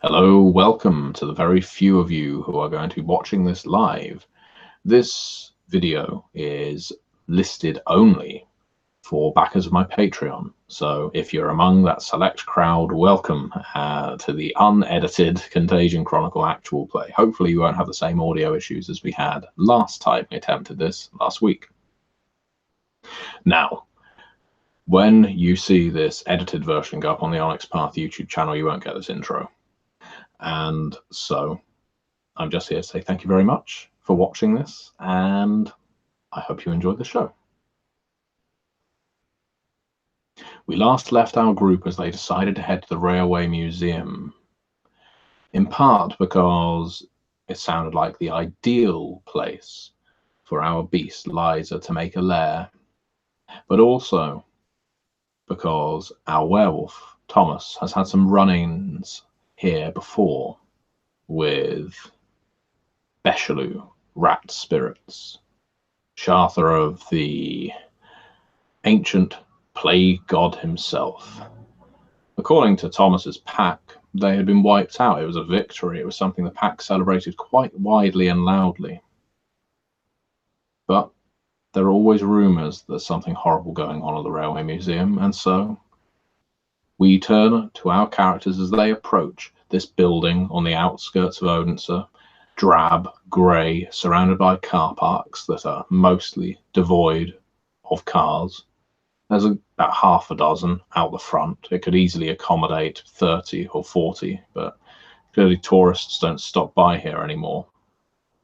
Hello, welcome to the very few of you who are going to be watching this live. This video is listed only for backers of my Patreon. So if you're among that select crowd, welcome to the unedited Contagion Chronicle actual play. Hopefully you won't have the same audio issues as we had last time we attempted this last week. Now, when you see this edited version go up on the Onyx Path YouTube channel, you won't get this intro. And so I'm just here to say thank you very much for watching this, and I hope you enjoyed the show. We last left our group as they decided to head to the Railway Museum, in part because it sounded like the ideal place for our beast, Liza, to make a lair, but also because our werewolf, Thomas, has had some run-ins here before with Becheloux, rat spirits, Shatha of the ancient plague god himself. According to Thomas's pack, they had been wiped out. It was a victory. It was something the pack celebrated quite widely and loudly. But there are always rumors that there's something horrible going on at the Railway Museum, and so we turn to our characters as they approach this building on the outskirts of Odense, drab, grey, surrounded by car parks that are mostly devoid of cars. There's about half a dozen out the front. It could easily accommodate 30 or 40, but clearly tourists don't stop by here anymore.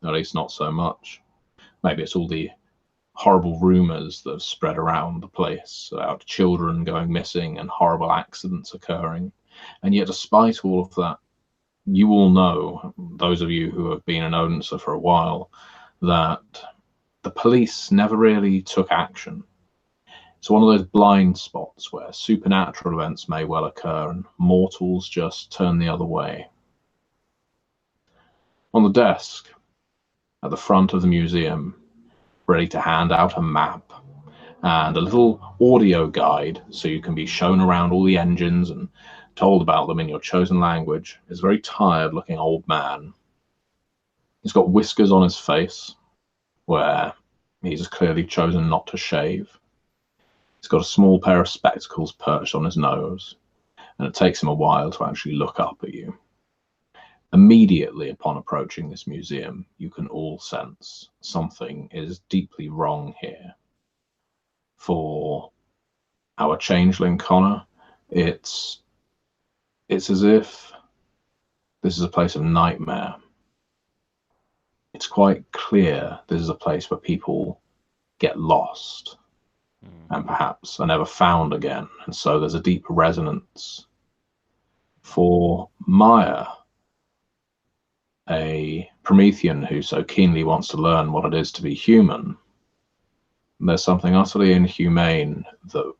At least not so much. Maybe it's all the horrible rumours that have spread around the place about children going missing and horrible accidents occurring. And yet, despite all of that, you all know, those of you who have been in Odense for a while, that the police never really took action. It's one of those blind spots where supernatural events may well occur and mortals just turn the other way. On the desk at the front of the museum, ready to hand out a map and a little audio guide so you can be shown around all the engines and told about them in your chosen language, is a very tired looking old man. He's got whiskers on his face where he's clearly chosen not to shave. He's got a small pair of spectacles perched on his nose, and it takes him a while to actually look up at you. Immediately upon approaching this museum, you can all sense something is deeply wrong here. For our changeling Connor, it's as if this is a place of nightmare. It's quite clear this is a place where people get lost and perhaps are never found again, and so there's a deep resonance. For Maya, a Promethean who so keenly wants to learn what it is to be human, there's something utterly inhumane that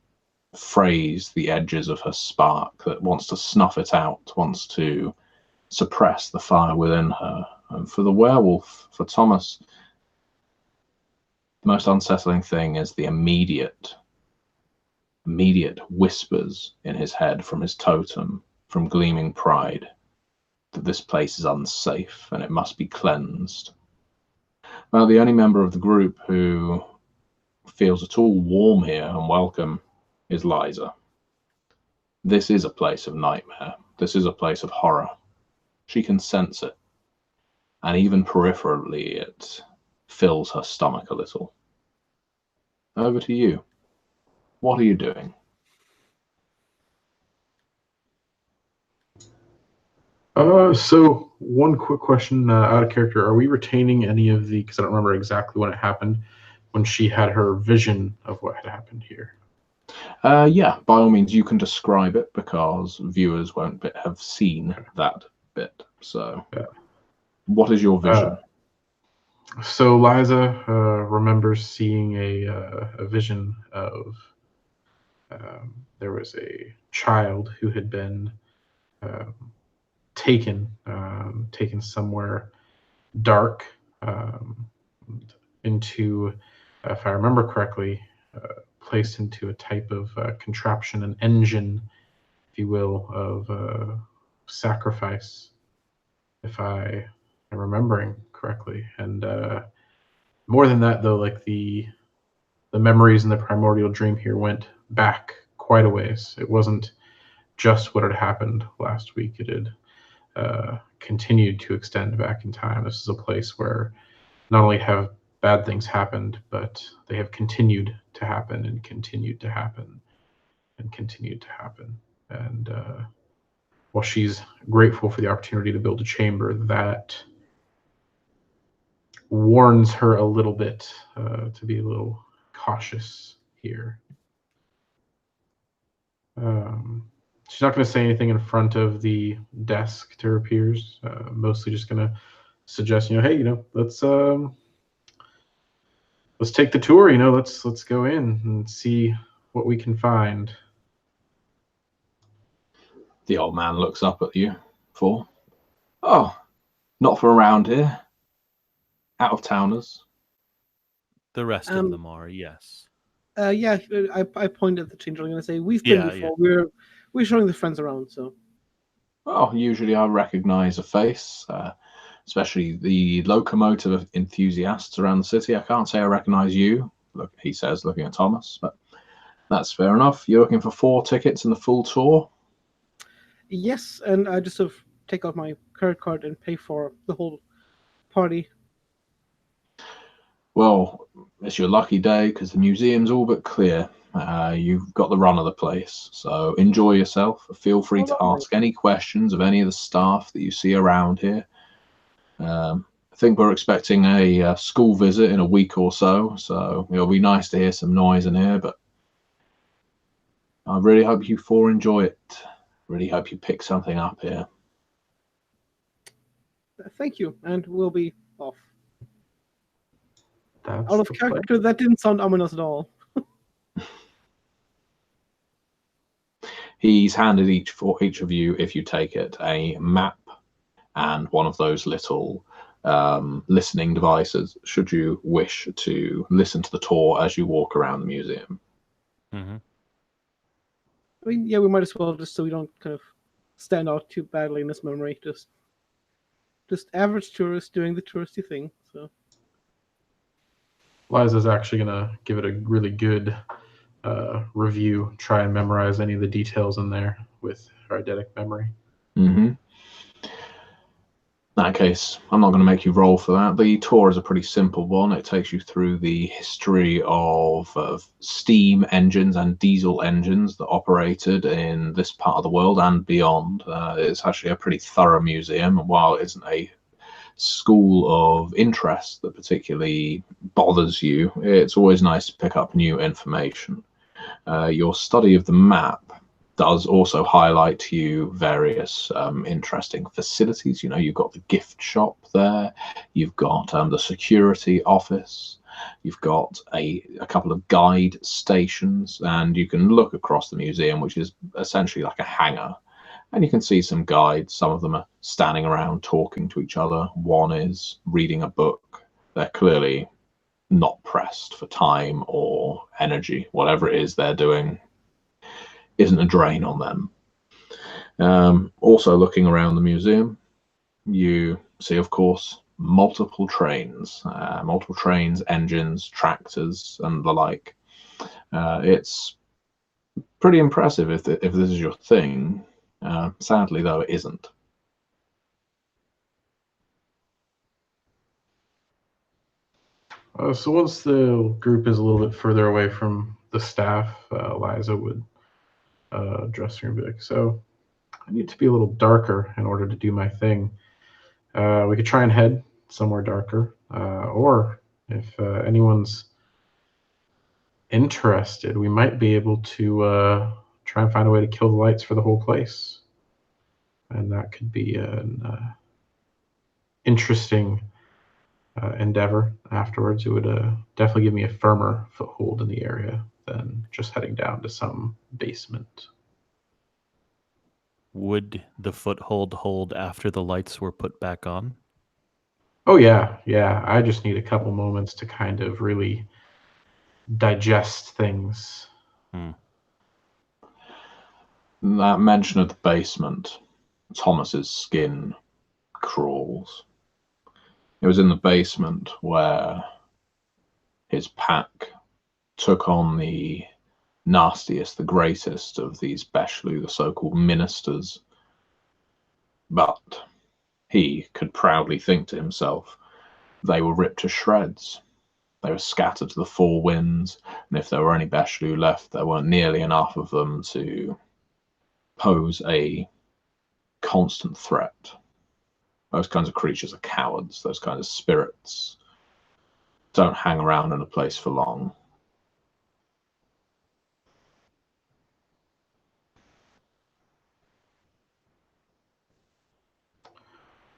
frays the edges of her spark, that wants to snuff it out, wants to suppress the fire within her. And for the werewolf, for Thomas, the most unsettling thing is the immediate whispers in his head from his totem, from Gleaming Pride, that this place is unsafe and it must be cleansed. Well, the only member of the group who feels at all warm here and welcome is Liza. This is a place of nightmare. This is a place of horror. She can sense it, and even peripherally it fills her stomach a little. Over to you. What are you doing? So one quick question out of character. Are we retaining any of the, because I don't remember exactly when it happened, when she had her vision of what had happened here? Yeah, by all means, you can describe it because viewers won't have seen that bit. So what is your vision? So Liza remembers seeing a vision of there was a child who had been taken somewhere dark into, if I remember correctly, placed into a type of contraption, an engine, if you will, of sacrifice, if I am remembering correctly. And more than that, though, like the memories in the primordial dream here went back quite a ways. It wasn't just what had happened last week. It had continued to extend back in time. This is a place where not only have bad things happened, but they have continued to happen and continued to happen and continued to happen. And while she's grateful for the opportunity to build a chamber, that warns her a little bit to be a little cautious here. She's not going to say anything in front of the desk to her peers. Mostly just going to suggest, hey, let's take the tour. Let's go in and see what we can find. The old man looks up at you. Oh, not from around here. Out of towners. The rest of them are, yes. Yeah, I point at the changeling and I say, we've been before. Yeah. We're showing the friends around, so. Well, usually I recognize a face, especially the locomotive enthusiasts around the city. I can't say I recognize you, look, he says, looking at Thomas, but that's fair enough. You're looking for 4 tickets and the full tour? Yes, and I just sort of take out my credit card and pay for the whole party. Well, it's your lucky day because the museum's all but clear. You've got the run of the place, so enjoy yourself. Feel free to ask any questions of any of the staff that you see around here. I think we're expecting a school visit in a week or so it'll be nice to hear some noise in here, but I really hope you 4 enjoy it. Really hope you pick something up here. Thank you, and we'll be off. That's out of character, that didn't sound ominous at all. He's handed each of you, if you take it, a map and one of those little listening devices, should you wish to listen to the tour as you walk around the museum. Mm-hmm. I mean, yeah, we might as well, just so we don't kind of stand out too badly in this memory. Just average tourists doing the touristy thing. So Liza's actually gonna give it a really good review. Try and memorize any of the details in there with her eidetic memory. Mm-hmm. In that case, I'm not going to make you roll for that. The tour is a pretty simple one. It takes you through the history of steam engines and diesel engines that operated in this part of the world and beyond. It's actually a pretty thorough museum, and while it isn't a school of interest that particularly bothers you, it's always nice to pick up new information. Your study of the map does also highlight to you various interesting facilities. You've got the gift shop there, you've got the security office, you've got a couple of guide stations, and you can look across the museum, which is essentially like a hangar, and you can see some guides. Some of them are standing around talking to each other. One is reading a book. They're clearly not pressed for time or energy. Whatever it is they're doing isn't a drain on them. Also looking around the museum, you see, of course, multiple trains, engines, tractors, and the like. It's pretty impressive if this is your thing. Sadly, though, it isn't. So once the group is a little bit further away from the staff, Liza would address her and be like, so I need to be a little darker in order to do my thing. We could try and head somewhere darker, or if anyone's interested, we might be able to try and find a way to kill the lights for the whole place. And that could be an interesting endeavor afterwards. It would definitely give me a firmer foothold in the area than just heading down to some basement. Would the foothold hold after the lights were put back on? Oh, yeah. I just need a couple moments to kind of really digest things. That mention of the basement, Thomas's skin crawls. It was in the basement where his pack took on the nastiest, the greatest of these Beshlu, the so-called ministers. But he could proudly think to himself, they were ripped to shreds. They were scattered to the four winds, and if there were any Beshlu left, there weren't nearly enough of them to pose a constant threat. Those kinds of creatures are cowards. Those kinds of spirits don't hang around in a place for long.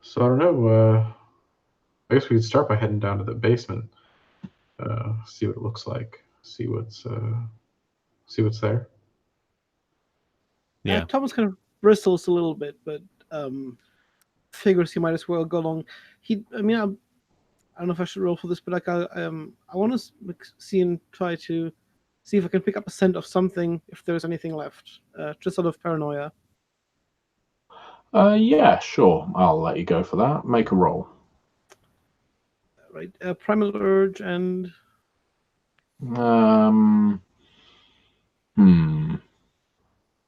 So I don't know. I guess we could start by heading down to the basement, see what it looks like, see what's there. Yeah. Thomas kind of bristles a little bit, but figures he might as well go along. I don't know if I should roll for this, but like I want to see and try to see if I can pick up a scent of something, if there's anything left, just out of paranoia. Yeah, sure. I'll let you go for that. Make a roll. Right, primal urge and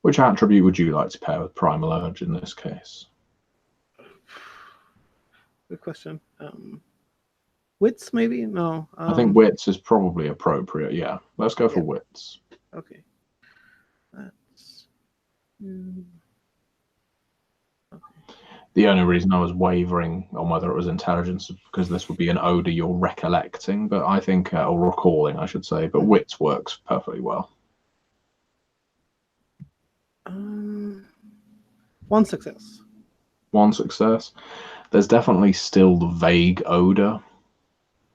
Which attribute would you like to pair with primal urge in this case? good question. Wits, maybe? No. I think wits is probably appropriate. Yeah, let's go for wits. Okay. That's. The only reason I was wavering on whether it was intelligence is because this would be an odor you're recollecting, but I think, or recalling, I should say, but wits works perfectly well. One success. One success. There's definitely still the vague odor,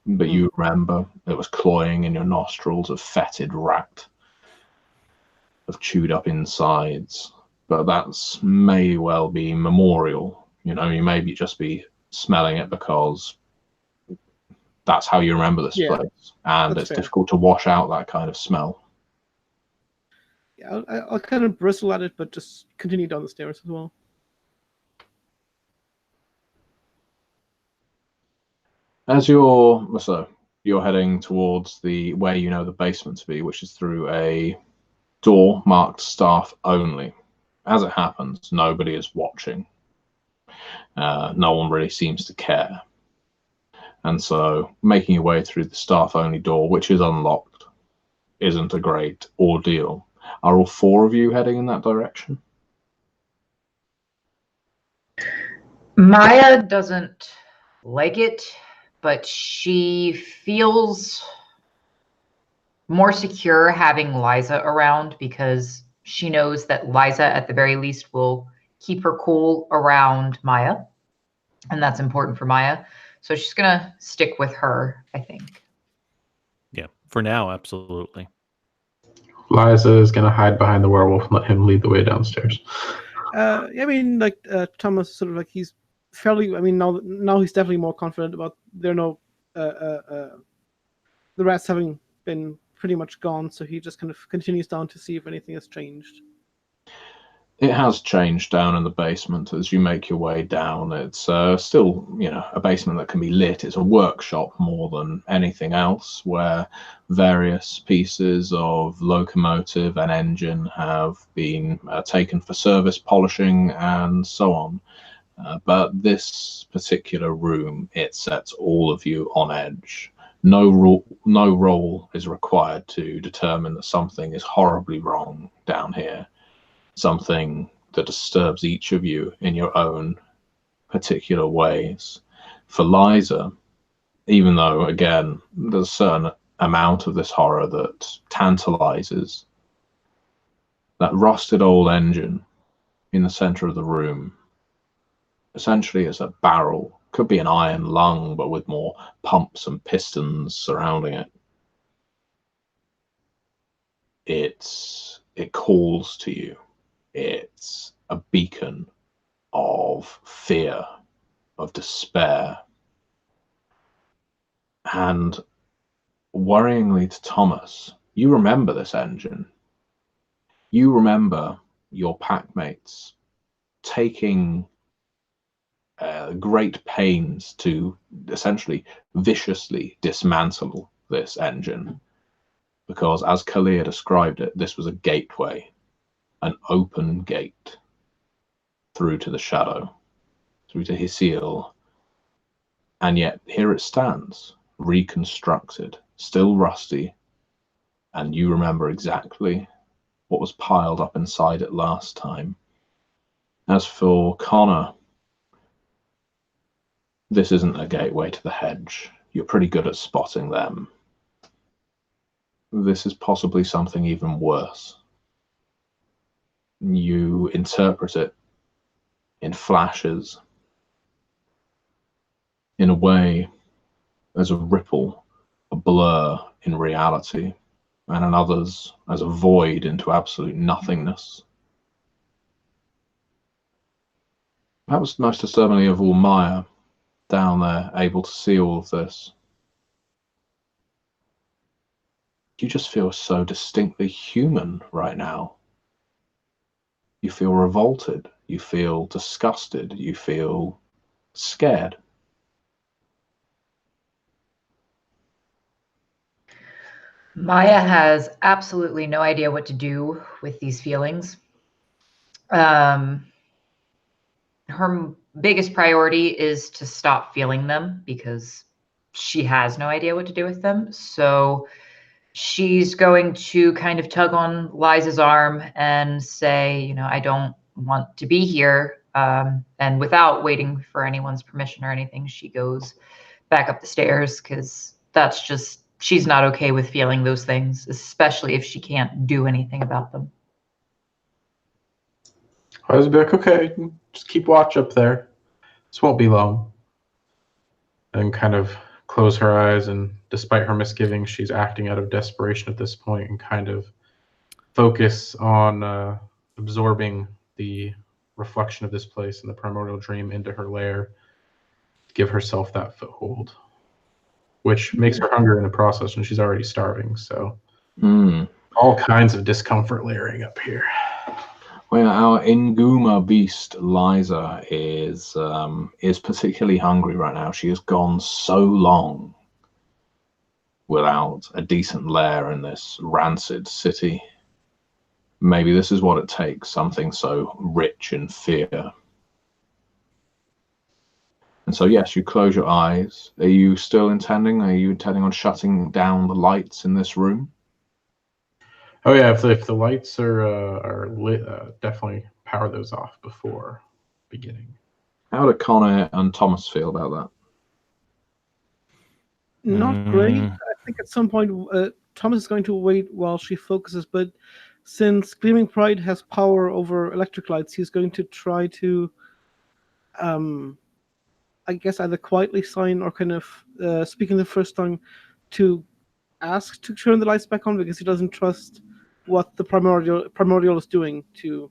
but you remember it was cloying in your nostrils of fetid rat, of chewed up insides. But that's may well be memorial. You know, you maybe just be smelling it because that's how you remember this place, and it's difficult to wash out that kind of smell. Yeah, I'll kind of bristle at it, but just continue down the stairs as well. As you're heading towards where you know the basement to be, which is through a door marked staff only. As it happens, nobody is watching. No one really seems to care. And so making your way through the staff only door, which is unlocked, isn't a great ordeal. Are all four of you heading in that direction? Maya doesn't like it, but she feels more secure having Liza around because she knows that Liza, at the very least, will keep her cool around Maya. And that's important for Maya. So she's going to stick with her, I think. Yeah, for now, absolutely. Liza is going to hide behind the werewolf and let him lead the way downstairs. I mean, like Thomas, sort of like he's fairly. I mean, now he's definitely more confident about there are no the rats having been pretty much gone, so he just kind of continues down to see if anything has changed. It has changed down in the basement as you make your way down. It's still, a basement that can be lit. It's a workshop more than anything else, where various pieces of locomotive and engine have been taken for service polishing and so on. But this particular room, it sets all of you on edge. No roll is required to determine that something is horribly wrong down here. Something that disturbs each of you in your own particular ways. For Liza, even though, again, there's a certain amount of this horror that tantalizes, that rusted old engine in the center of the room essentially is a barrel. Could be an iron lung, but with more pumps and pistons surrounding it. It calls to you. It's a beacon of fear, of despair. And worryingly to Thomas, you remember this engine. You remember your packmates taking great pains to essentially viciously dismantle this engine, because as Kalia described it, this was a gateway, an open gate through to the shadow, through to Hyseal. And yet here it stands, reconstructed, still rusty, and you remember exactly what was piled up inside it last time. As for Connor, this isn't a gateway to the hedge. You're pretty good at spotting them. This is possibly something even worse. You interpret it in flashes, in a way as a ripple, a blur in reality, and in others as a void into absolute nothingness. Perhaps most disturbingly of all, Maya, down there, able to see all of this. You just feel so distinctly human right now. You feel revolted, you feel disgusted, you feel scared. Maya has absolutely no idea what to do with these feelings. Her biggest priority is to stop feeling them because she has no idea what to do with them. So she's going to kind of tug on Liza's arm and say, you know, I don't want to be here. And without waiting for anyone's permission or anything, she goes back up the stairs because that's just, she's not okay with feeling those things, especially if she can't do anything about them. I was like, okay, just keep watch up there. This won't be long. And kind of close her eyes, and despite her misgivings, she's acting out of desperation at this point and kind of focus on absorbing the reflection of this place and the primordial dream into her lair, give herself that foothold, which makes her hungry in the process, and she's already starving. So all kinds of discomfort layering up here. Well, our Inguma beast, Liza, is particularly hungry right now. She has gone so long without a decent lair in this rancid city. Maybe this is what it takes, something so rich in fear. And so, yes, you close your eyes. Are you intending on shutting down the lights in this room? Oh yeah, if the lights are lit, definitely power those off before beginning. How do Connor and Thomas feel about that? Not great. I think at some point Thomas is going to wait while she focuses, but since Gleaming Pride has power over electric lights, he's going to try to, I guess, either quietly sign or kind of speak in the first tongue to ask to turn the lights back on, because he doesn't trust what the primordial is doing to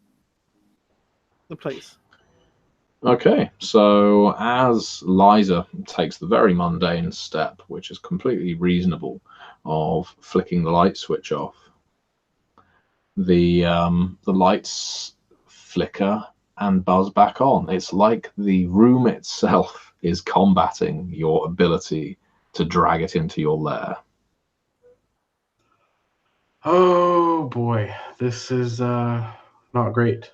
the place. Okay, so as Liza takes the very mundane step, which is completely reasonable, of flicking the light switch off, the lights flicker and buzz back on. It's like the room itself is combating your ability to drag it into your lair. Oh boy, this is not great.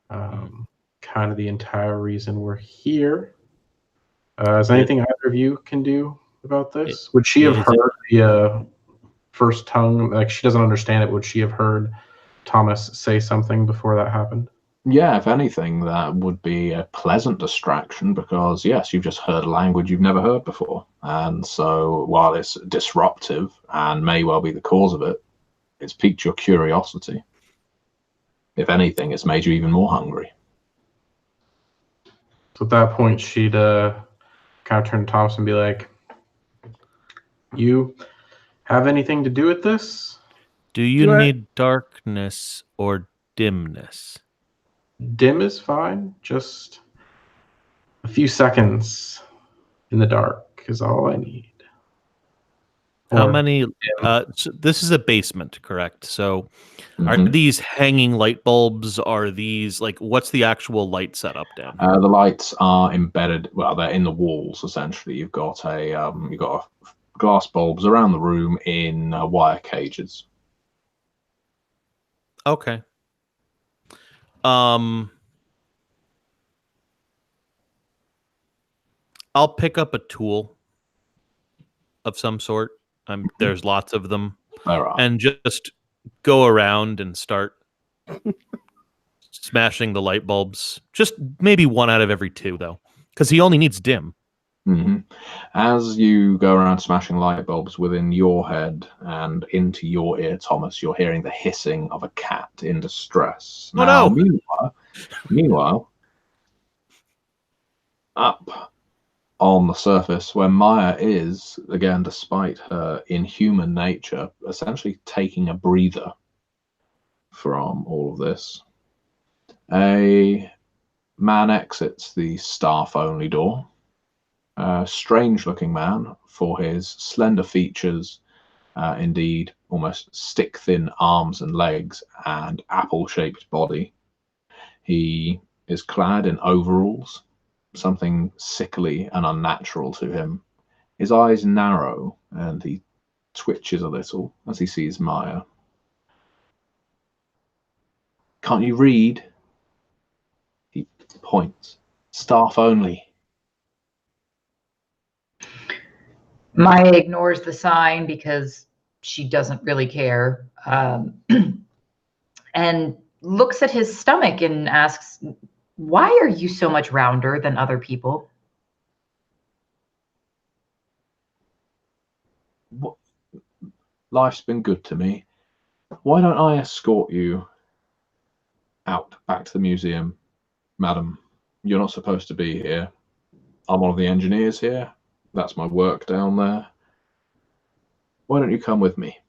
Kind of the entire reason we're here. Is there anything either of you can do about this? Would she have heard the first tongue? Like, she doesn't understand it. Would she have heard Thomas say something before that happened? Yeah, if anything, that would be a pleasant distraction, because yes, you've just heard a language you've never heard before. And so while it's disruptive and may well be the cause of it, it's piqued your curiosity. If anything, it's made you even more hungry. So at that point, she'd kind of turn to Thomas and be like, you have anything to do with this? Do you need darkness or dimness? Dim is fine. Just a few seconds in the dark is all I need. How Or- many? So this is a basement, correct? So are Mhm. these hanging light bulbs? Are these like what's the actual light setup down here? The lights are embedded. Well, they're in the walls essentially. You've got glass bulbs around the room in wire cages. Okay. Um, I'll pick up a tool of some sort. There's lots of them, There are. and just go around and start smashing the light bulbs. Just maybe one out of every two, though, because he only needs dim. Hmm. As you go around smashing light bulbs within your head and into your ear, Thomas, you're hearing the hissing of a cat in distress. Oh, Now, no! meanwhile, up on the surface where Maya is, again, despite her inhuman nature, essentially taking a breather from all of this, a man exits the staff-only door. A strange-looking man for his slender features, indeed almost stick-thin arms and legs, and apple-shaped body. He is clad in overalls, something sickly and unnatural to him. His eyes narrow, and he twitches a little as he sees Maya. Can't you read? He points. Staff only. Maya ignores the sign because she doesn't really care, and looks at his stomach and asks, "Why are you so much rounder than other people?" What? Life's been good to me. Why don't I escort you out back to the museum, madam? You're not supposed to be here. I'm one of the engineers here. That's my work down there. Why don't you come with me?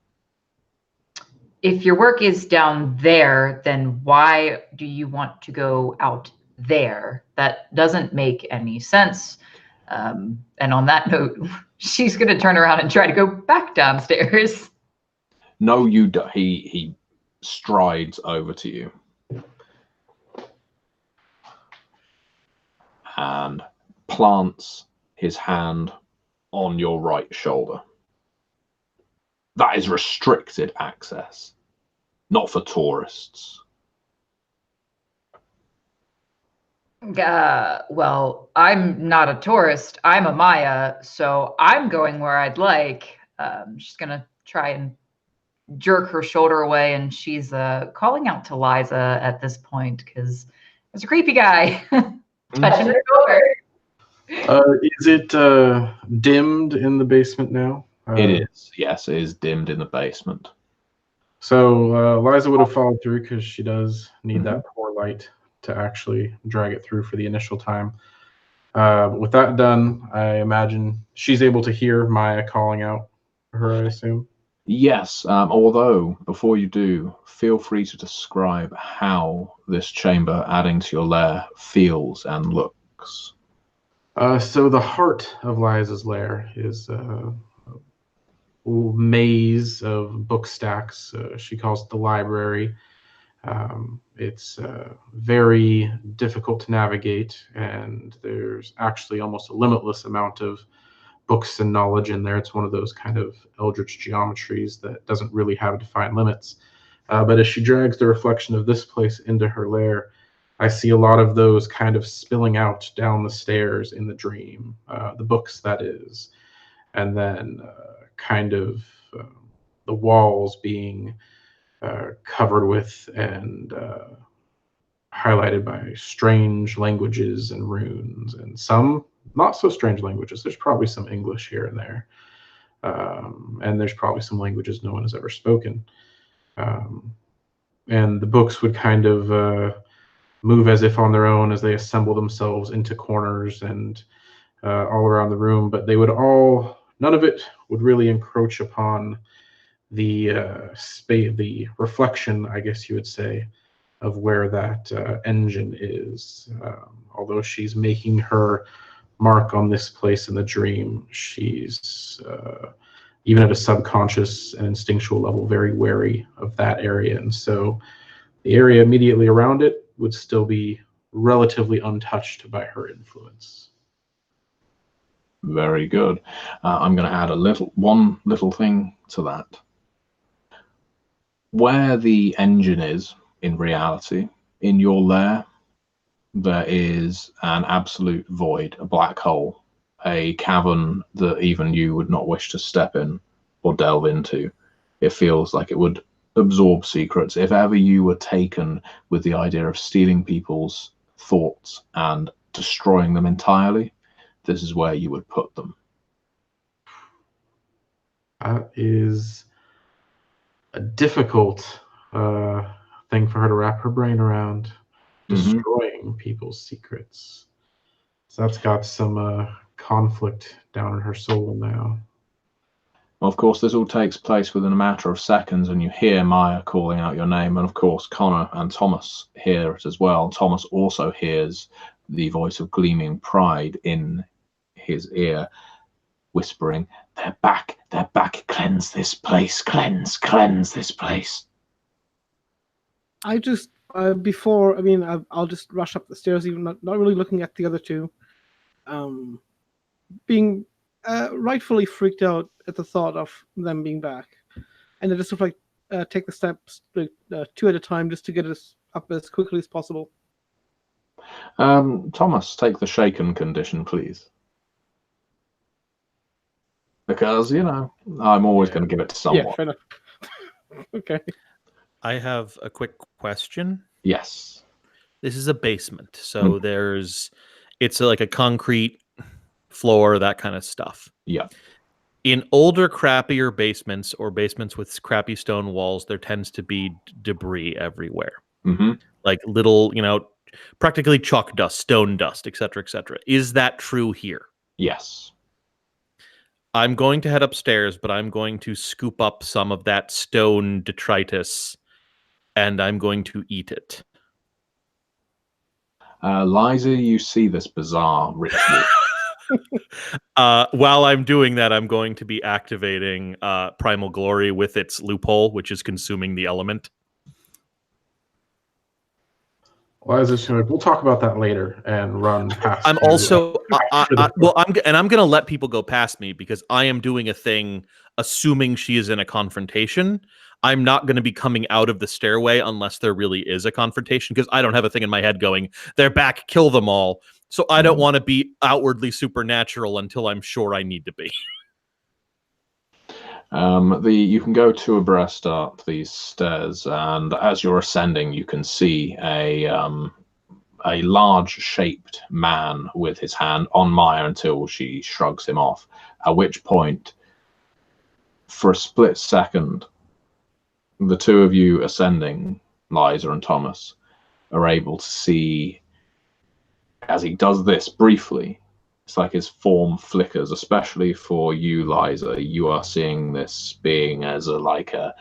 If your work is down there, then why do you want to go out there? That doesn't make any sense. And on that note, she's going to turn around and try to go back downstairs. No, you don't. He strides over to you and plants his hand on your right shoulder. That is restricted access, not for tourists. Well, I'm not a tourist. I'm a Maya, so I'm going where I'd like. She's going to try and jerk her shoulder away, and she's calling out to Liza at this point because there's a creepy guy touching her shoulder. Is it dimmed in the basement now? It is, yes, it is dimmed in the basement. So Liza would have followed through because she does need that poor light to actually drag it through for the initial time. But with that done, I imagine she's able to hear Maya calling out for her, I assume. Yes, although before you do, feel free to describe how this chamber adding to your lair feels and looks. So the heart of Liza's lair is a maze of book stacks. She calls it the library. It's very difficult to navigate, and there's actually almost a limitless amount of books and knowledge in there. It's one of those kind of eldritch geometries that doesn't really have defined limits. But as she drags the reflection of this place into her lair, I see a lot of those kind of spilling out down the stairs in the dream, the books, that is, and then kind of the walls being covered with and highlighted by strange languages and runes, and some not so strange languages. There's probably some English here and there, and there's probably some languages no one has ever spoken. And the books would kind of move as if on their own as they assemble themselves into corners and all around the room, but they would all, none of it would really encroach upon the space, the reflection, I guess you would say, of where that engine is. Although she's making her mark on this place in the dream, she's even at a subconscious and instinctual level, very wary of that area. And so the area immediately around it would still be relatively untouched by her influence. Very good. I'm going to add one little thing to that. Where the engine is, in reality, in your lair, there is an absolute void, a black hole, a cavern that even you would not wish to step in or delve into. It feels like it would absorb secrets. If ever you were taken with the idea of stealing people's thoughts and destroying them entirely, this is where you would put them. That is a difficult thing for her to wrap her brain around, destroying people's secrets. So that's got some conflict down in her soul now. Well, of course, this all takes place within a matter of seconds, and you hear Maya calling out your name, and of course, Connor and Thomas hear it as well. Thomas also hears the voice of gleaming pride in his ear, whispering, "They're back, they're back, cleanse this place, cleanse this place." I just, I'll just rush up the stairs, even not really looking at the other two. Being rightfully freaked out at the thought of them being back. And I just sort of like take the steps two at a time just to get us up as quickly as possible. Thomas, take the shaken condition, please. Because, I'm always going to give it to someone. Yeah, fair enough. Okay. I have a quick question. Yes. This is a basement, so it's like a concrete floor, that kind of stuff. Yeah. In older, crappier basements or basements with crappy stone walls, there tends to be debris everywhere. Mm-hmm. Like little, practically chalk dust, stone dust, etc., etc. Is that true here? Yes. I'm going to head upstairs, but I'm going to scoop up some of that stone detritus, and I'm going to eat it. Liza, you see this bizarre ritual. While I'm doing that, I'm going to be activating Primal Glory with its loophole, which is consuming the element. Liza's we'll talk about that later and run past. I'm also, I'm going to let people go past me because I am doing a thing assuming she is in a confrontation. I'm not going to be coming out of the stairway unless there really is a confrontation because I don't have a thing in my head going, they're back, kill them all. So I don't want to be outwardly supernatural until I'm sure I need to be. You can go two abreast up these stairs, and as you're ascending, you can see a large-shaped man with his hand on Maya until she shrugs him off. At which point, for a split second, the two of you ascending, Liza and Thomas, are able to see, as he does this briefly, it's like his form flickers, especially for you, Liza. You are seeing this being as an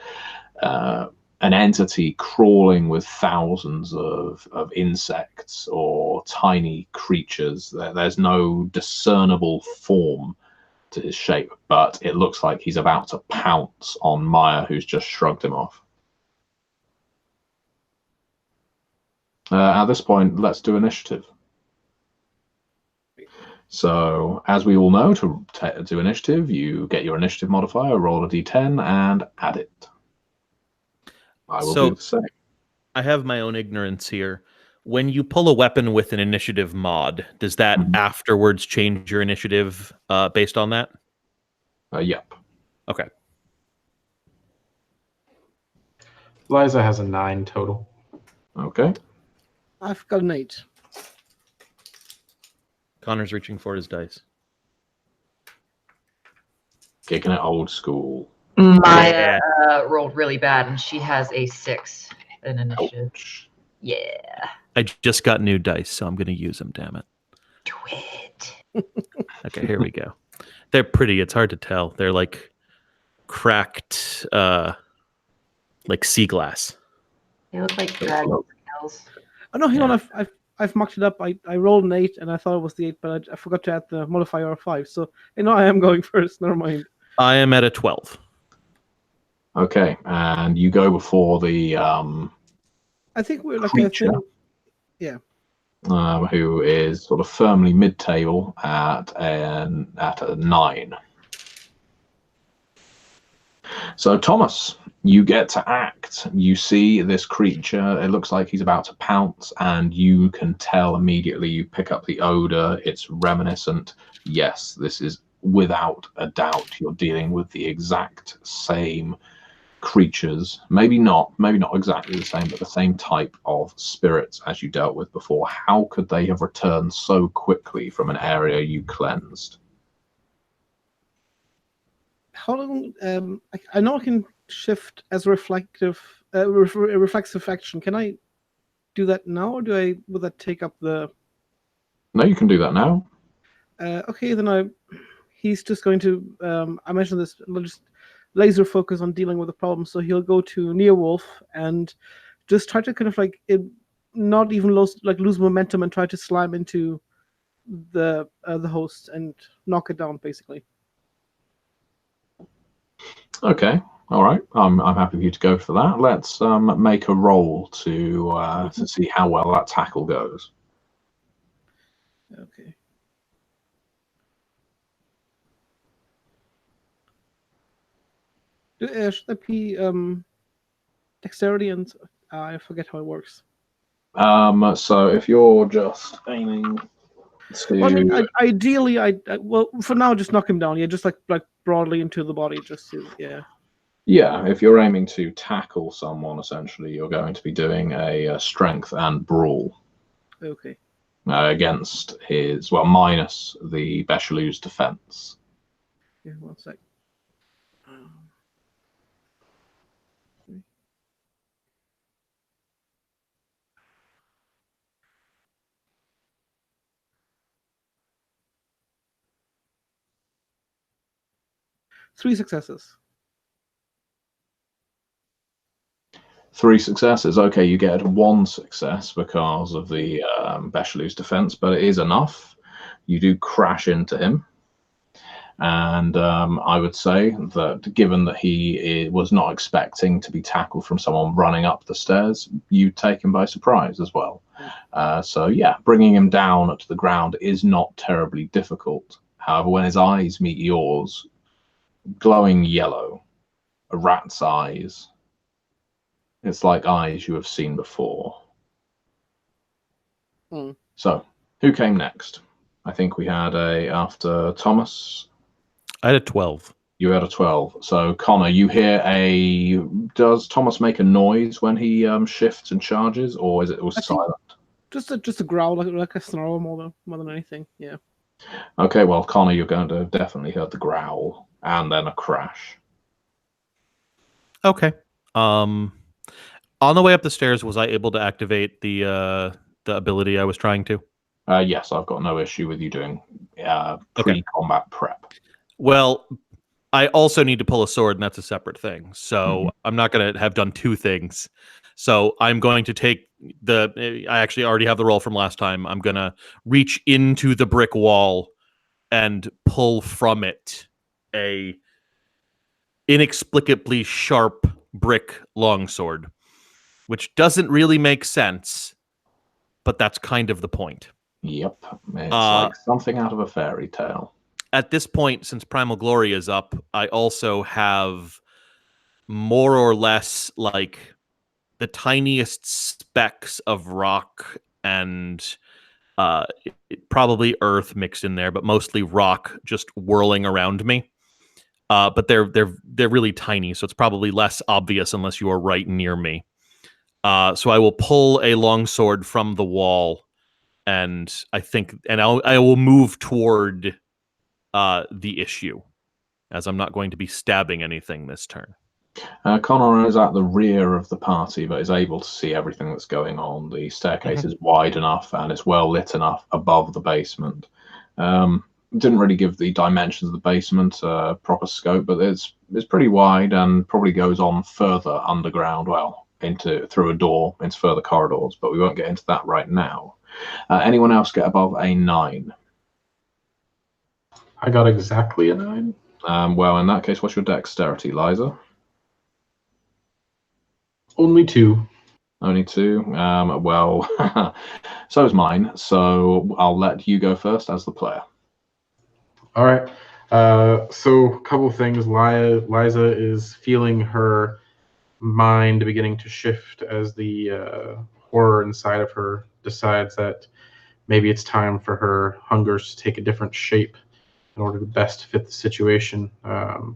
entity crawling with thousands of insects or tiny creatures. There's no discernible form to his shape, but it looks like he's about to pounce on Maya, who's just shrugged him off. At this point, let's do initiative. So, as we all know, to do initiative, you get your initiative modifier, roll a d10, and add it. I will do the same. I have my own ignorance here. When you pull a weapon with an initiative mod, does that afterwards change your initiative based on that? Yep. Okay. Liza has a 9 total. Okay. I've got an 8. Connor's reaching for his dice. Kicking it old school. Maya rolled really bad, and she has a 6 in initiative. Ouch. Yeah. I just got new dice, so I'm going to use them, damn it. Do it. Okay, here we go. They're pretty. It's hard to tell. They're like cracked, like sea glass. They look like dragon scales. Oh no, hang on. I've mucked it up. I rolled an 8 and I thought it was the 8, but I forgot to add the modifier of 5. So I am going first. Never mind. I am at a 12. Okay, and you go before the I think we're like creature, yeah. who is sort of firmly mid-table at a 9. So Thomas, you get to act. You see this creature. It looks like he's about to pounce, and you can tell immediately. You pick up the odor. It's reminiscent. Yes, this is without a doubt. You're dealing with the exact same creatures. Maybe not exactly the same, but the same type of spirits as you dealt with before. How could they have returned so quickly from an area you cleansed? How long? I know I can shift as a reflexive action. Can I do that now, or would that take up the? No, you can do that now. Okay, then he's just going to. I mentioned this. Just laser focus on dealing with the problem. So he'll go to Nearwolf and just try to kind of not even lose momentum and try to slam into the host and knock it down, basically. Okay, all right. I'm happy for you to go for that. Let's make a roll to see how well that tackle goes. Okay. Should that be dexterity and I forget how it works. So if you're just aiming to, Well, I mean, ideally, well, for now, just knock him down. Yeah, just like broadly into the body, just to yeah, if you're aiming to tackle someone, essentially, you're going to be doing a strength and brawl. Okay. Against his, well, minus the Bechelou's defense. Yeah, 1 sec. 3 successes. 3 successes. Okay, you get 1 success because of the Bechelou's defense, but it is enough. You do crash into him. And I would say that given that he was not expecting to be tackled from someone running up the stairs, you take him by surprise as well. So yeah, bringing him down to the ground is not terribly difficult. However, when his eyes meet yours, glowing yellow, a rat's eyes, it's like eyes you have seen before. So, who came next? I think we had after Thomas. I had a 12. You had a 12. So, Connor, you hear does Thomas make a noise when he shifts and charges, or is it all silent? Just a growl, like a snarl more than anything, yeah. Okay, well, Connor, you're going to have definitely heard the growl and then a crash. Okay. On the way up the stairs, was I able to activate the ability I was trying to? Yes, I've got no issue with you doing pre-combat prep. Well, I also need to pull a sword, and that's a separate thing. So I'm not going to have done 2 things. So I'm going to take I actually already have the roll from last time. I'm going to reach into the brick wall and pull from it a inexplicably sharp brick longsword, which doesn't really make sense, but that's kind of the point. Yep, it's like something out of a fairy tale. At this point, since Primal Glory is up, I also have more or less like the tiniest specks of rock and probably earth mixed in there, but mostly rock just whirling around me. But they're really tiny, so it's probably less obvious unless you are right near me. So I will pull a longsword from the wall, and I will move toward the issue, as I'm not going to be stabbing anything this turn. Connor is at the rear of the party, but is able to see everything that's going on. The staircase is wide enough and it's well lit enough above the basement. Didn't really give the dimensions of the basement proper scope, but it's pretty wide and probably goes on further underground, well, through a door into further corridors, but we won't get into that right now. Anyone else get above a 9? I got exactly a 9. Well, in that case, what's your dexterity, Liza? Only 2. Only 2. Well, so is mine. So I'll let you go first as the player. All right. So a couple things. Liza is feeling her mind beginning to shift as the horror inside of her decides that maybe it's time for her hungers to take a different shape in order to best fit the situation. So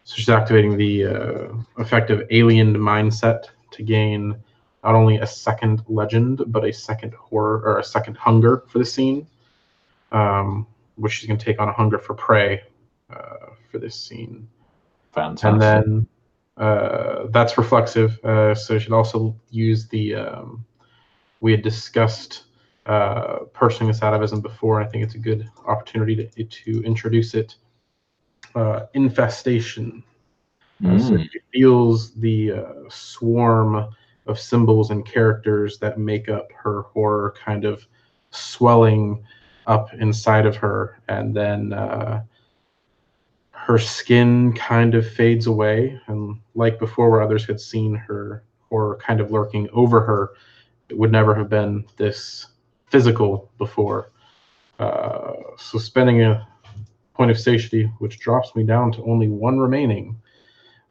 she's activating the effective alien mindset to gain not only a second legend, but a second horror or a second hunger for the scene, which she's going to take on a hunger for prey for this scene. Fantastic. And then that's reflexive. So she'd also use the we had discussed personing this atavism before, and I think it's a good opportunity to introduce it. Infestation. So she feels the swarm of symbols and characters that make up her horror kind of swelling up inside of her, and then her skin kind of fades away. And like before, where others had seen her horror kind of lurking over her, it would never have been this physical before. So spending a point of satiety, which drops me down to only 1 remaining,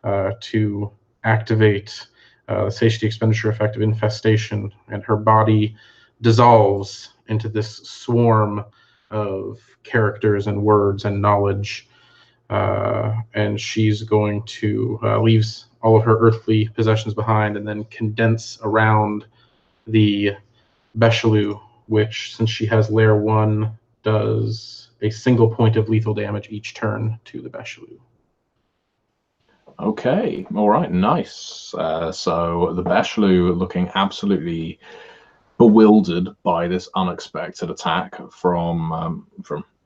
to activate the satiety expenditure effect of infestation, and her body dissolves into this swarm of characters and words and knowledge, and she's going to leaves all of her earthly possessions behind and then condense around the Becheloux, which, since she has layer 1, does a single point of lethal damage each turn to the Becheloux. Okay, all right, nice. So the Becheloux, looking absolutely bewildered by this unexpected attack from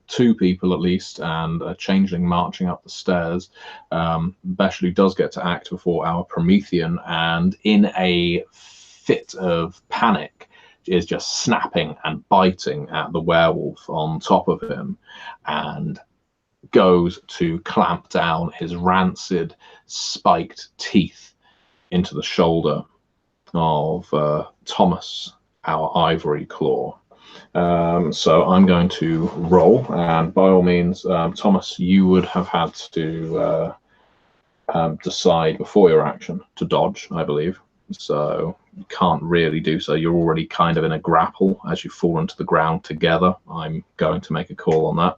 2 people at least, and a changeling marching up the stairs. Becheloux does get to act before our Promethean, and in a fit of panic is just snapping and biting at the werewolf on top of him, and goes to clamp down his rancid, spiked teeth into the shoulder of Thomas, our ivory claw. So I'm going to roll, and by all means, Thomas, you would have had to decide before your action to dodge, I believe. So you can't really do so. You're already kind of in a grapple as you fall into the ground together. I'm going to make a call on that.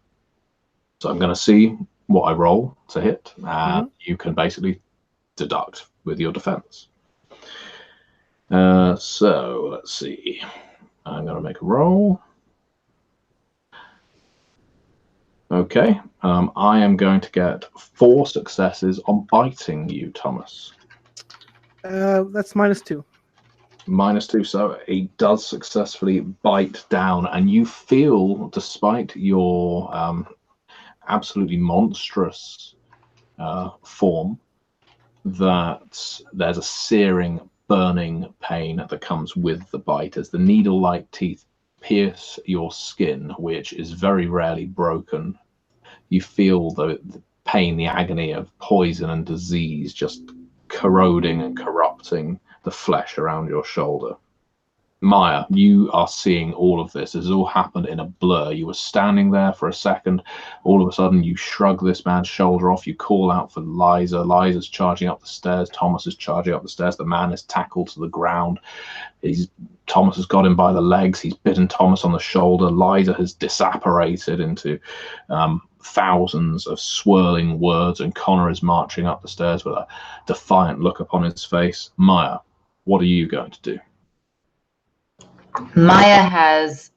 So I'm going to see what I roll to hit, and you can basically deduct with your defense. So let's see. I'm going to make a roll. Okay. I am going to get 4 successes on biting you, Thomas. That's -2. -2, so he does successfully bite down, and you feel, despite your absolutely monstrous form, that there's a searing, burning pain that comes with the bite as the needle-like teeth pierce your skin, which is very rarely broken. You feel the pain, the agony of poison and disease just corroding and corrupting the flesh around your shoulder. Maya, you are seeing all of this. This has all happened in a blur. You were standing there for a second. All of a sudden, you shrug this man's shoulder off. You call out for Liza. Liza's charging up the stairs. Thomas is charging up the stairs. The man is tackled to the ground. Thomas has got him by the legs. He's bitten Thomas on the shoulder. Liza has disapparated into thousands of swirling words, and Connor is marching up the stairs with a defiant look upon his face. Maya, what are you going to do? Maya has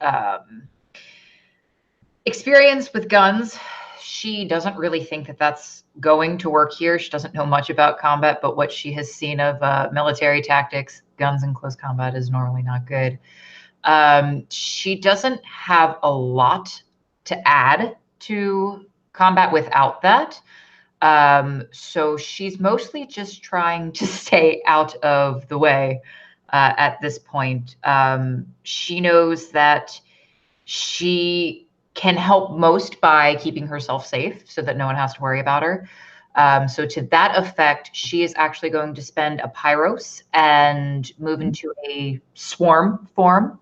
experience with guns. She doesn't really think that that's going to work here. She doesn't know much about combat, but what she has seen of military tactics, guns in close combat is normally not good. She doesn't have a lot to add to combat without that. So she's mostly just trying to stay out of the way. At this point, she knows that she can help most by keeping herself safe so that no one has to worry about her. So to that effect, she is actually going to spend a Pyros and move into a swarm form,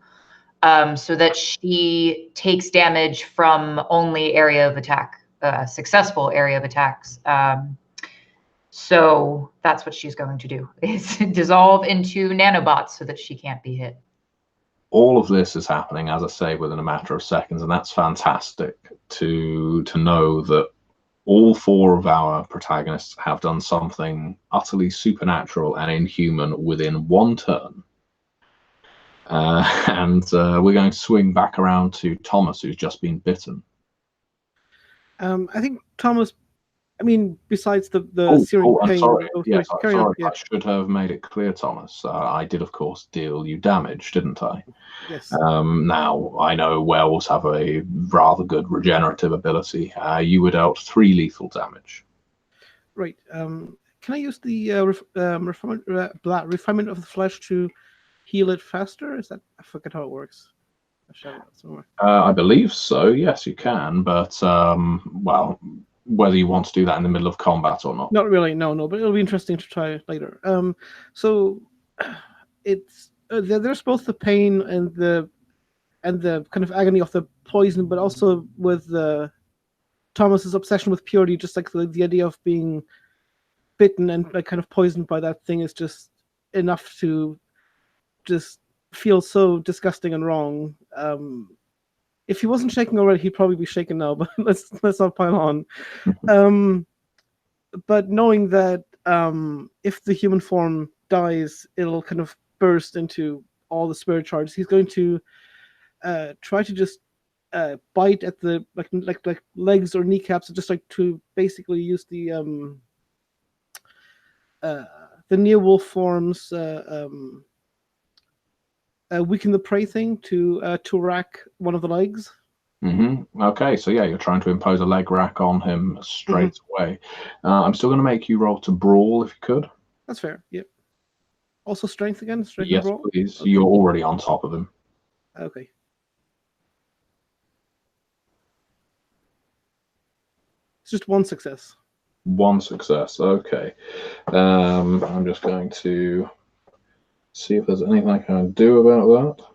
so that she takes damage from only area of attack, successful area of attacks. So that's what she's going to do, is dissolve into nanobots so that she can't be hit. All of this is happening, as I say, within a matter of seconds, and that's fantastic to know that all four of our protagonists have done something utterly supernatural and inhuman within one turn. And we're going to swing back around to Thomas, who's just been bitten. I think Thomas, I mean, besides the searing I'm pain. sorry. Yes, I'm carry sorry. on, yeah. I should have made it clear, Thomas. I did, of course, deal you damage, didn't I? Yes. Now, I know werewolves have a rather good regenerative ability. You were dealt 3 lethal damage. Right. Can I use the refinement of the flesh to heal it faster? Is that, I forget how it works. I should have it somewhere. I believe so. Yes, you can. But, well, whether you want to do that in the middle of combat or not. Not really, no. But it'll be interesting to try later. So it's there's both the pain and the kind of agony of the poison, but also with Thomas's obsession with purity, just like the idea of being bitten and like kind of poisoned by that thing is just enough to just feel so disgusting and wrong. If he wasn't shaking already, he'd probably be shaken now, but let's not pile on. But knowing that if the human form dies, it'll kind of burst into all the spirit charges, he's going to try to just bite at the like legs or kneecaps, just like to basically use the near wolf forms weaken the prey thing to rack one of the legs. Okay, so yeah, you're trying to impose a leg rack on him straight away. I'm still going to make you roll to brawl if you could. That's fair. Yep. Also strength again. Strength Yes, and brawl. please. Okay. You're already on top of him. Okay. It's just one success. One success. Okay. I'm just going to see if there's anything I can do about that.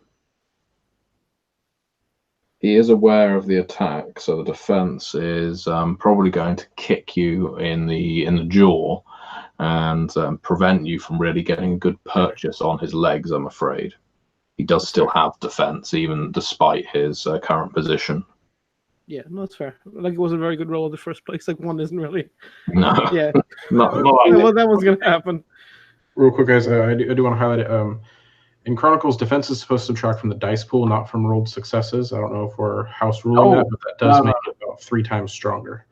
He is aware of the attack, so the defense is probably going to kick you in the jaw and prevent you from really getting a good purchase on his legs, I'm afraid. He does still have defense, even despite his current position. Yeah, no, that's fair. Like, it wasn't a very good roll in the first place. Like, one isn't really. No. Yeah. not that was going to happen. Real quick, guys, I do want to highlight it. In Chronicles, defense is supposed to subtract from the dice pool, not from rolled successes. I don't know if we're house ruling that, but that does make it about 3 times stronger.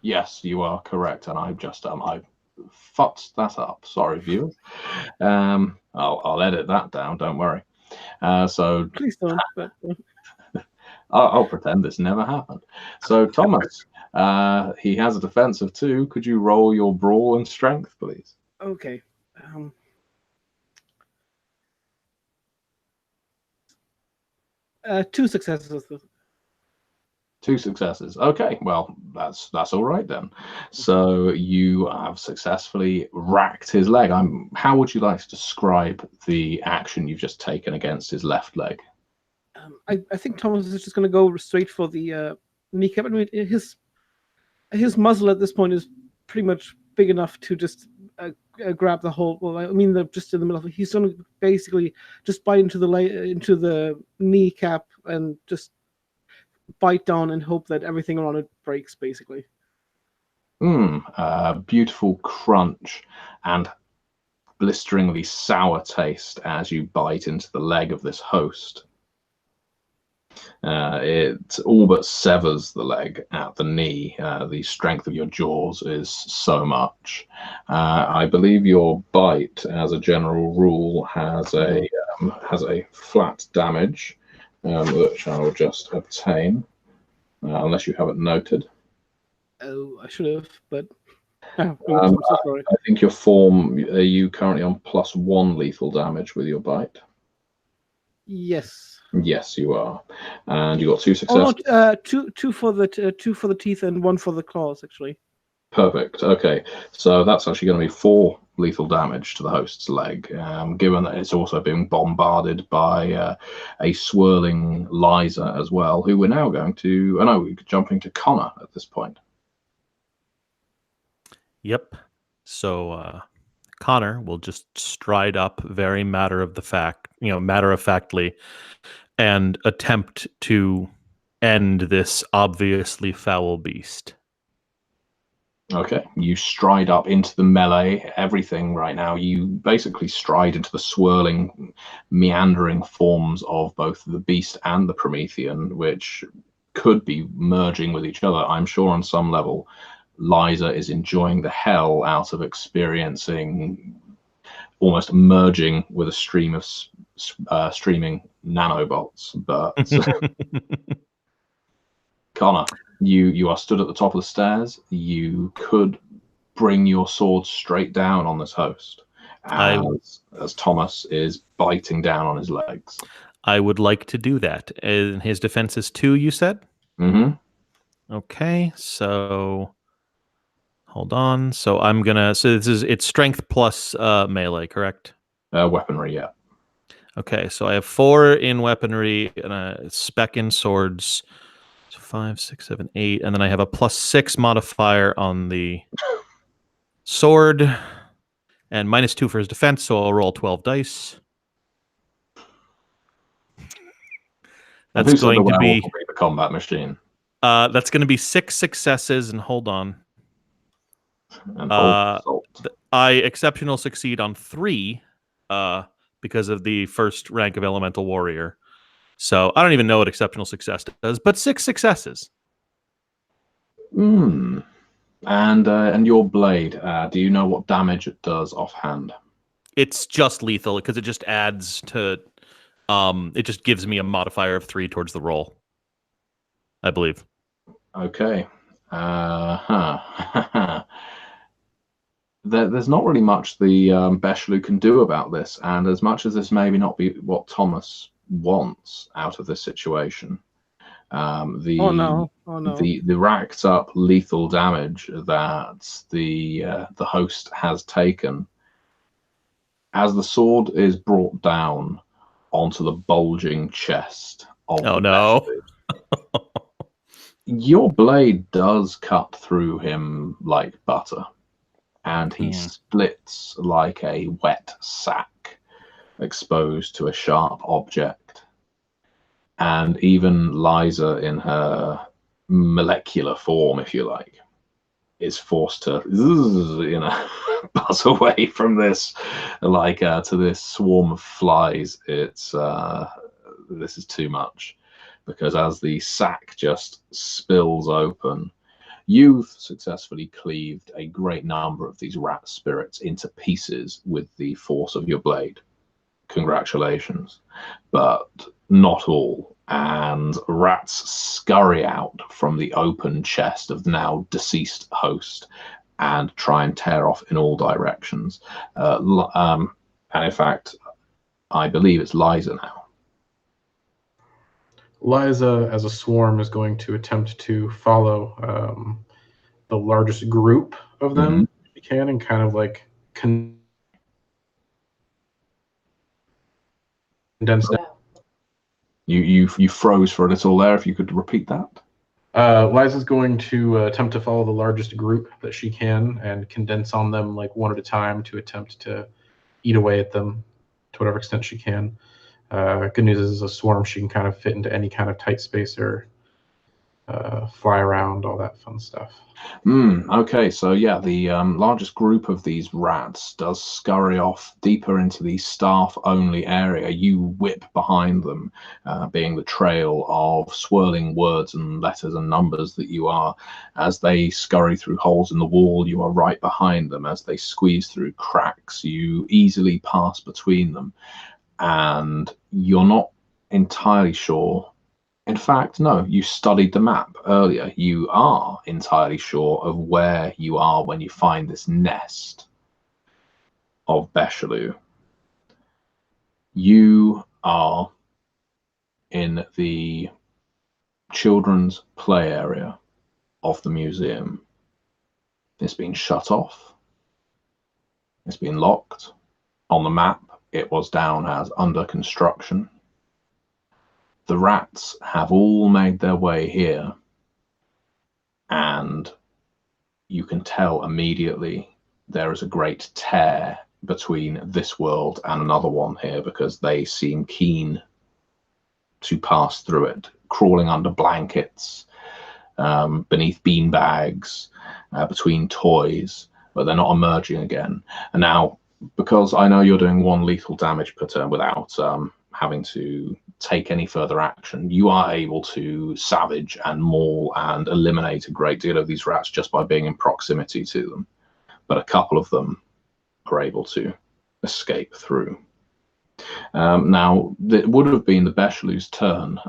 Yes, you are correct, and I've just I fucked that up. Sorry, viewers. I'll edit that down. Don't worry. So please don't. But I'll pretend this never happened. So Thomas, he has a defense of 2. Could you roll your brawl and strength, please? Okay. 2 successes. 2 successes. Okay, well, that's all right then. So you have successfully racked his leg. How would you like to describe the action you've just taken against his left leg? I think Thomas is just going to go straight for the kneecap. I mean, his muzzle at this point is pretty much big enough to just grab the whole. Well, I mean, just in the middle of it. He's going to basically just bite into the kneecap and just bite down and hope that everything around it breaks, basically. Beautiful crunch and blisteringly sour taste as you bite into the leg of this host. It all but severs the leg at the knee. The strength of your jaws is so much. I believe your bite, as a general rule, has a flat damage, which I will just obtain, unless you have it noted. Oh, I should have, but I'm so sorry. I think your form. Are you currently on +1 lethal damage with your bite? Yes. Yes, you are, and you got 2 Oh successes. no, two for the teeth and 1 for the claws, actually. Perfect. Okay, so that's actually going to be 4 lethal damage to the host's leg, given that it's also being bombarded by a swirling Liza as well, who we're now going to. Oh no, we're jumping to Connor at this point. Yep. So Connor will just stride up, very matter of factly, and attempt to end this obviously foul beast. Okay, you stride up into the melee, everything right now. You basically stride into the swirling, meandering forms of both the beast and the Promethean, which could be merging with each other. I'm sure on some level, Liza is enjoying the hell out of experiencing almost merging with a stream of streaming nanobots. But Connor, you are stood at the top of the stairs. You could bring your sword straight down on this host as Thomas is biting down on his legs. I would like to do that. And his defense is 2, you said? Mm-hmm. Okay, so hold on. So it's strength plus melee, correct? Weaponry, yeah. Okay, so I have 4 in weaponry and a spec in swords. So 5, 6, 7, 8, and then I have a +6 modifier on the sword, and -2 for his defense. So I'll roll 12 dice. That's going to be the combat machine. That's going to be 6 successes, and hold on. And I exceptional succeed on 3 because of the first rank of elemental warrior. So I don't even know what exceptional success does, but 6 successes. And your blade, do you know what damage it does offhand? It's just lethal because it just adds to it just gives me a modifier of 3 towards the roll, I believe. Okay. There's not really much the Beshlu can do about this, and as much as this maybe not be what Thomas wants out of this situation, the racked up lethal damage that the host has taken, as the sword is brought down onto the bulging chest of your blade does cut through him like butter, and he splits like a wet sack exposed to a sharp object. And even Liza, in her molecular form, if you like, is forced to, buzz away from this, to this swarm of flies. This is too much, because as the sack just spills open, you've successfully cleaved a great number of these rat spirits into pieces with the force of your blade. Congratulations. But not all, and rats scurry out from the open chest of the now deceased host and try and tear off in all directions. And in fact, I believe it's Liza now. Liza, as a swarm, is going to attempt to follow the largest group of them if you can, and kind of like condense down. You froze for a little there. If you could repeat that. Liza's going to attempt to follow the largest group that she can and condense on them like one at a time to attempt to eat away at them to whatever extent she can. Good news is, as a swarm, she can kind of fit into any kind of tight space or fly around, all that fun stuff. Okay, so yeah, the largest group of these rats does scurry off deeper into the staff-only area. You whip behind them, being the trail of swirling words and letters and numbers that you are. As they scurry through holes in the wall, you are right behind them. As they squeeze through cracks, you easily pass between them. And you're not entirely sure. In fact, no, you studied the map earlier. You are entirely sure of where you are when you find this nest of Beshlu. You are in the children's play area of the museum. It's been shut off. It's been locked. On the map, it was down as under construction. The rats have all made their way here, and you can tell immediately there is a great tear between this world and another one here, because they seem keen to pass through it, crawling under blankets, beneath bean bags, between toys, but they're not emerging again. And now, because I know you're doing 1 lethal damage per turn without having to take any further action, you are able to savage and maul and eliminate a great deal of these rats just by being in proximity to them. But a couple of them are able to escape through. Now, it would have been the Bechelou's turn,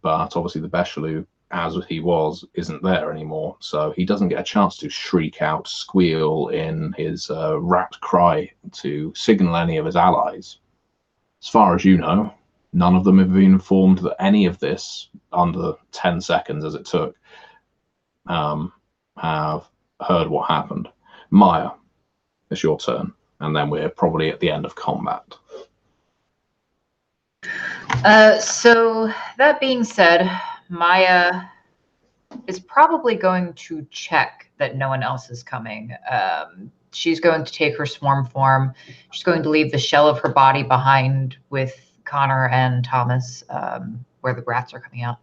but obviously the Becheloup, as he was, isn't there anymore, so he doesn't get a chance to shriek out, squeal in his rat cry to signal any of his allies. As far as you know, none of them have been informed that any of this, under 10 seconds as it took, have heard what happened. Maya, it's your turn, and then we're probably at the end of combat. So that being said, Maya is probably going to check that no one else is coming. She's going to take her swarm form. She's going to leave the shell of her body behind with Connor and Thomas, where the rats are coming out.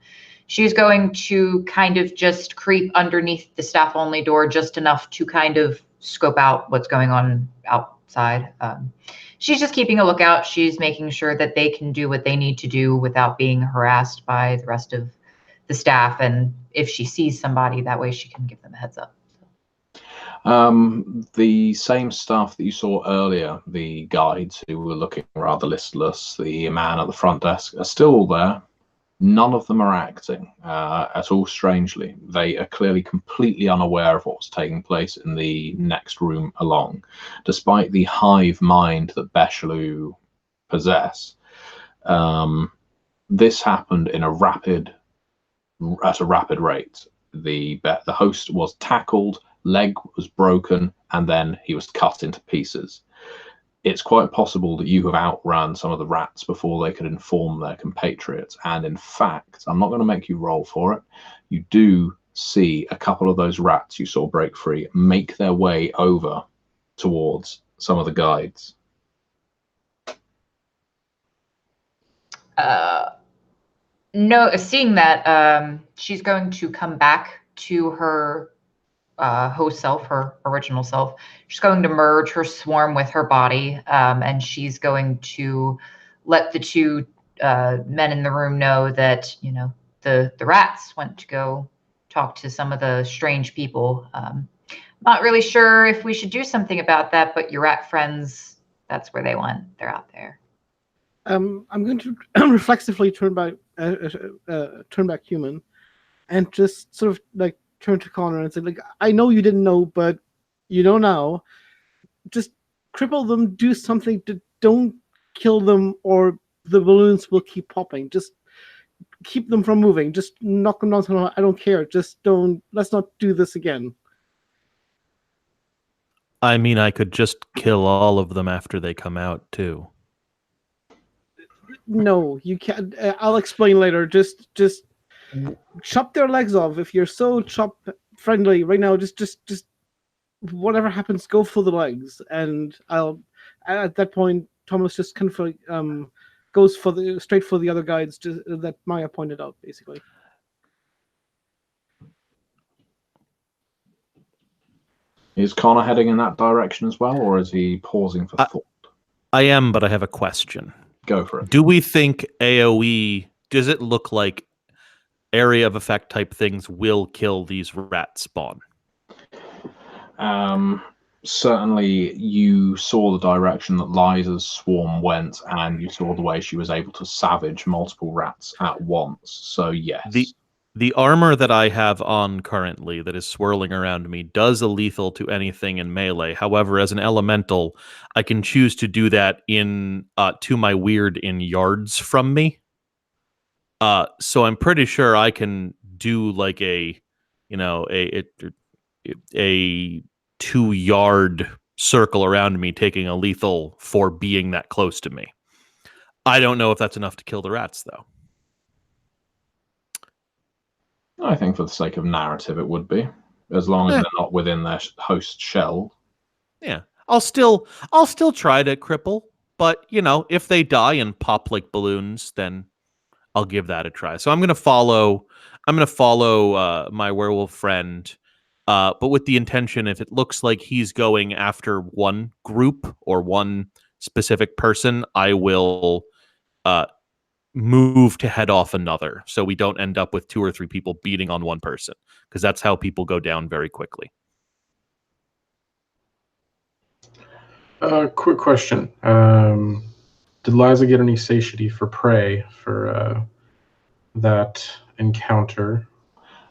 She's going to kind of just creep underneath the staff-only door just enough to kind of scope out what's going on outside. She's just keeping a lookout. She's making sure that they can do what they need to do without being harassed by the rest of the staff. And if she sees somebody, that way she can give them a heads up. The same stuff that you saw earlier, the guides who were looking rather listless, the man at the front desk, are still all there. None of them are acting at all strangely. They are clearly completely unaware of what was taking place in the next room along, despite the hive mind that Becheloup possess. This happened in at a rapid rate. The host was tackled, leg was broken, and then he was cut into pieces. It's quite possible that you have outrun some of the rats before they could inform their compatriots. And in fact, I'm not going to make you roll for it. You do see a couple of those rats you saw break free make their way over towards some of the guides. No, seeing that, she's going to come back to her host self, her original self. She's going to merge her swarm with her body, and she's going to let the 2 men in the room know that, you know, the rats went to go talk to some of the strange people. Not really sure if we should do something about that, but your rat friends, that's where they went. They're out there. I'm going to reflexively turn back human, and just sort of like turn to Connor and say, like, I know you didn't know, but you know now. Just cripple them, do something to don't kill them, or the balloons will keep popping. Just keep them from moving. Just knock them down. I don't care. Just don't. Let's not do this again. I mean, I could just kill all of them after they come out too. No, you can't. I'll explain later. Just chop their legs off. If you're so chop friendly right now, just whatever happens, go for the legs. And I'll at that point, Thomas just kind of goes for straight for the other guides that Maya pointed out, basically. Is Connor heading in that direction as well, or is he pausing for thought? I am, but I have a question. Go for it. Do we think AoE, does it look like area of effect type things will kill these rat spawn? Certainly you saw the direction that Liza's swarm went, and you saw the way she was able to savage multiple rats at once. So yes. The armor that I have on currently that is swirling around me does a lethal to anything in melee. However, as an elemental, I can choose to do that in to my weird in yards from me. So I'm pretty sure I can do like a 2-yard circle around me, taking a lethal for being that close to me. I don't know if that's enough to kill the rats, though. I think for the sake of narrative, it would be, as long as they're not within their host shell. Yeah, I'll still try to cripple, but if they die and pop like balloons, then I'll give that a try. So I'm gonna follow my werewolf friend, but with the intention, if it looks like he's going after one group or one specific person, I will move to head off another, so we don't end up with 2 or 3 people beating on one person, because that's how people go down very quickly. Quick question. Did Liza get any satiety for prey for that encounter?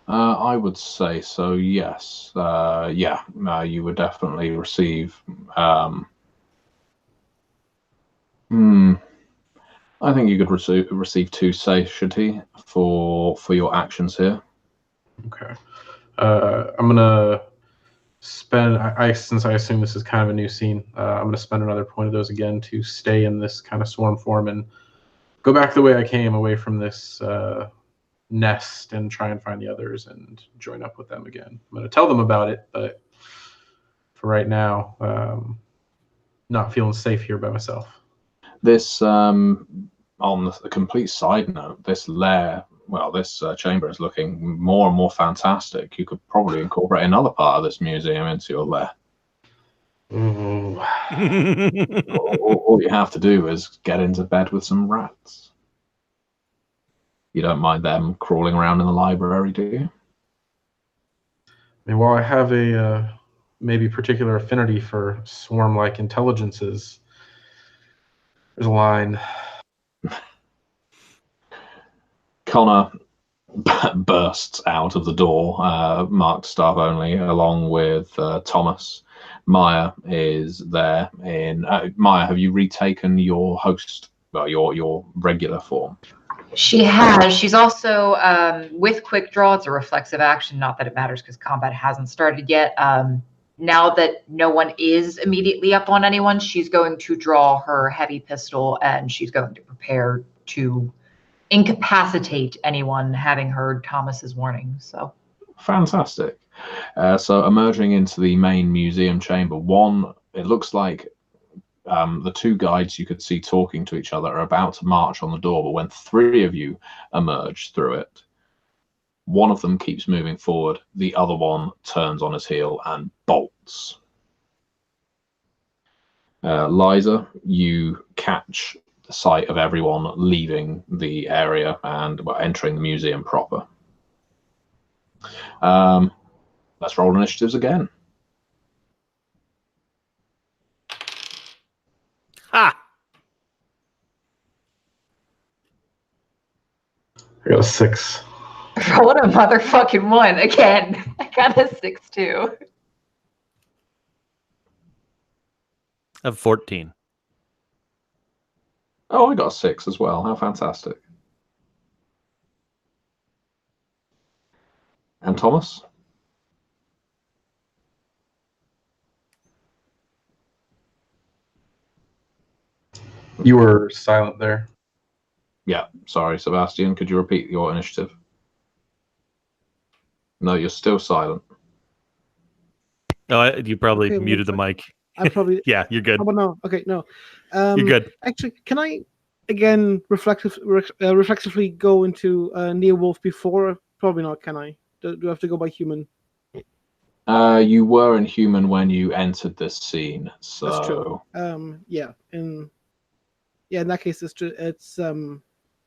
I would say so, yes. You would definitely receive. I think you could receive 2 satiety for your actions here. Okay. I'm gonna spend. Since I assume this is kind of a new scene, I'm gonna spend another point of those again to stay in this kind of swarm form and go back the way I came, away from this nest, and try and find the others and join up with them again. I'm gonna tell them about it, but for right now, not feeling safe here by myself. This, on the complete side note, this lair, this chamber is looking more and more fantastic. You could probably incorporate another part of this museum into your lair. Ooh. All you have to do is get into bed with some rats. You don't mind them crawling around in the library, do you? I mean, while I have a maybe particular affinity for swarm-like intelligences, there's a line. Connor bursts out of the door, marked staff only, along with Thomas. Maya is there. Maya, have you retaken your host, your regular form? She has. She's also, with quick draw, it's a reflexive action. Not that it matters because combat hasn't started yet. Now that no one is immediately up on anyone, she's going to draw her heavy pistol and she's going to prepare to incapacitate anyone having heard Thomas's warning. So fantastic. So emerging into the main museum chamber, it looks like the 2 guides you could see talking to each other are about to march on the door, but when 3 of you emerge through it, one of them keeps moving forward, the other one turns on his heel and bolts. Liza, you catch the sight of everyone leaving the area and entering the museum proper. Let's roll initiatives again. Ha! I got a 6. rolled a motherfucking 1 again. I got a 6 too. I have 14. Oh, I got a 6 as well. How fantastic. And Thomas? You were silent there. Yeah, sorry, Sebastian. Could you repeat your initiative? No, you're still silent. No, you probably Okay, muted the mic. I probably. Yeah, you're good. Oh, but no. Okay, no. You're good. Actually, can I again reflexively go into near wolf before? Probably not. Can I? Do I have to go by human? You were in human when you entered this scene, so That's true. Yeah. In that case, it's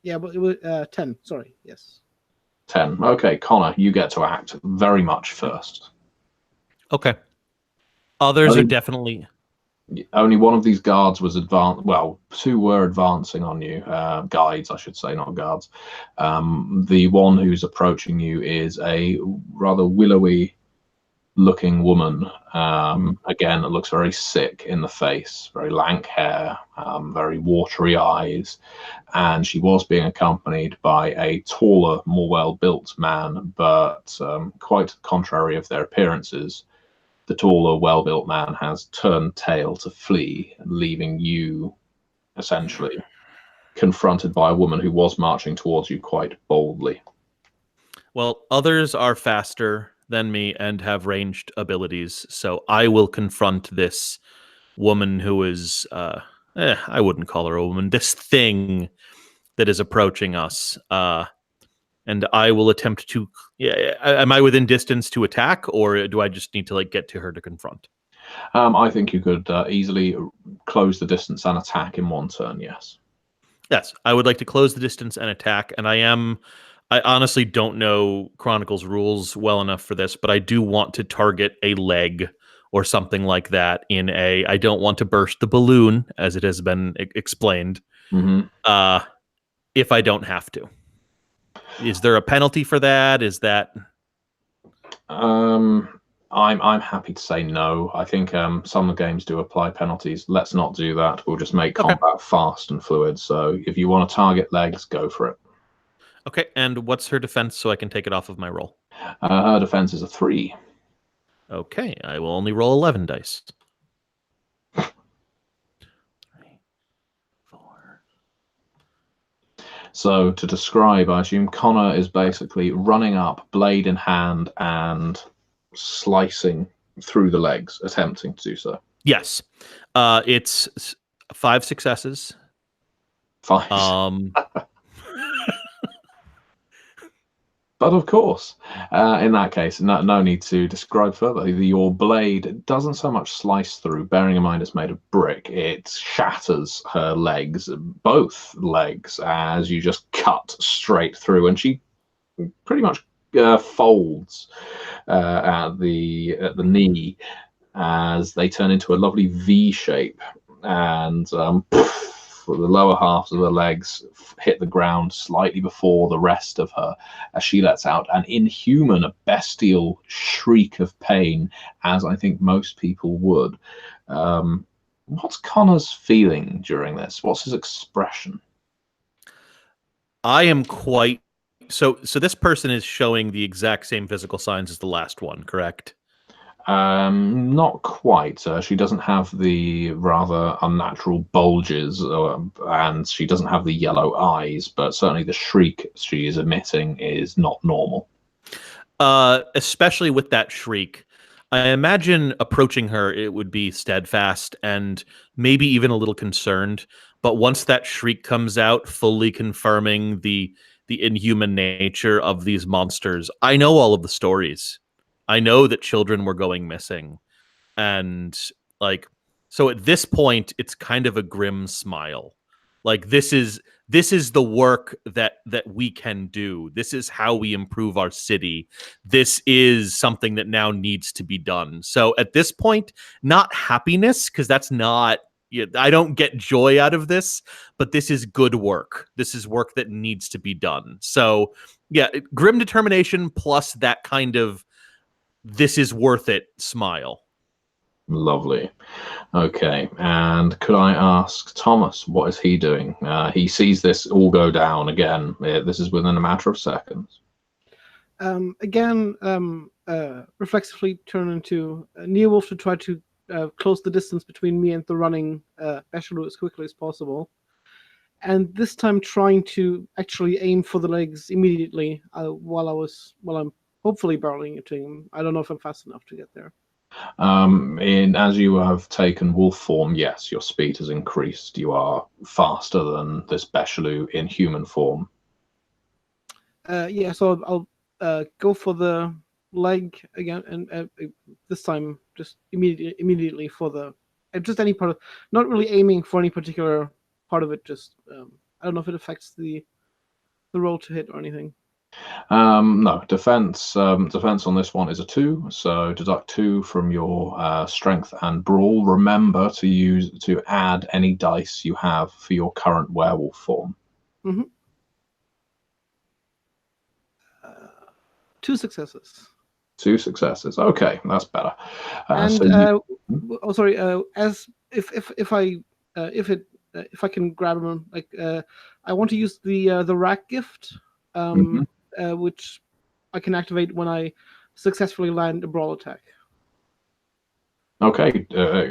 yeah, but it was 10. Sorry. Yes. 10. Okay, Connor, you get to act very much first. Okay. Others are definitely. Only one of these guards was advanced. Well, 2 were advancing on you. Guides, I should say, not guards. The one who's approaching you is a rather willowy looking woman. Again, it looks very sick in the face, very lank hair, very watery eyes. And she was being accompanied by a taller, more well-built man, but quite contrary of their appearances. The taller, well-built man has turned tail to flee, leaving you essentially confronted by a woman who was marching towards you quite boldly. Well, others are faster than me and have ranged abilities, so I will confront this woman who is, I wouldn't call her a woman, this thing that is approaching us. And I will attempt to, am I within distance to attack, or do I just need to like get to her to confront? I think you could easily close the distance and attack in one turn, yes. Yes, I would like to close the distance and attack, and I honestly don't know Chronicle's rules well enough for this, but I do want to target a leg or something like that I don't want to burst the balloon, as it has been explained, if I don't have to. Is there a penalty for that? Is that... I'm happy to say no. I think some games do apply penalties. Let's not do that. We'll just make combat fast and fluid. So if you want to target legs, go for it. Okay, and what's her defense so I can take it off of my roll? Her defense is a 3. Okay, I will only roll 11 dice. 3, 4. So to describe, I assume Connor is basically running up, blade in hand, and slicing through the legs, attempting to do so. Yes. It's 5 successes. 5. But of course, in that case, no need to describe further. Your blade doesn't so much slice through, bearing in mind it's made of brick. It shatters her legs, both legs, as you just cut straight through, and she pretty much folds at the knee as they turn into a lovely V shape, and the lower halves of her legs hit the ground slightly before the rest of her as she lets out an inhuman, bestial shriek of pain, as I think most people would. What's Connor's feeling during this? What's his expression? I am quite... So this person is showing the exact same physical signs as the last one, correct? Not quite. She doesn't have the rather unnatural bulges, and she doesn't have the yellow eyes, but certainly the shriek she is emitting is not normal. Especially with that shriek. I imagine approaching her, it would be steadfast and maybe even a little concerned. But once that shriek comes out, fully confirming the inhuman nature of these monsters, I know all of the stories. I know that children were going missing. And like, so at this point, it's kind of a grim smile. Like this is the work that we can do. This is how we improve our city. This is something that now needs to be done. So at this point, not happiness, because that's not, I don't get joy out of this, but this is good work. This is work that needs to be done. So yeah, grim determination plus that kind of this is worth it smile. Lovely. Okay, and could I ask Thomas, what is he doing? He sees this all go down again. This is within a matter of seconds. Again, reflexively turn into Neowolf to try to close the distance between me and the running Bashalo as quickly as possible. And this time trying to actually aim for the legs immediately while I'm hopefully barreling into him. I don't know if I'm fast enough to get there. As you have taken wolf form, yes, your speed has increased. You are faster than this Bashalo in human form. Yeah, so I'll go for the leg again, and this time just immediately for the just any part of, not really aiming for any particular part of it. Just I don't know if it affects the roll to hit or anything. No, defense on this one is a 2, so deduct 2 from your strength and brawl. Remember to add any dice you have for your current werewolf form. 2 successes. 2 successes. Okay, that's better. And so you, oh, sorry. As if I can grab him, like I want to use the rack gift, which I can activate when I successfully land a brawl attack. okay,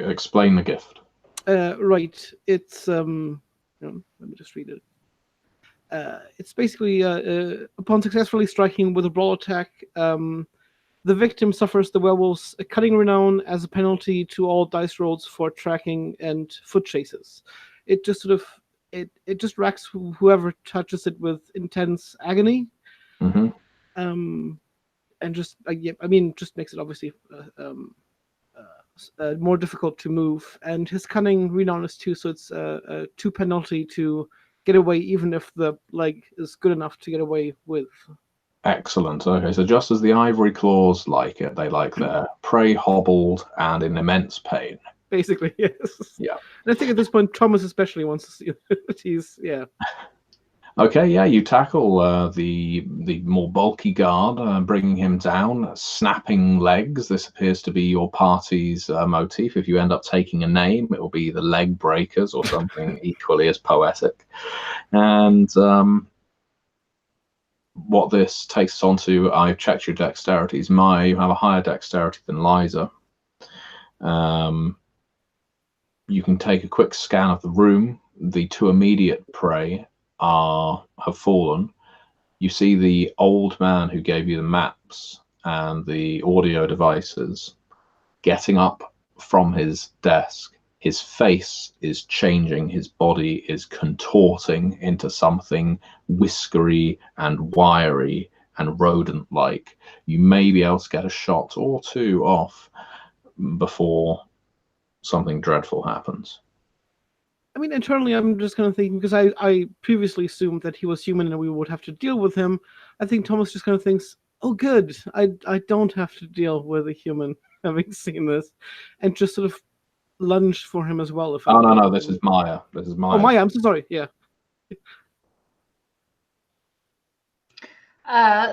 explain the gift. Right. It's let me just read it. It's basically upon successfully striking with a brawl attack, the victim suffers the werewolf's cutting renown as a penalty to all dice rolls for tracking and foot chases. It just sort of it just racks whoever touches it with intense agony. Mm-hmm. And just yeah, I mean, just makes it obviously more difficult to move. And his cunning renown is 2, so it's a 2 penalty to get away, even if the leg is good enough to get away with. Excellent. Okay, so just as the ivory claws like it, they like their prey hobbled and in immense pain. Basically, yes. Yeah. And I think at this point, Thomas especially wants to see that he's, yeah. Okay, yeah, you tackle the more bulky guard, bringing him down, snapping legs. This appears to be your party's motif. If you end up taking a name, it will be the Leg Breakers or something equally as poetic. And what this takes us on to, I've checked your dexterities. You have a higher dexterity than Liza. You can take a quick scan of the room. The 2 immediate prey have fallen. You see the old man who gave you the maps and the audio devices getting up from his desk. His face is changing. His body is contorting into something whiskery and wiry and rodent-like. You may be able to get a shot or 2 off before something dreadful happens. I mean, internally, I'm just kind of thinking, because I previously assumed that he was human and we would have to deal with him. I think Thomas just kind of thinks, oh, good, I don't have to deal with a human, having seen this, and just sort of lunge for him as well. No, this is Maya. This is Maya. Oh, Maya, I'm so sorry, yeah.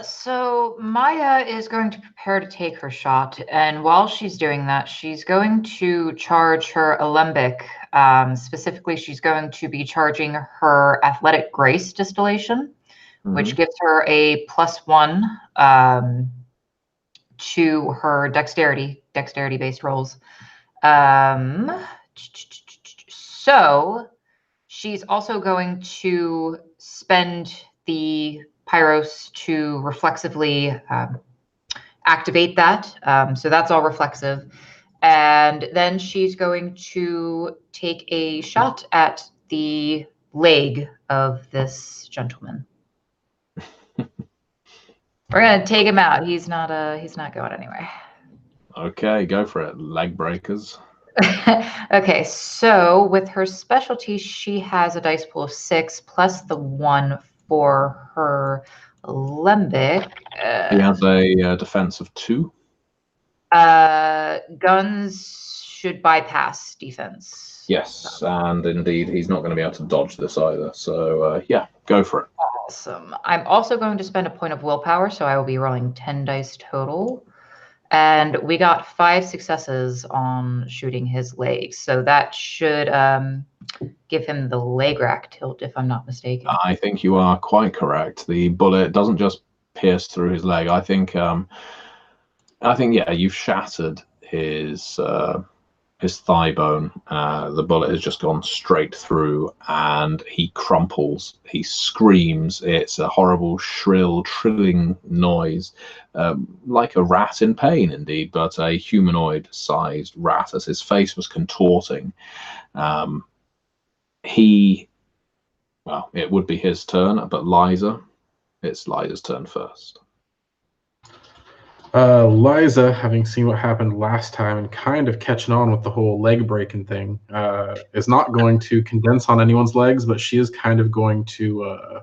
So Maya is going to prepare to take her shot, and while she's doing that, she's going to charge her alembic. Specifically, she's going to be charging her athletic grace distillation, which gives her a +1 to her dexterity-based rolls. So she's also going to spend the Pyros to reflexively activate that. So that's all reflexive. And then she's going to take a shot at the leg of this gentleman. We're gonna take him out. He's not going anywhere. Okay, go for it. Leg breakers. Okay, so with her specialty, she has a dice pool of 6 plus the 1 for her alembic. He has a defense of 2. Guns should bypass defense. Yes, and indeed, he's not going to be able to dodge this either. So, yeah, go for it. Awesome. I'm also going to spend a point of willpower, so I will be rolling 10 dice total. And we got 5 successes on shooting his legs. So that should give him the leg rack tilt, if I'm not mistaken. I think you are quite correct. The bullet doesn't just pierce through his leg. I think yeah, you've shattered his thigh bone. The bullet has just gone straight through, and he crumples. He screams. It's a horrible, shrill, trilling noise, like a rat in pain, indeed, but a humanoid-sized rat, as his face was contorting. Well, it would be his turn, but Liza, it's Liza's turn first. Liza, having seen what happened last time and kind of catching on with the whole leg breaking thing, is not going to condense on anyone's legs, but she is kind of going to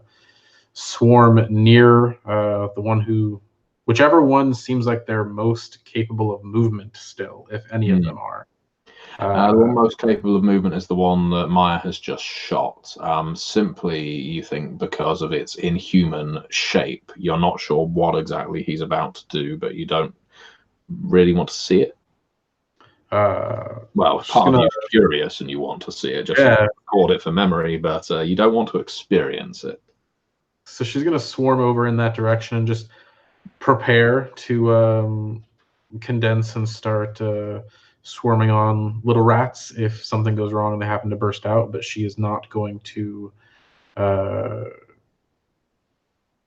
swarm near whichever one seems like they're most capable of movement still, if any of them are. The one most capable of movement is the one that Maya has just shot. Simply, you think, because of its inhuman shape. You're not sure what exactly he's about to do, but you don't really want to see it? Well, she's part of gonna- you's curious and you want to see it, just Yeah. record it for memory, but you don't want to experience it. So she's gonna swarm over in that direction and just prepare to condense and start swarming on little rats if something goes wrong and they happen to burst out. But she is not going to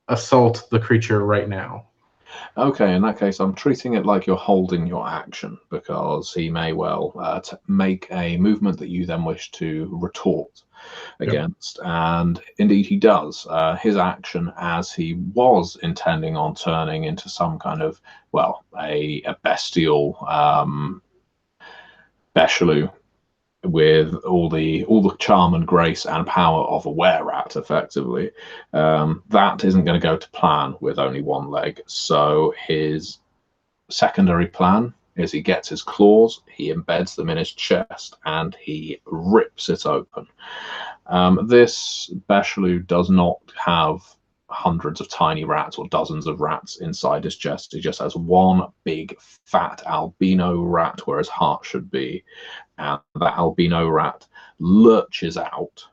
assault the creature right now. Okay, in that case, I'm treating it like you're holding your action, because he may well make a movement that you then wish to retort against. And indeed he does. His action, as he was intending on turning into some kind of, well, a bestial Becheloup with all the charm and grace and power of a were-rat, effectively, that isn't going to go to plan with only one leg. So his secondary plan is he gets his claws, he embeds them in his chest, and he rips it open. This Becheloup does not have hundreds of tiny rats or dozens of rats inside his chest. He just has one big fat albino rat where his heart should be, and that albino rat lurches out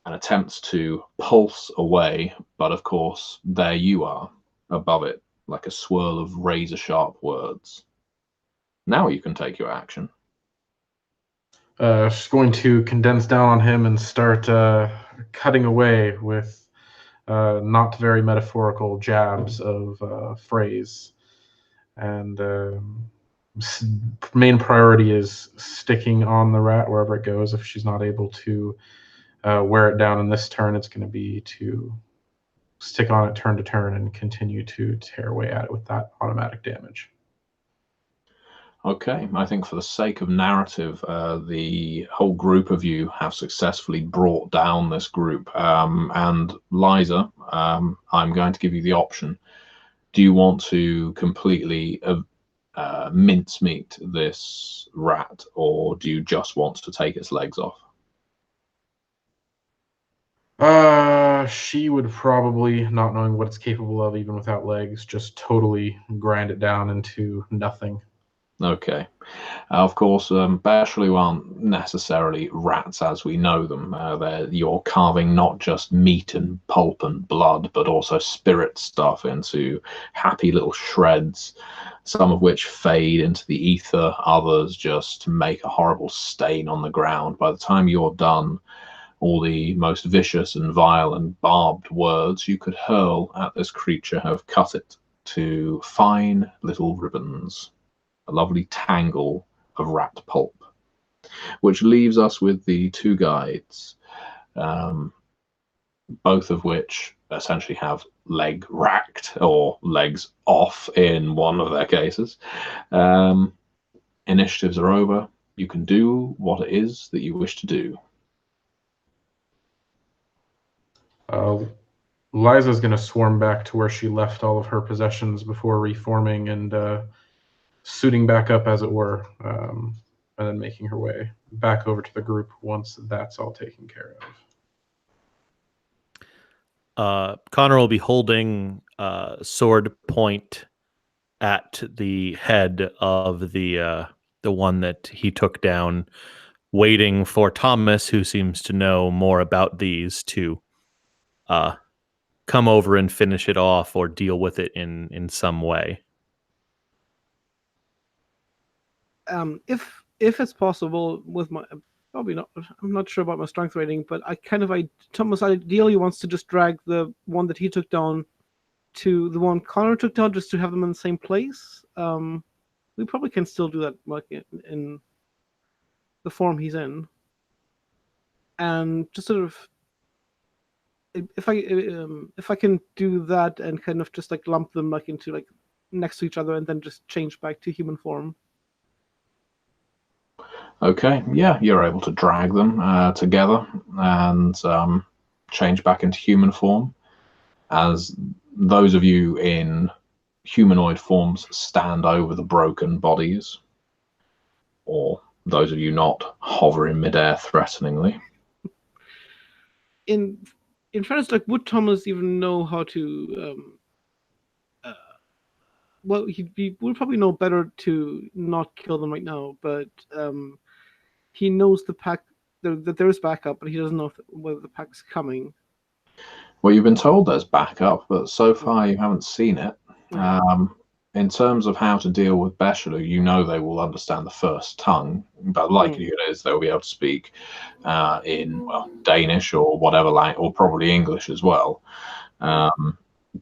and attempts to pulse away, but of course there you are above it, like a swirl of razor sharp words. Now you can take your action. She's going to condense down on him and start cutting away with not very metaphorical jabs of phrase. And main priority is sticking on the rat wherever it goes. If she's not able to wear it down in this turn, it's going to be to stick on it turn to turn and continue to tear away at it with that automatic damage. Okay, I think for the sake of narrative, the whole group of you have successfully brought down this group. And Liza, I'm going to give you the option. Do you want to completely mincemeat this rat, or do you just want to take its legs off? She would probably, not knowing what it's capable of even without legs, just totally grind it down into nothing. Okay. Of course, Becheloup aren't necessarily rats as we know them. You're carving not just meat and pulp and blood, but also spirit stuff into happy little shreds, some of which fade into the ether, others just make a horrible stain on the ground. By the time you're done, all the most vicious and vile and barbed words you could hurl at this creature have cut it to fine little ribbons. A lovely tangle of rat pulp, which leaves us with the two guides, both of which essentially have leg racked or legs off in one of their cases. Initiatives are over. You can do what it is that you wish to do. Liza's going to swarm back to where she left all of her possessions before reforming and suiting back up, as it were, and then making her way back over to the group once that's all taken care of. Connor will be holding sword point at the head of the one that he took down, waiting for Thomas, who seems to know more about these, to come over and finish it off or deal with it in some way. If it's possible, with my probably not, I'm not sure about my strength rating, but Thomas ideally wants to just drag the one that he took down to the one Connor took down, just to have them in the same place. We probably can still do that, like in the form he's in, and just sort of, if I can do that and kind of just like lump them like into like next to each other and then just change back to human form. Okay, yeah, you're able to drag them together and change back into human form. As those of you in humanoid forms stand over the broken bodies, or those of you not hover in midair threateningly. In fairness, like, would Thomas even know how to well, he would probably know better to not kill them right now, but he knows the pack that there is backup, but he doesn't know whether the pack's coming. Well, you've been told there's backup, but so far you haven't seen it. In terms of how to deal with Beshelu, you know they will understand the first tongue, but the likelihood is they'll be able to speak in Danish or whatever language, or probably English as well,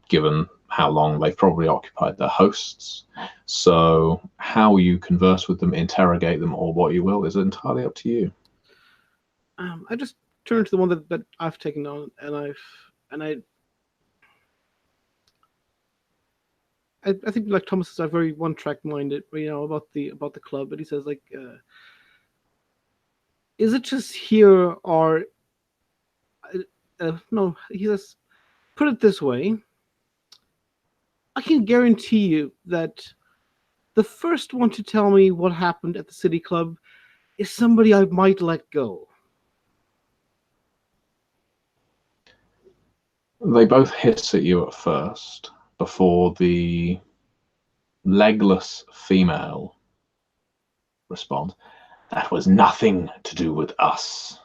given how long they've probably occupied their hosts. So how you converse with them, interrogate them, or what you will is entirely up to you. I just turn to the one that I've taken on, and I think like Thomas is very one-track minded, about the club. But he says like, is it just here or no? He says, put it this way: I can guarantee you that the first one to tell me what happened at the City Club is somebody I might let go. They both hiss at you at first before the legless female responds. That was nothing to do with us.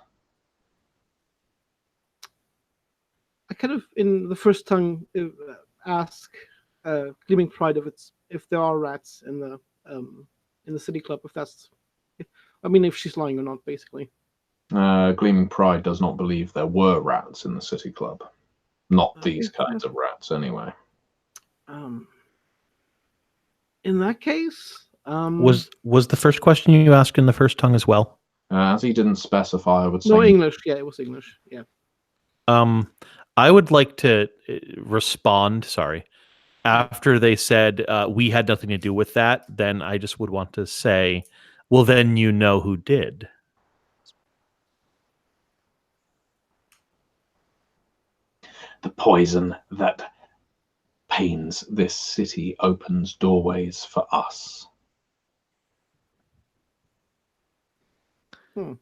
I kind of, in the first tongue, ask Gleaming Pride if there are rats in the City Club. If she's lying or not, basically. Gleaming Pride does not believe there were rats in the City Club. Not these kinds of rats, anyway. In that case, was the first question you asked in the first tongue as well? As he didn't specify, I would say no English. Yeah, it was English. Yeah. I would like to respond. Sorry, after they said we had nothing to do with that. Then I just would want to say, well, then you know who did. The poison that pains this city opens doorways for us. There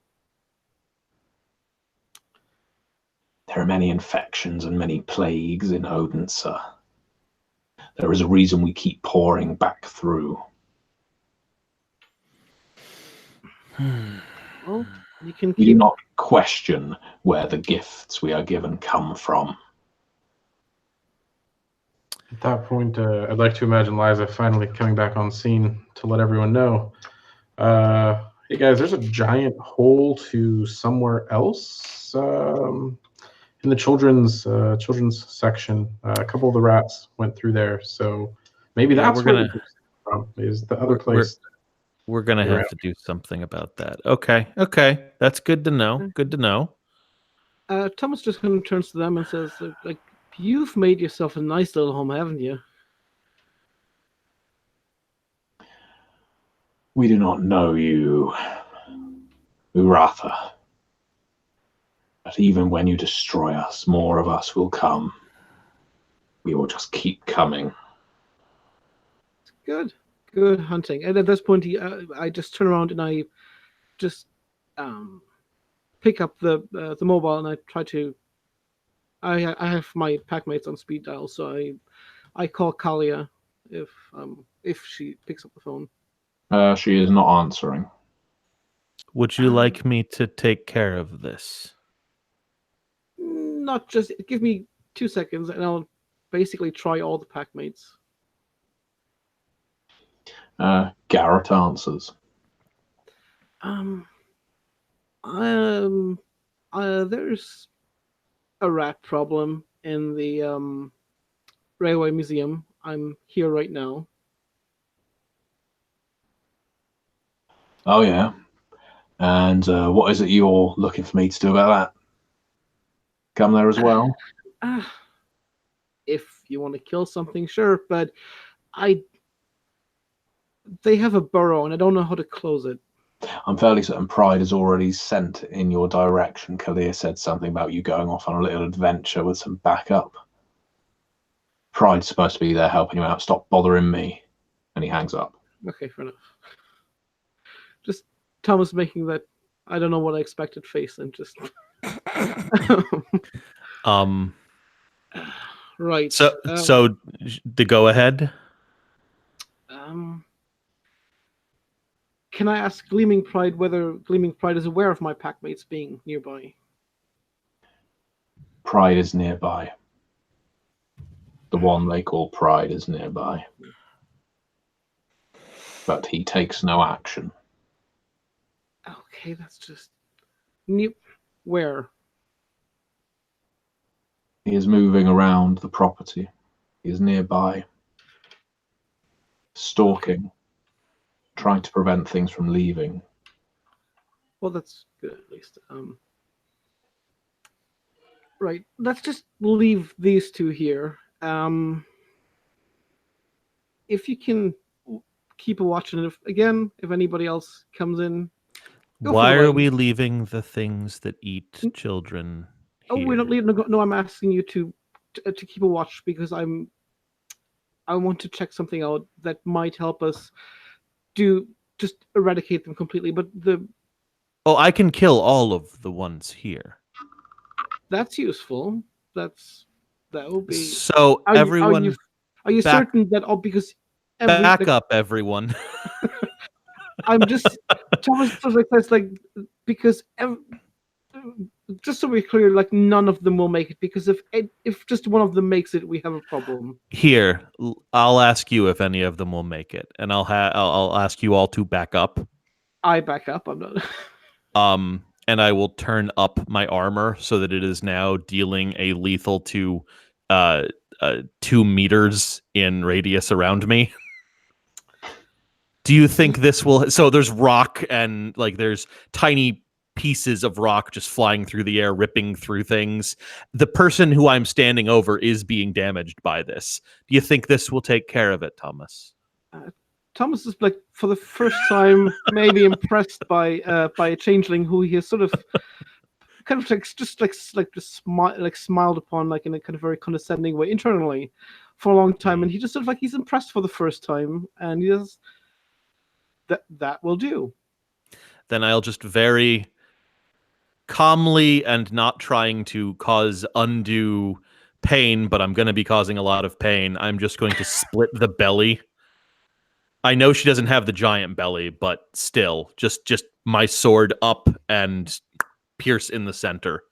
are many infections and many plagues in Odense. There is a reason we keep pouring back through. Well, you can We do not question where the gifts we are given come from. At that point, I'd like to imagine Liza finally coming back on scene to let everyone know. Hey guys, there's a giant hole to somewhere else in the children's section. A couple of the rats went through there, so maybe that's where from. Is the other place? We're gonna have to do something about that. Okay, that's good to know. Good to know. Thomas just kind of turns to them and says, like, you've made yourself a nice little home, haven't you? We do not know you, Uratha. But even when you destroy us, more of us will come. We will just keep coming. Good hunting. And at this point, I just turn around and I just pick up the mobile and I try to. I have my packmates on speed dial, so I call Kalia if she picks up the phone. She is not answering. Would you like me to take care of this? Not just give me 2 seconds, and I'll basically try all the packmates. Garrett answers. There's a rat problem in the railway museum. I'm here right now. Oh yeah. And what is it you're looking for me to do about that? Come there as well? If you want to kill something, sure, but they have a burrow and I don't know how to close it. I'm fairly certain Pride is already sent in your direction. Kalia said something about you going off on a little adventure with some backup. Pride's supposed to be there helping you out. Stop bothering me. And he hangs up. Okay, fair enough. Just Thomas making that I don't know what I expected face and just right. So the go ahead. Can I ask Gleaming Pride whether Gleaming Pride is aware of my packmates being nearby? Pride is nearby. The one they call Pride is nearby. But he takes no action. Okay, that's just... Where? He is moving around the property. He is nearby. Stalking. Trying to prevent things from leaving. Well, that's good at least. Right, let's just leave these two here. If you can keep a watch, and if anybody else comes in, why are we leaving the things that eat children here? Oh, we're not leaving. No, I'm asking you to keep a watch because I want to check something out that might help us just eradicate them completely. But I can kill all of the ones here. That's useful. That will be. So everyone, are you certain that because back up, everyone. I'm just Thomas says like because just so we're clear, like none of them will make it because if just one of them makes it, we have a problem. Here, I'll ask you if any of them will make it, and I'll ask you all to back up. I back up. I'm not. And I will turn up my armor so that it is now dealing a lethal to 2 meters in radius around me. Do you think this will... So there's rock and like there's tiny pieces of rock just flying through the air, ripping through things. The person who I'm standing over is being damaged by this. Do you think this will take care of it, Thomas? Thomas is like for the first time maybe impressed by a changeling who he has sort of kind of like smiled upon like in a kind of very condescending way internally for a long time, and he just sort of like he's impressed for the first time, and he just that will do. Then I'll just very calmly and not trying to cause undue pain, but I'm going to be causing a lot of pain. I'm just going to split the belly. I know she doesn't have the giant belly, but still, just my sword up and pierce in the center.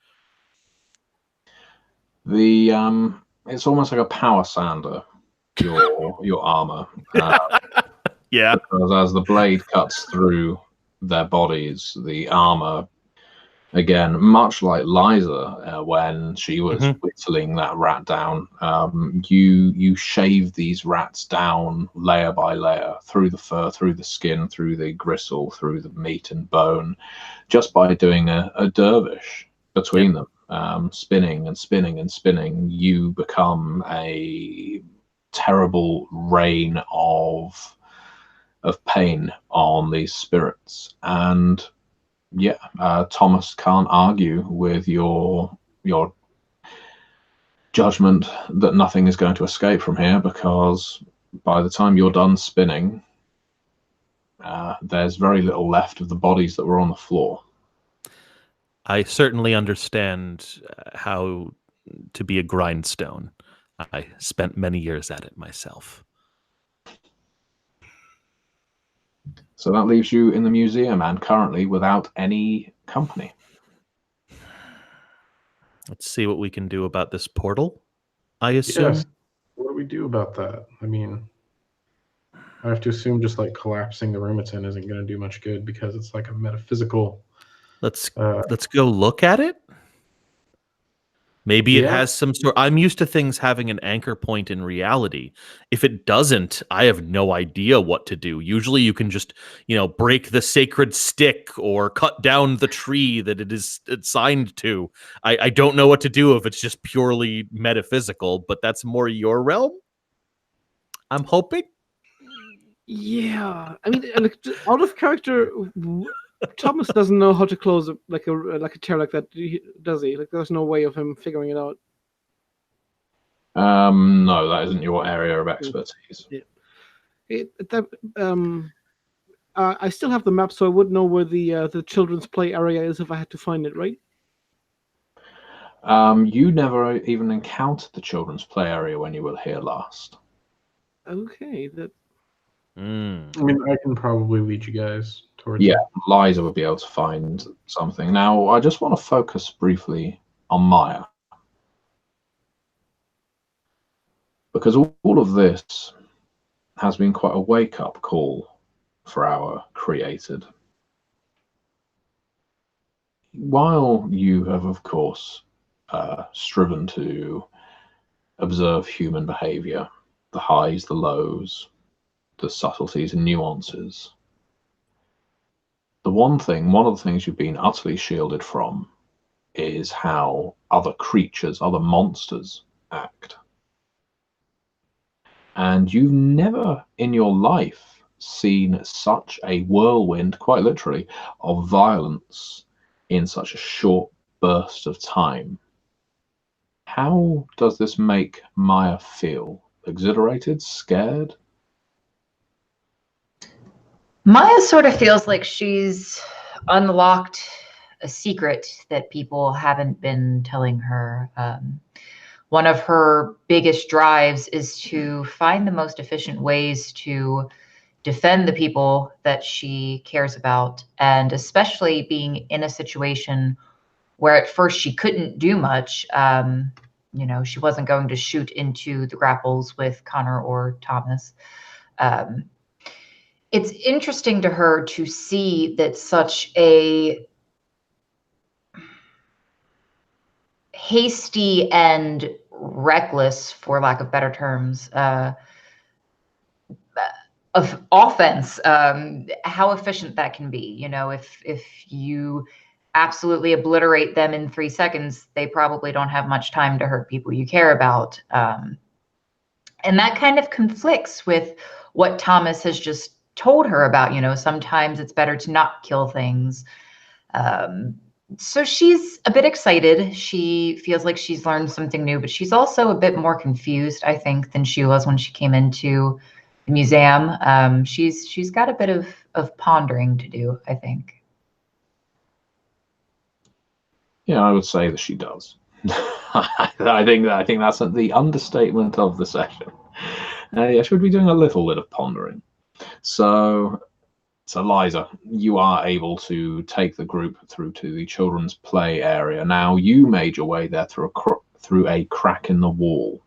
It's almost like a power sander. Your armor. Yeah. Because as the blade cuts through their bodies, the armor, again, much like Liza when she was whittling that rat down, you shave these rats down layer by layer through the fur, through the skin, through the gristle, through the meat and bone, just by doing a dervish between them, spinning and spinning and spinning. You become a terrible rain of pain on these spirits. And Thomas can't argue with your judgment that nothing is going to escape from here, because by the time you're done spinning, there's very little left of the bodies that were on the floor. I certainly understand how to be a grindstone. I spent many years at it myself. So that leaves you in the museum and currently without any company. Let's see what we can do about this portal, I assume. Yes. What do we do about that? I mean, I have to assume just like collapsing the room it's in isn't going to do much good because it's like a metaphysical... Let's go look at it. Maybe it has some sort... I'm used to things having an anchor point in reality. If it doesn't, I have no idea what to do. Usually you can just, break the sacred stick or cut down the tree that it is assigned to. I don't know what to do if it's just purely metaphysical, but that's more your realm, I'm hoping. Yeah. I mean, out of character... Thomas doesn't know how to close like a chair like that, does he? Like, there's no way of him figuring it out. No, that isn't your area of expertise. Yeah. I still have the map, so I would know where the children's play area is if I had to find it, right? You never even encountered the children's play area when you were here last. Okay, Mm. I mean, I can probably lead you guys towards Yeah, it. Liza would be able to find something. Now, I just want to focus briefly on Maya, because all of this has been quite a wake-up call for our created. While you have, of course, striven to observe human behavior, the highs, the lows, the subtleties and nuances, one of the things you've been utterly shielded from is how other creatures, other monsters act. And you've never in your life seen such a whirlwind, quite literally, of violence in such a short burst of time. How does this make Maya feel? Exhilarated? Scared? Maya sort of feels like she's unlocked a secret that people haven't been telling her. One of her biggest drives is to find the most efficient ways to defend the people that she cares about, and especially being in a situation where at first she couldn't do much. She wasn't going to shoot into the grapples with Connor or Thomas. It's interesting to her to see that such a hasty and reckless, for lack of better terms, of offense, how efficient that can be. If you absolutely obliterate them in 3 seconds, they probably don't have much time to hurt people you care about. And that kind of conflicts with what Thomas has just told her about. Sometimes it's better to not kill things. So she's a bit excited. She feels like she's learned something new, but she's also a bit more confused, I think, than she was when she came into the museum. She's got a bit of pondering to do, I think. Yeah, I would say that she does. I think that's the understatement of the session. Yeah, she would be doing a little bit of pondering. So Liza, you are able to take the group through to the children's play area. Now, you made your way there through a crack in the wall.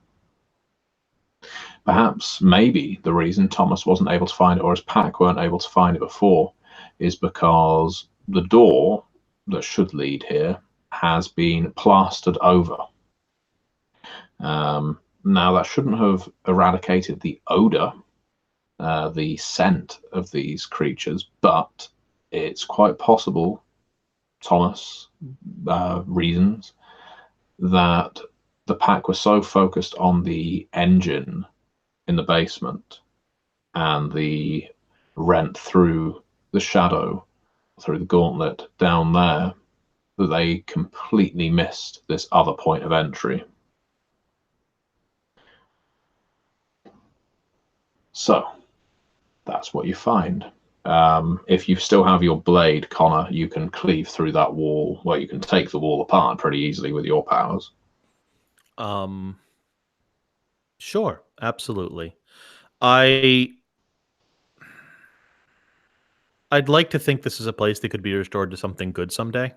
Perhaps, maybe, the reason Thomas wasn't able to find it, or his pack weren't able to find it before, is because the door that should lead here has been plastered over. Now, that shouldn't have eradicated the odor, the scent of these creatures, but it's quite possible, Thomas reasons, that the pack was so focused on the engine in the basement and the rent through the shadow, through the gauntlet down there, that they completely missed this other point of entry. So that's what you find. If you still have your blade, Connor, you can cleave through that wall. Well, you can take the wall apart pretty easily with your powers. Sure, absolutely. I'd like to think this is a place that could be restored to something good someday.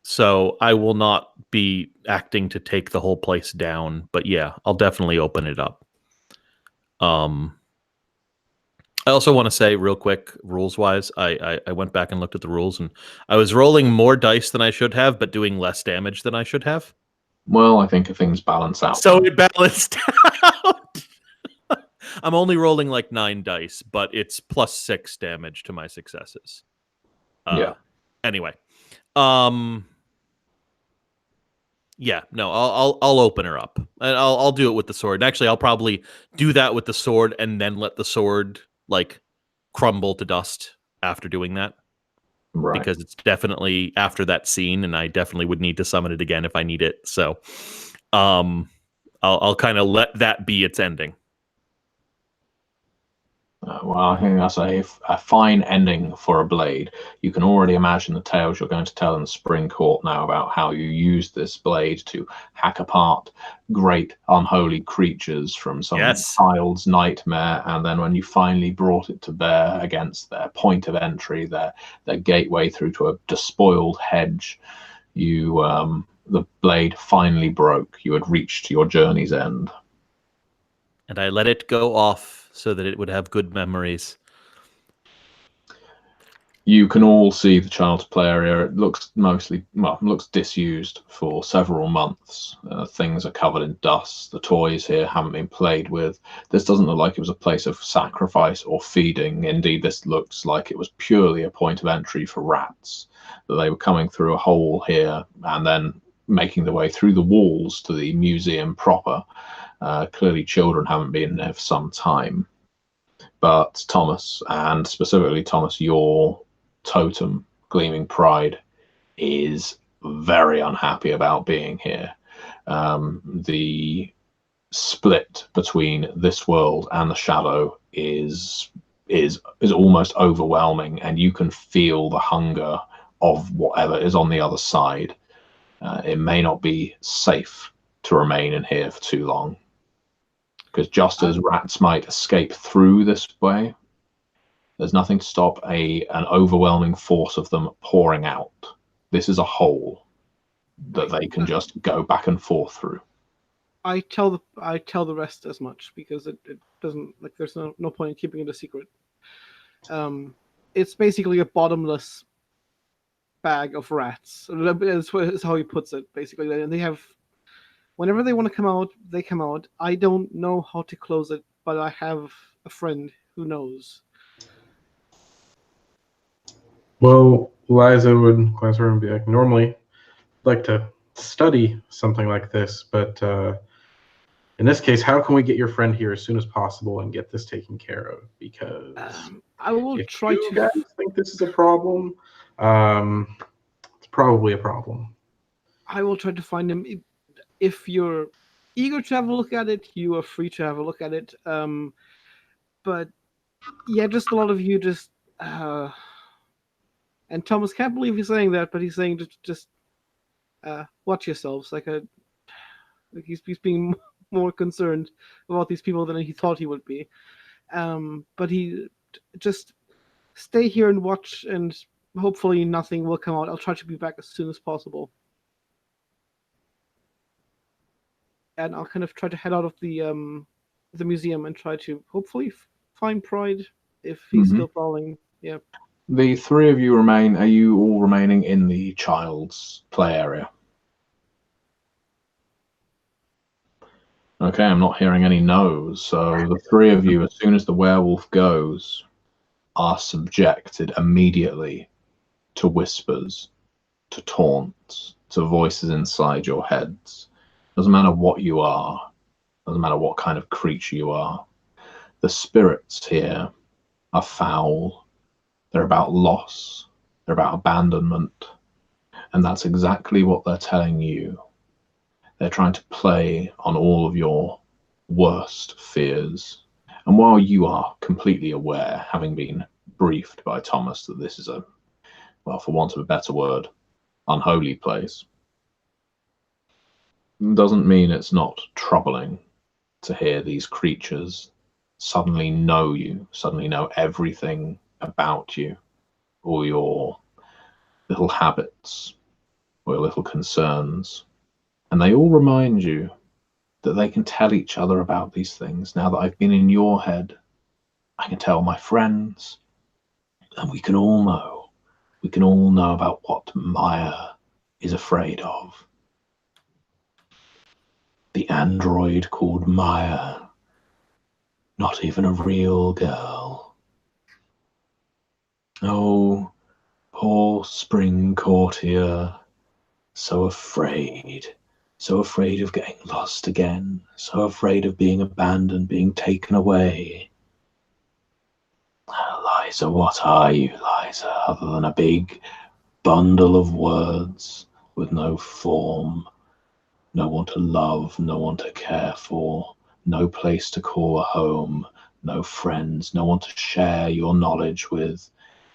So I will not be acting to take the whole place down, but yeah, I'll definitely open it up. I also want to say real quick, rules-wise, I went back and looked at the rules, and I was rolling more dice than I should have, but doing less damage than I should have. Well, I think things balance out. So it balanced out. I'm only rolling like 9 dice, but it's +6 damage to my successes. Yeah. Anyway, yeah, no, I'll open her up, and I'll do it with the sword. And actually, I'll probably do that with the sword, and then let the sword like crumble to dust after doing that. Right. Because it's definitely after that scene, and I definitely would need to summon it again if I need it. So, I'll kind of let that be its ending. Well, I think that's a fine ending for a blade. You can already imagine the tales you're going to tell in the Spring Court now about how you used this blade to hack apart great unholy creatures from some Yes. child's nightmare, and then when you finally brought it to bear against their point of entry, their gateway through to a despoiled hedge, you the blade finally broke. You had reached your journey's end. And I let it go off so that it would have good memories. You can all see the child's play area. It looks looks disused for several months. Things are covered in dust. The toys here haven't been played with. This doesn't look like it was a place of sacrifice or feeding. Indeed, this looks like it was purely a point of entry for rats. That they were coming through a hole here and then making their way through the walls to the museum proper. Clearly, children haven't been there for some time. But Thomas, and specifically Thomas, your totem, Gleaming Pride, is very unhappy about being here. The split between this world and the shadow is almost overwhelming, and you can feel the hunger of whatever is on the other side. It may not be safe to remain in here for too long, because just as rats might escape through this way, there's nothing to stop an overwhelming force of them pouring out. This is a hole that they can just go back and forth through. I tell the rest as much, because it doesn't, like, there's no point in keeping it a secret. It's basically a bottomless bag of rats. That's how he puts it, basically. And they have, whenever they want to come out, they come out. I don't know how to close it, but I have a friend who knows. Well, Liza would glance over and be like, normally I'd like to study something like this, but in this case, how can we get your friend here as soon as possible and get this taken care of? Because I will if try you to guys think this is a problem, it's probably a problem. I will try to find him. If you're eager to have a look at it, you are free to have a look at it. But yeah, just a lot of you just. And Thomas can't believe he's saying that, but he's saying just watch yourselves. Like he's being more concerned about these people than he thought he would be. But he just stay here and watch, and hopefully nothing will come out. I'll try to be back as soon as possible. And I'll kind of try to head out of the museum and try to hopefully find Pride if he's still prowling. Yeah. The three of you remain. Are you all remaining in the child's play area? Okay, I'm not hearing any no's. So the three of you, as soon as the werewolf goes, are subjected immediately to whispers, to taunts, to voices inside your heads. Doesn't matter what you are. Doesn't matter what kind of creature you are. The spirits here are foul. They're about loss. They're about abandonment. And that's exactly what they're telling you. They're trying to play on all of your worst fears. And while you are completely aware, having been briefed by Thomas, that this is a, well, for want of a better word, unholy place, doesn't mean it's not troubling to hear these creatures suddenly know you, suddenly know everything about you, all your little habits, or your little concerns. And they all remind you that they can tell each other about these things. Now that I've been in your head, I can tell my friends, and we can all know about what Maya is afraid of. The android called Maya, not even a real girl. Oh, poor spring courtier, so afraid of getting lost again, so afraid of being abandoned, being taken away. Liza, what are you, Liza, other than a big bundle of words with no form, no one to love, no one to care for, no place to call a home, no friends, no one to share your knowledge with,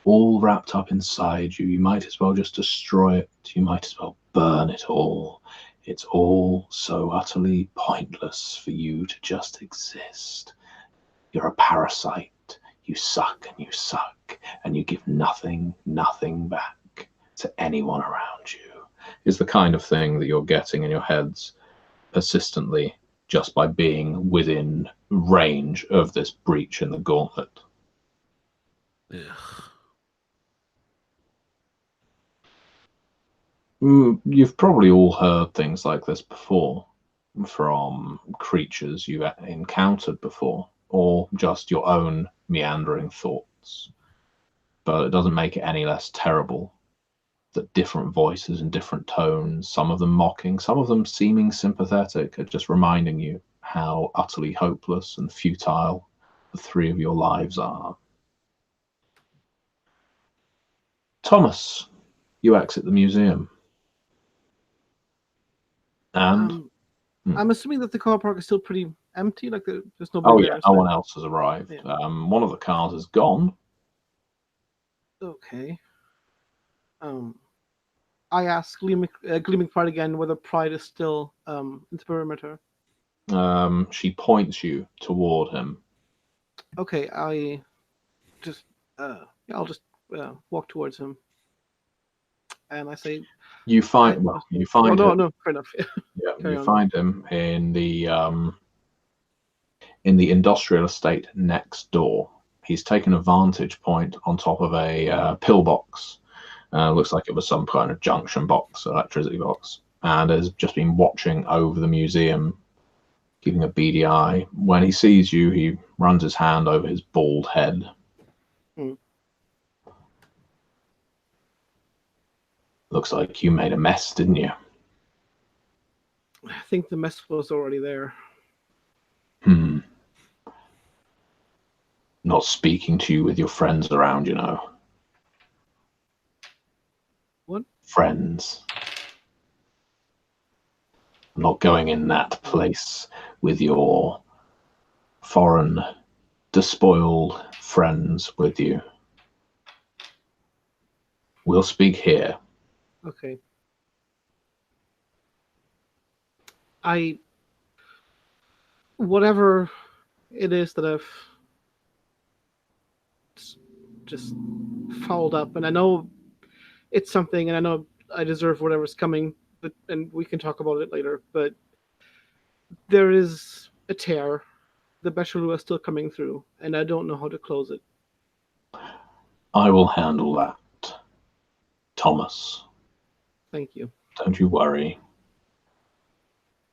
all wrapped up inside you. You might as well just destroy it. You might as well burn it all. It's all so utterly pointless for you to just exist. You're a parasite. You suck and you suck, and you give nothing back to anyone around you, is the kind of thing that you're getting in your heads persistently just by being within range of this breach in the gauntlet. Ugh. You've probably all heard things like this before from creatures you've encountered before, or just your own meandering thoughts. But it doesn't make it any less terrible that different voices and different tones, some of them mocking, some of them seeming sympathetic, are just reminding you how utterly hopeless and futile the three of your lives are. Thomas, you exit the museum. And I'm assuming that the car park is still pretty empty, like there's nobody there. No one else has arrived. Yeah. One of the cars is gone. Okay. I ask Gleaming Pride again whether Pride is still in the perimeter. She points you toward him. Okay, I just I'll just walk towards him, and I say, "You find Oh, him. no, fair enough." Yeah, you find him in the industrial estate next door. He's taken a vantage point on top of a pillbox. Looks like it was some kind of junction box, electricity box, and has just been watching over the museum, keeping a beady eye. When he sees you, he runs his hand over his bald head. Looks like you made a mess, didn't you? I think the mess was already there. Not speaking to you with your friends around, you know. What? Friends. I'm not going in that place with your foreign, despoiled friends with you. We'll speak here. Okay. Whatever it is that I've just fouled up, and I know it's something, and I know I deserve whatever's coming, and we can talk about it later, but there is a tear. The Bechalou is still coming through, and I don't know how to close it. I will handle that, Thomas. Thank you. Don't you worry.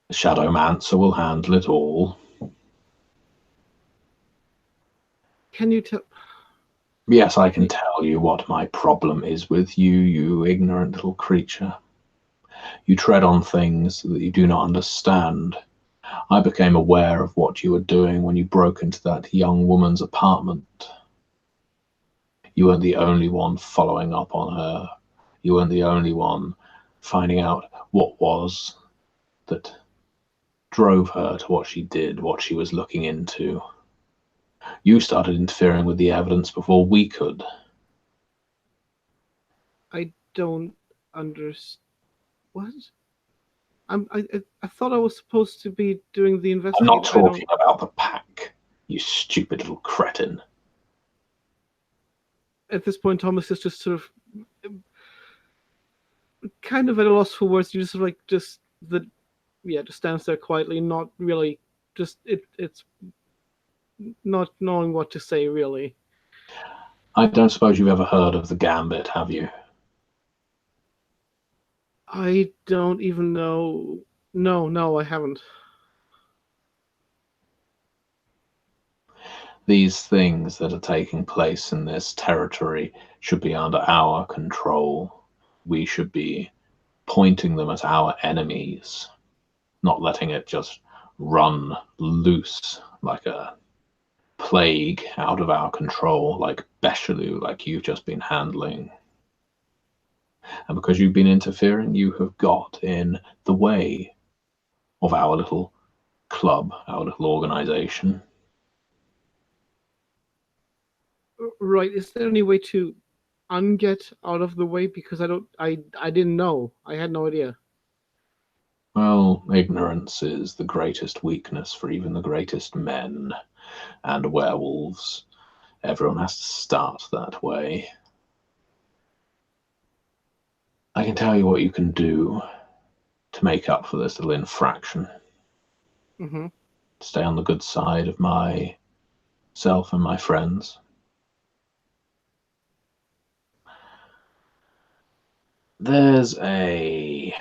The Shadowmancer will handle it all. Can you tell? Yes, I can tell you what my problem is with you, you ignorant little creature. You tread on things that you do not understand. I became aware of what you were doing when you broke into that young woman's apartment. You weren't the only one following up on her. You weren't the only one finding out what was that drove her to what she did, what she was looking into. You started interfering with the evidence before we could. I don't understand. What? I thought I was supposed to be doing the investigation. I'm not talking about the pack, you stupid little cretin. At this point, Thomas is just sort of kind of at a loss for words. You just sort of just stands there quietly, not really, it's not knowing what to say, really. I don't suppose you've ever heard of the Gambit, have you? I don't even know. No, I haven't. These things that are taking place in this territory should be under our control. We should be pointing them at our enemies, not letting it just run loose like a plague out of our control, like Bechalou, like you've just been handling. And because you've been interfering, you have got in the way of our little club, our little organization. Right. Is there any way to unget out of the way? Because I didn't know. I had no idea. Well, ignorance is the greatest weakness for even the greatest men and werewolves. Everyone has to start that way. I can tell you what you can do to make up for this little infraction. Mm-hmm. Stay on the good side of myself and my friends. There's a...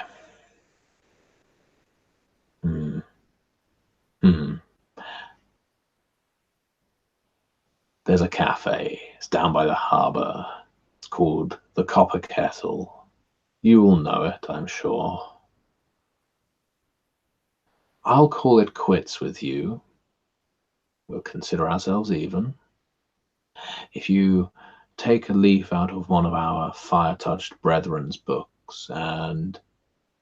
There's a cafe. It's down by the harbour. It's called the Copper Kettle. You will know it, I'm sure. I'll call it quits with you. We'll consider ourselves even. If you take a leaf out of one of our fire-touched brethren's books and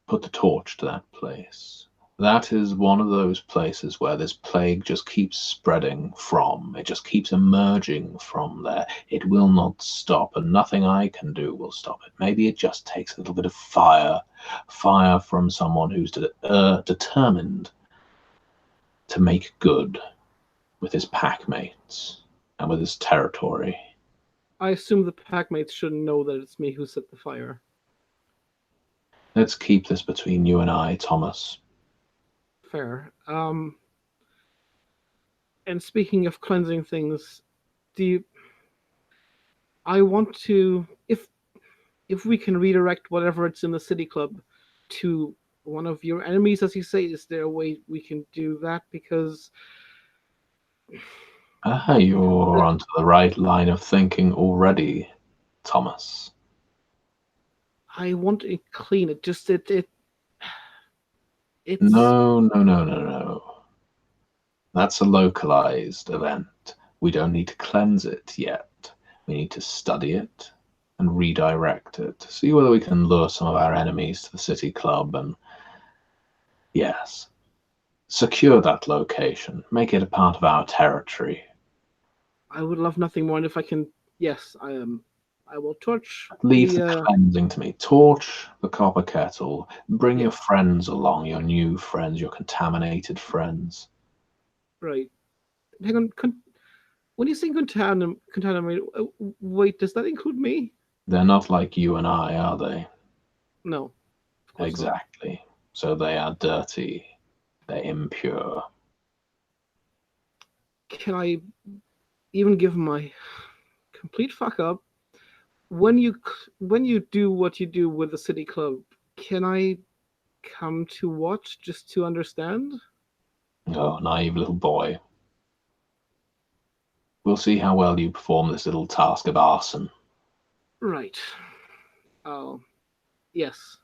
put the torch to that place, that is one of those places where this plague just keeps spreading from. It just keeps emerging from there. It will not stop, and nothing I can do will stop it. Maybe it just takes a little bit of fire from someone who's determined to make good with his packmates and with his territory. I assume the packmates shouldn't know that it's me who set the fire. Let's keep this between you and I, Thomas. Fair. And speaking of cleansing things, I want to, if we can redirect whatever it's in the city club to one of your enemies, as you say, is there a way we can do that? Because You're onto the right line of thinking already, Thomas. I want to clean it. Just it's No. That's a localized event. We don't need to cleanse it yet. We need to study it and redirect it. See whether we can lure some of our enemies to the city club and, yes, secure that location. Make it a part of our territory. I would love nothing more, and if I can, yes, I will torch. Leave the cleansing to me. Torch the copper kettle. Bring your Yes. friends along, your new friends, your contaminated friends. Right. Hang on. When you say contaminate, wait, does that include me? They're not like you and I, are they? No. Of course not. Exactly. So they are dirty. They're impure. Can I even give my complete fuck up? When you do what you do with the city club, can I come to watch just to understand? Oh, naive little boy. We'll see how well you perform this little task of arson. Right. Oh, yes.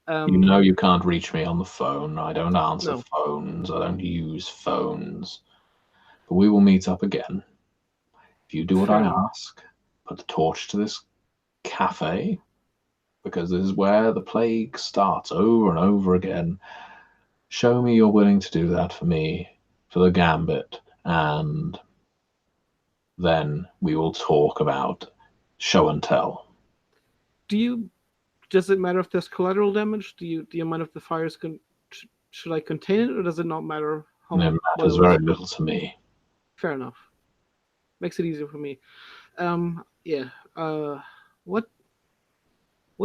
You know you can't reach me on the phone. I don't answer No. phones. I don't use phones. But we will meet up again. If you do what I ask, put the torch to this cafe, because this is where the plague starts over and over again. Show me you're willing to do that for me, for the gambit, and then we will talk about show and tell. Does it matter if there's collateral damage? Do you mind if the fires should I contain it, or does it not matter how much? It matters very little to me. Fair enough. Makes it easier for me. Yeah. What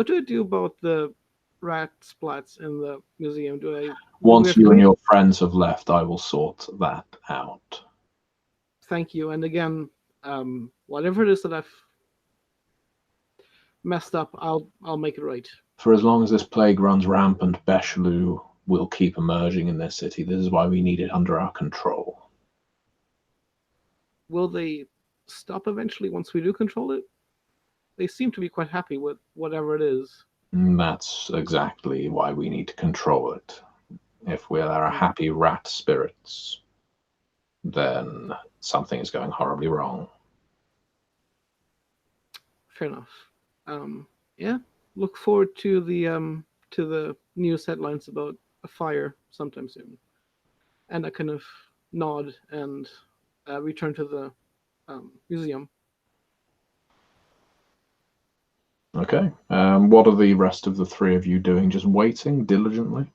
do I do about the rat splats in the museum? Once you and your friends have left, I will sort that out. Thank you. And again, whatever it is that I've messed up, I'll make it right. For as long as this plague runs rampant, Becheloux will keep emerging in this city. This is why we need it under our control. Will they stop eventually once we do control it? They seem to be quite happy with whatever it is. That's exactly why we need to control it. If we are happy rat spirits, then something is going horribly wrong. Fair enough. Yeah. Look forward to the news headlines about a fire sometime soon. And I kind of nod and return to the museum. Okay. What are the rest of the three of you doing? Just waiting diligently?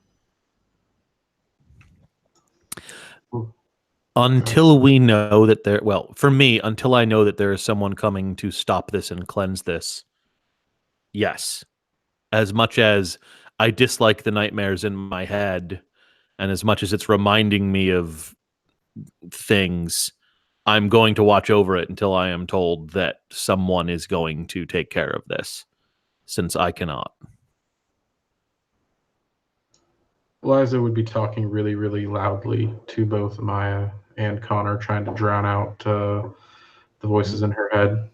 Until we know that there, well, for me, until I know that there is someone coming to stop this and cleanse this, yes. As much as I dislike the nightmares in my head, and as much as it's reminding me of things, I'm going to watch over it until I am told that someone is going to take care of this, since I cannot. Liza would be talking really, really loudly to both Maya and Connor, trying to drown out the voices in her head.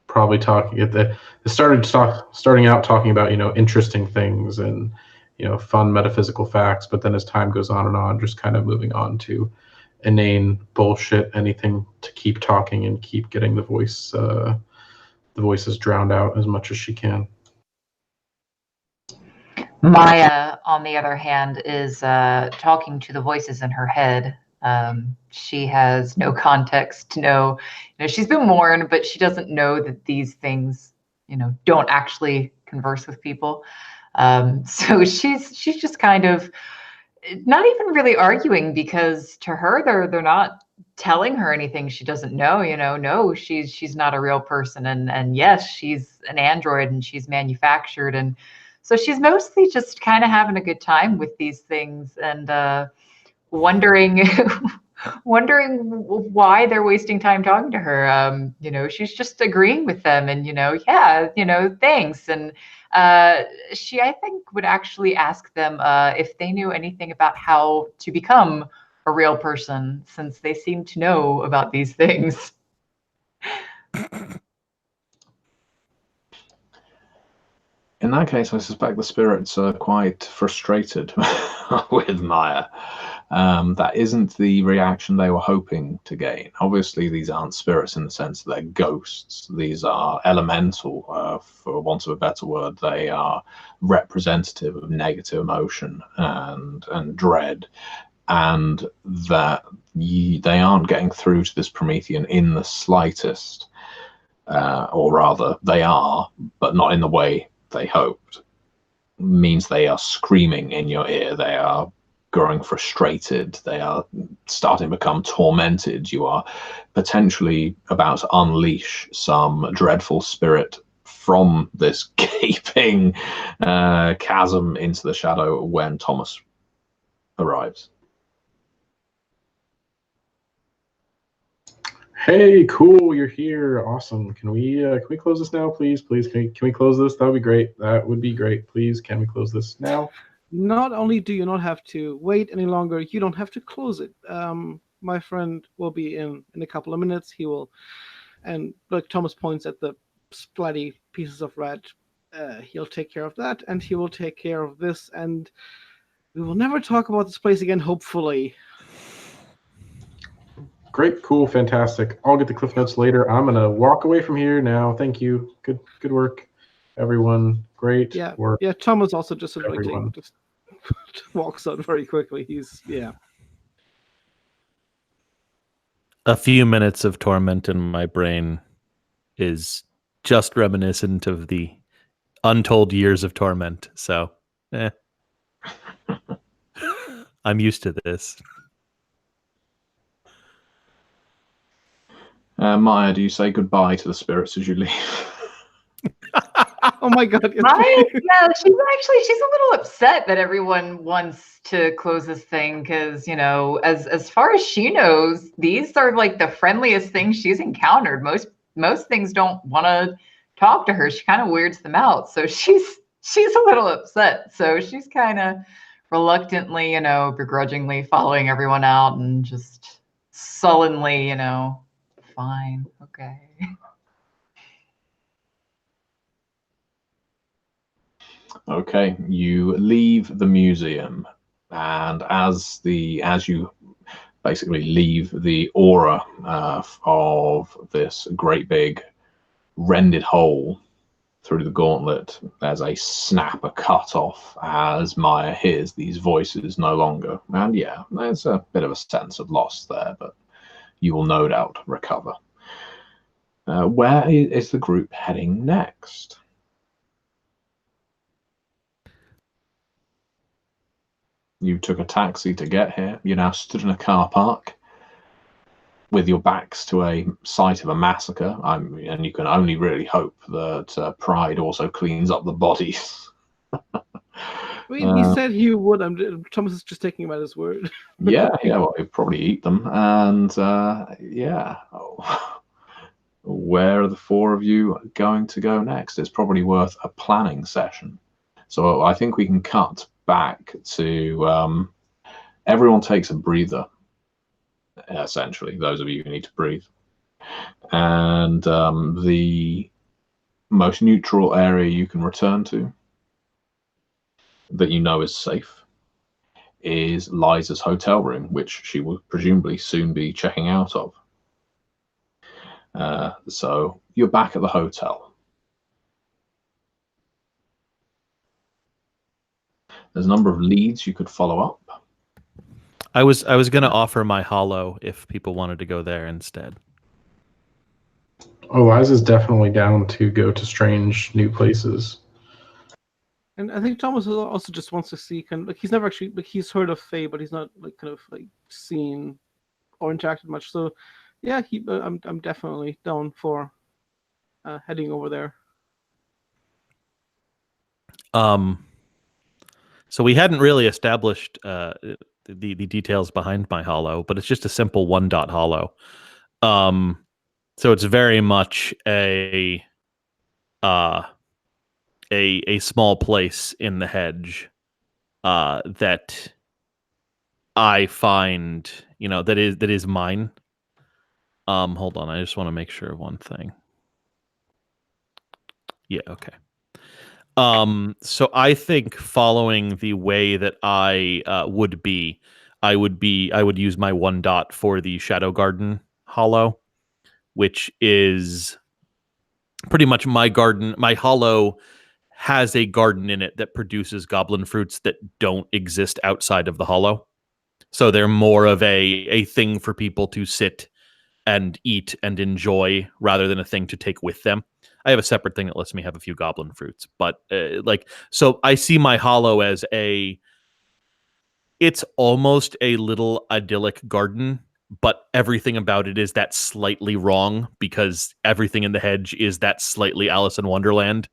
Probably talking at the starting out talking about interesting things and fun metaphysical facts, but then as time goes on, just kind of moving on to inane bullshit, anything to keep talking and keep getting the voices drowned out as much as she can. Maya, on the other hand, is talking to the voices in her head. She has no context to know. She's been warned, but she doesn't know that these things, don't actually converse with people. So she's just kind of not even really arguing, because to her they're not telling her anything she doesn't know. No, she's not a real person, and yes, she's an android and she's manufactured, and so she's mostly just kind of having a good time with these things and wondering wondering why they're wasting time talking to her. She's just agreeing with them, and yeah, thanks. And she, I think, would actually ask them if they knew anything about how to become a real person, since they seem to know about these things. In that case, I suspect the spirits are quite frustrated with Maya. That isn't the reaction they were hoping to gain. Obviously, these aren't spirits in the sense that they're ghosts. These are elemental, for want of a better word. They are representative of negative emotion and dread, and that they aren't getting through to this Promethean in the slightest. Or rather, they are, but not in the way they hoped. Means they are screaming in your ear. They are growing frustrated. They are starting to become tormented. You are potentially about to unleash some dreadful spirit from this gaping chasm into the shadow when Thomas arrives. Hey, cool, you're here. Awesome. Can we close this now, please? Please, can we close this? That would be great. That would be great. Please, can we close this now? Not only do you not have to wait any longer, you don't have to close it. My friend will be in a couple of minutes. He will, and like Thomas points at the splatty pieces of red, he'll take care of that, and he will take care of this, and we will never talk about this place again, hopefully. Great, cool, fantastic. I'll get the cliff notes later. I'm gonna walk away from here now. Thank you. Good work, everyone. Great work. Yeah, Thomas also just sort of everyone. just walks out very quickly. A few minutes of torment in my brain is just reminiscent of the untold years of torment. So, I'm used to this. Maya, do you say goodbye to the spirits as you leave? Oh my god. Maya, yeah, she's a little upset that everyone wants to close this thing, because as far as she knows, these are like the friendliest things she's encountered. Most things don't want to talk to her. She kind of weirds them out, so she's a little upset. So she's kind of reluctantly, begrudgingly following everyone out and just sullenly, fine, okay. Okay, you leave the museum, and as you basically leave the aura of this great big rended hole through the gauntlet, there's a snap, a cut off as Maya hears these voices no longer. And yeah, there's a bit of a sense of loss there, but you will no doubt recover. Where is the group heading next? You took a taxi to get here. You're now stood in a car park with your backs to a site of a massacre. And you can only really hope that Pride also cleans up the bodies. I mean, he said he would. Thomas is just taking him at his word. Yeah, well, he'd probably eat them. And yeah, where are the four of you going to go next? It's probably worth a planning session. So I think we can cut back to everyone takes a breather, essentially, those of you who need to breathe. And the most neutral area you can return to that you know is safe is Liza's hotel room, which she will presumably soon be checking out of. So you're back at the hotel. There's a number of leads you could follow up. I was going to offer my hollow if people wanted to go there instead. Oh, Liza's definitely down to go to strange new places. And I think Thomas also just wants to see he's never actually he's heard of Faye, but he's not seen or interacted much. So yeah, I'm definitely down for heading over there. So we hadn't really established the details behind my hollow, but it's just a simple 1-dot hollow. So it's very much a small place in the hedge that I find, that is mine. Hold on, I just want to make sure of one thing. Yeah, okay. So I think following the way that I would use my 1-dot for the Shadow Garden hollow, which is pretty much my garden. My hollow has a garden in it that produces goblin fruits that don't exist outside of the hollow. So they're more of a thing for people to sit and eat and enjoy rather than a thing to take with them. I have a separate thing that lets me have a few goblin fruits, but so I see my hollow as it's almost a little idyllic garden, but everything about it is that slightly wrong because everything in the hedge is that slightly Alice in Wonderland,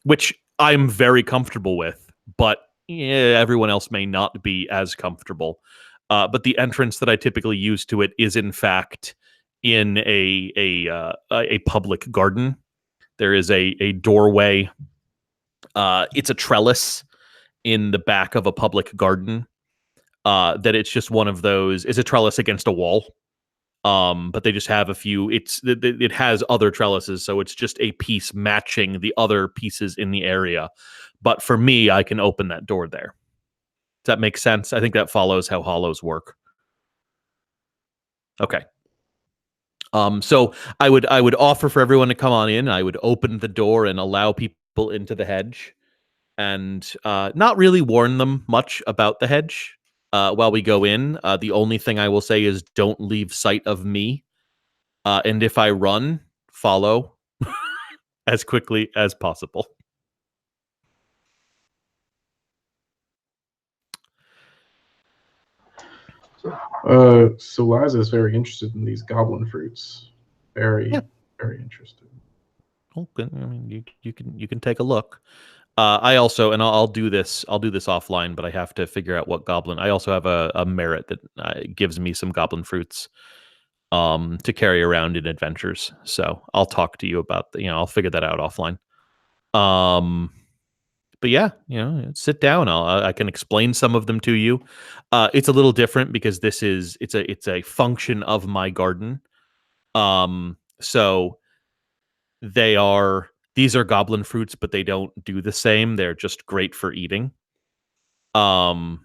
which I'm very comfortable with, but everyone else may not be as comfortable. But the entrance that I typically use to it is in fact in a public garden. There is a doorway. It's a trellis in the back of a public garden. That it's just one of those. It's a trellis against a wall. But they just have a few. It has other trellises, so it's just a piece matching the other pieces in the area. But for me, I can open that door there. Does that make sense? I think that follows how hollows work. Okay. So I would offer for everyone to come on in. I would open the door and allow people into the hedge, and not really warn them much about the hedge while we go in. The only thing I will say is don't leave sight of me, and if I run, follow as quickly as possible. So Liza is very interested in these goblin fruits. Very interested. Okay, I mean, you can take a look. I also, and I'll do this offline, but I have to figure out what goblin. I also have a merit that gives me some goblin fruits to carry around in adventures. So I'll talk to you about I'll figure that out offline. But yeah, sit down. I can explain some of them to you. It's a little different because it's a function of my garden. So these are goblin fruits, but they don't do the same. They're just great for eating. What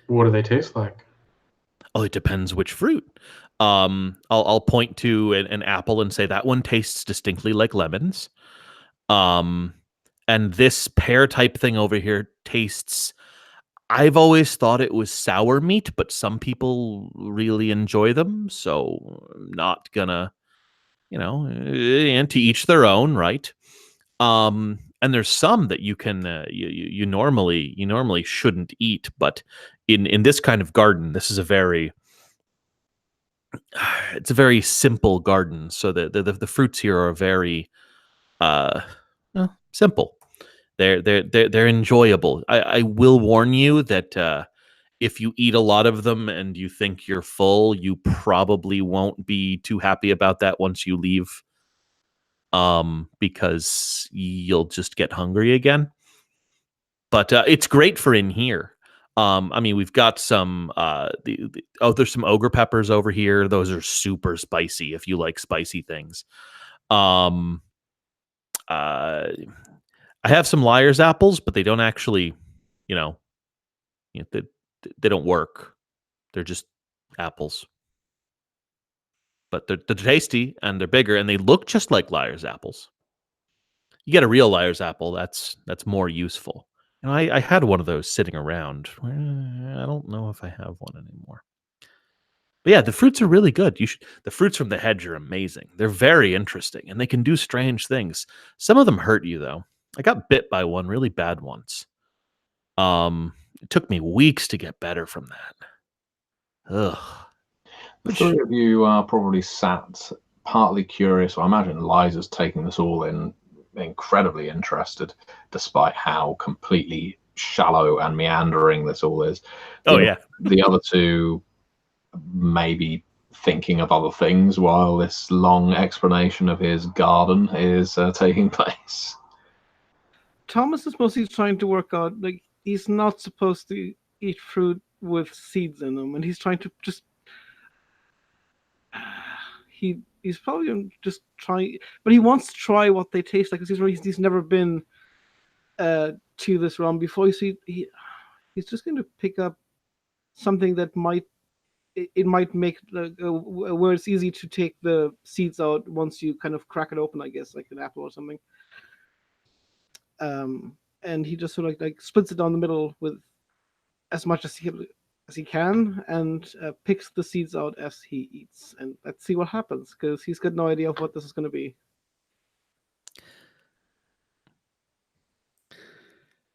do they taste like? Oh, it depends which fruit. I'll point to an apple and say that one tastes distinctly like lemons. And this pear type thing over here tastes. I've always thought it was sour meat, but some people really enjoy them, so I'm not gonna, and to each their own, right? And and there's some that you can you normally shouldn't eat, but in this kind of garden, this is a very it's a very simple garden, so the fruits here are very simple. They're enjoyable. I will warn you that if you eat a lot of them and you think you're full, you probably won't be too happy about that once you leave, because you'll just get hungry again. But it's great for in here. I mean, we've got some there's some ogre peppers over here. Those are super spicy if you like spicy things. Um, I have some liar's apples, but they don't actually, you know, they don't work. They're just apples, but they're tasty and they're bigger and they look just like liar's apples. You get a real liar's apple, that's more useful. And I had one of those sitting around. I don't know if I have one anymore. But yeah, the fruits are really good. The fruits from the hedge are amazing. They're very interesting and they can do strange things. Some of them hurt you though. I got bit by one really bad once. It took me weeks to get better from that. Ugh. The three of you are probably sat partly curious. I imagine Liza's taking this all in, incredibly interested, despite how completely shallow and meandering this all is. The other two maybe thinking of other things while this long explanation of his garden is taking place. Thomas is mostly trying to work out, like, he's not supposed to eat fruit with seeds in them, and he's trying to just he's probably just trying, but he wants to try what they taste like, because he's never been to this realm before. So he's just going to pick up something that might make where it's easy to take the seeds out once you kind of crack it open, I guess, like an apple or something. And he just sort of like splits it down the middle with as much as he can, and picks the seeds out as he eats. And let's see what happens, because he's got no idea of what this is going to be.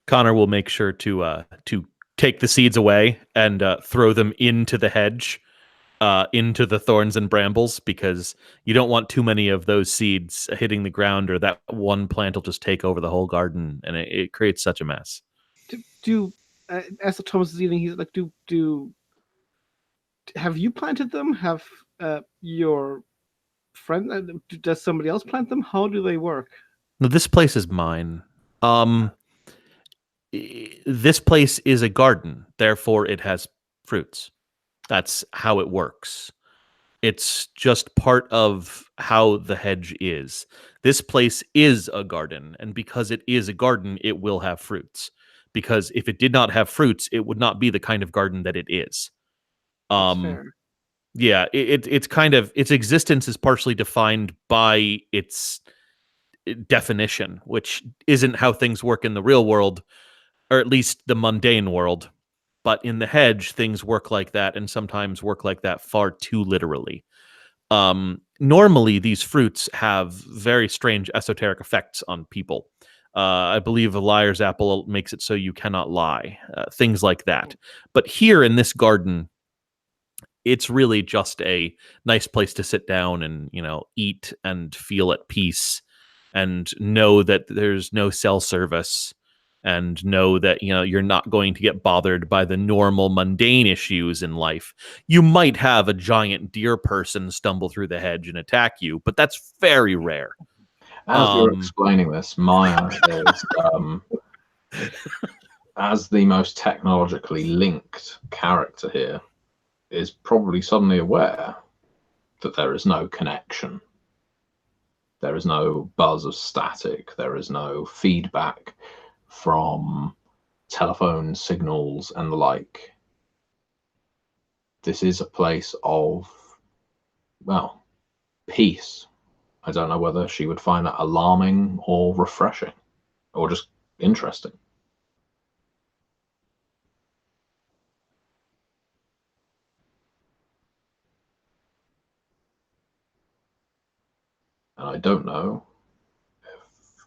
Connor will make sure to take the seeds away and throw them into the hedge, into the thorns and brambles, because you don't want too many of those seeds hitting the ground, or that one plant will just take over the whole garden, and it creates such a mess. As the Thomas is eating, he's like, have you planted them? Have your friend? Does somebody else plant them? How do they work? No, this place is mine. This place is a garden, therefore it has fruits. That's how it works. It's just part of how the hedge is. This place is a garden, and because it is a garden, it will have fruits. Because if it did not have fruits, it would not be the kind of garden that it is. That's fair. Yeah, it's kind of, its existence is partially defined by its definition, which isn't how things work in the real world, or at least the mundane world. But in the hedge, things work like that, and sometimes work like that far too literally. Normally, these fruits have very strange esoteric effects on people. I believe a liar's apple makes it so you cannot lie, things like that. But here in this garden, it's really just a nice place to sit down and, eat and feel at peace and know that there's no cell service, and know that you're not going to get bothered by the normal mundane issues in life. You might have a giant deer person stumble through the hedge and attack you, but that's very rare. As you're explaining this, Maya is as the most technologically linked character here, is probably suddenly aware that there is no connection. There is no buzz of static. There is no feedback from telephone signals and the like. This is a place of, well, peace. I don't know whether she would find that alarming or refreshing or just interesting. And I don't know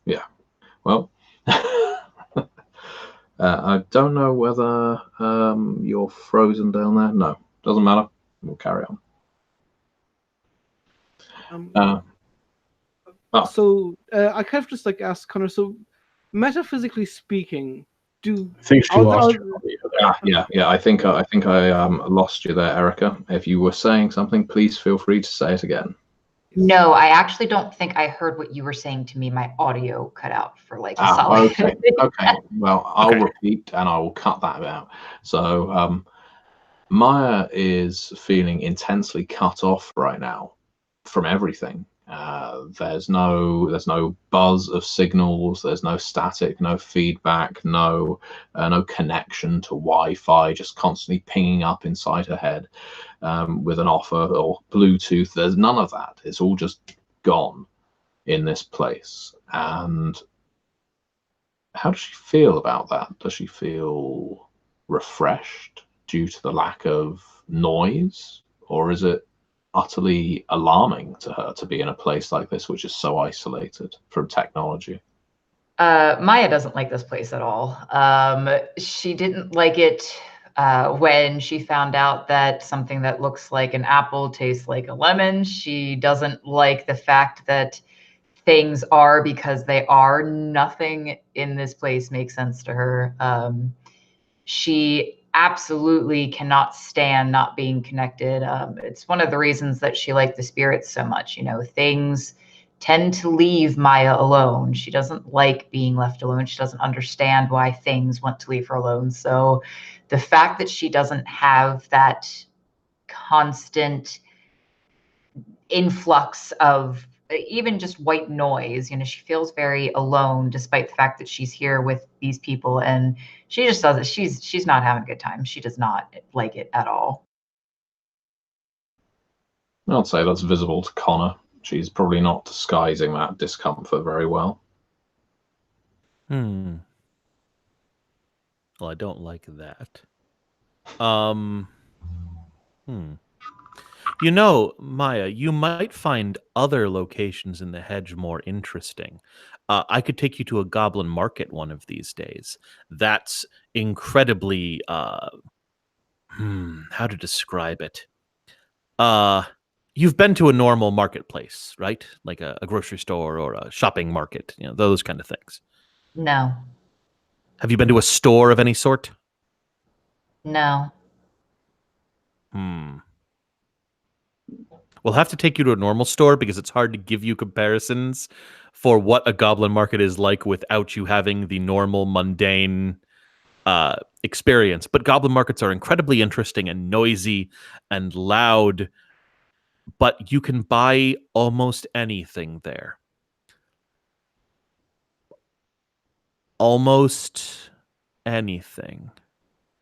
if, well, I don't know whether you're frozen down there. No, doesn't matter. We'll carry on. So I kind of just like ask Connor. So, metaphysically speaking, I think she lost her audio. Yeah. I think I lost you there, Erica. If you were saying something, please feel free to say it again. No, I actually don't think I heard what you were saying to me. My audio cut out for like a solid. Okay. Well, I'll repeat and I will cut that out. So, Maya is feeling intensely cut off right now from everything. There's no buzz of signals. There's no static, no feedback, no connection to Wi-Fi. Just constantly pinging up inside her head with an offer or Bluetooth. There's none of that. It's all just gone in this place. And how does she feel about that? Does she feel refreshed due to the lack of noise, or is it utterly alarming to her to be in a place like this, which is so isolated from technology? Maya doesn't like this place at all. She didn't like it when she found out that something that looks like an apple tastes like a lemon. She doesn't like the fact that things are because they are. Nothing in this place makes sense to her. She absolutely cannot stand not being connected. It's one of the reasons that she liked the spirits so much. Things tend to leave Maya alone. She doesn't like being left alone. She doesn't understand why things want to leave her alone. So the fact that she doesn't have that constant influx of even just white noise, she feels very alone, despite the fact that she's here with these people, and she just does it. She's not having a good time. She does not like it at all. I'd say that's visible to Connor. She's probably not disguising that discomfort very well. Well, I don't like that. Maya, you might find other locations in the hedge more interesting. I could take you to a goblin market one of these days. That's incredibly, how to describe it? You've been to a normal marketplace, right? Like a grocery store or a shopping market, those kind of things. No. Have you been to a store of any sort? No. We'll have to take you to a normal store because it's hard to give you comparisons for what a goblin market is like without you having the normal, mundane experience. But goblin markets are incredibly interesting and noisy and loud, but you can buy almost anything there. Almost anything.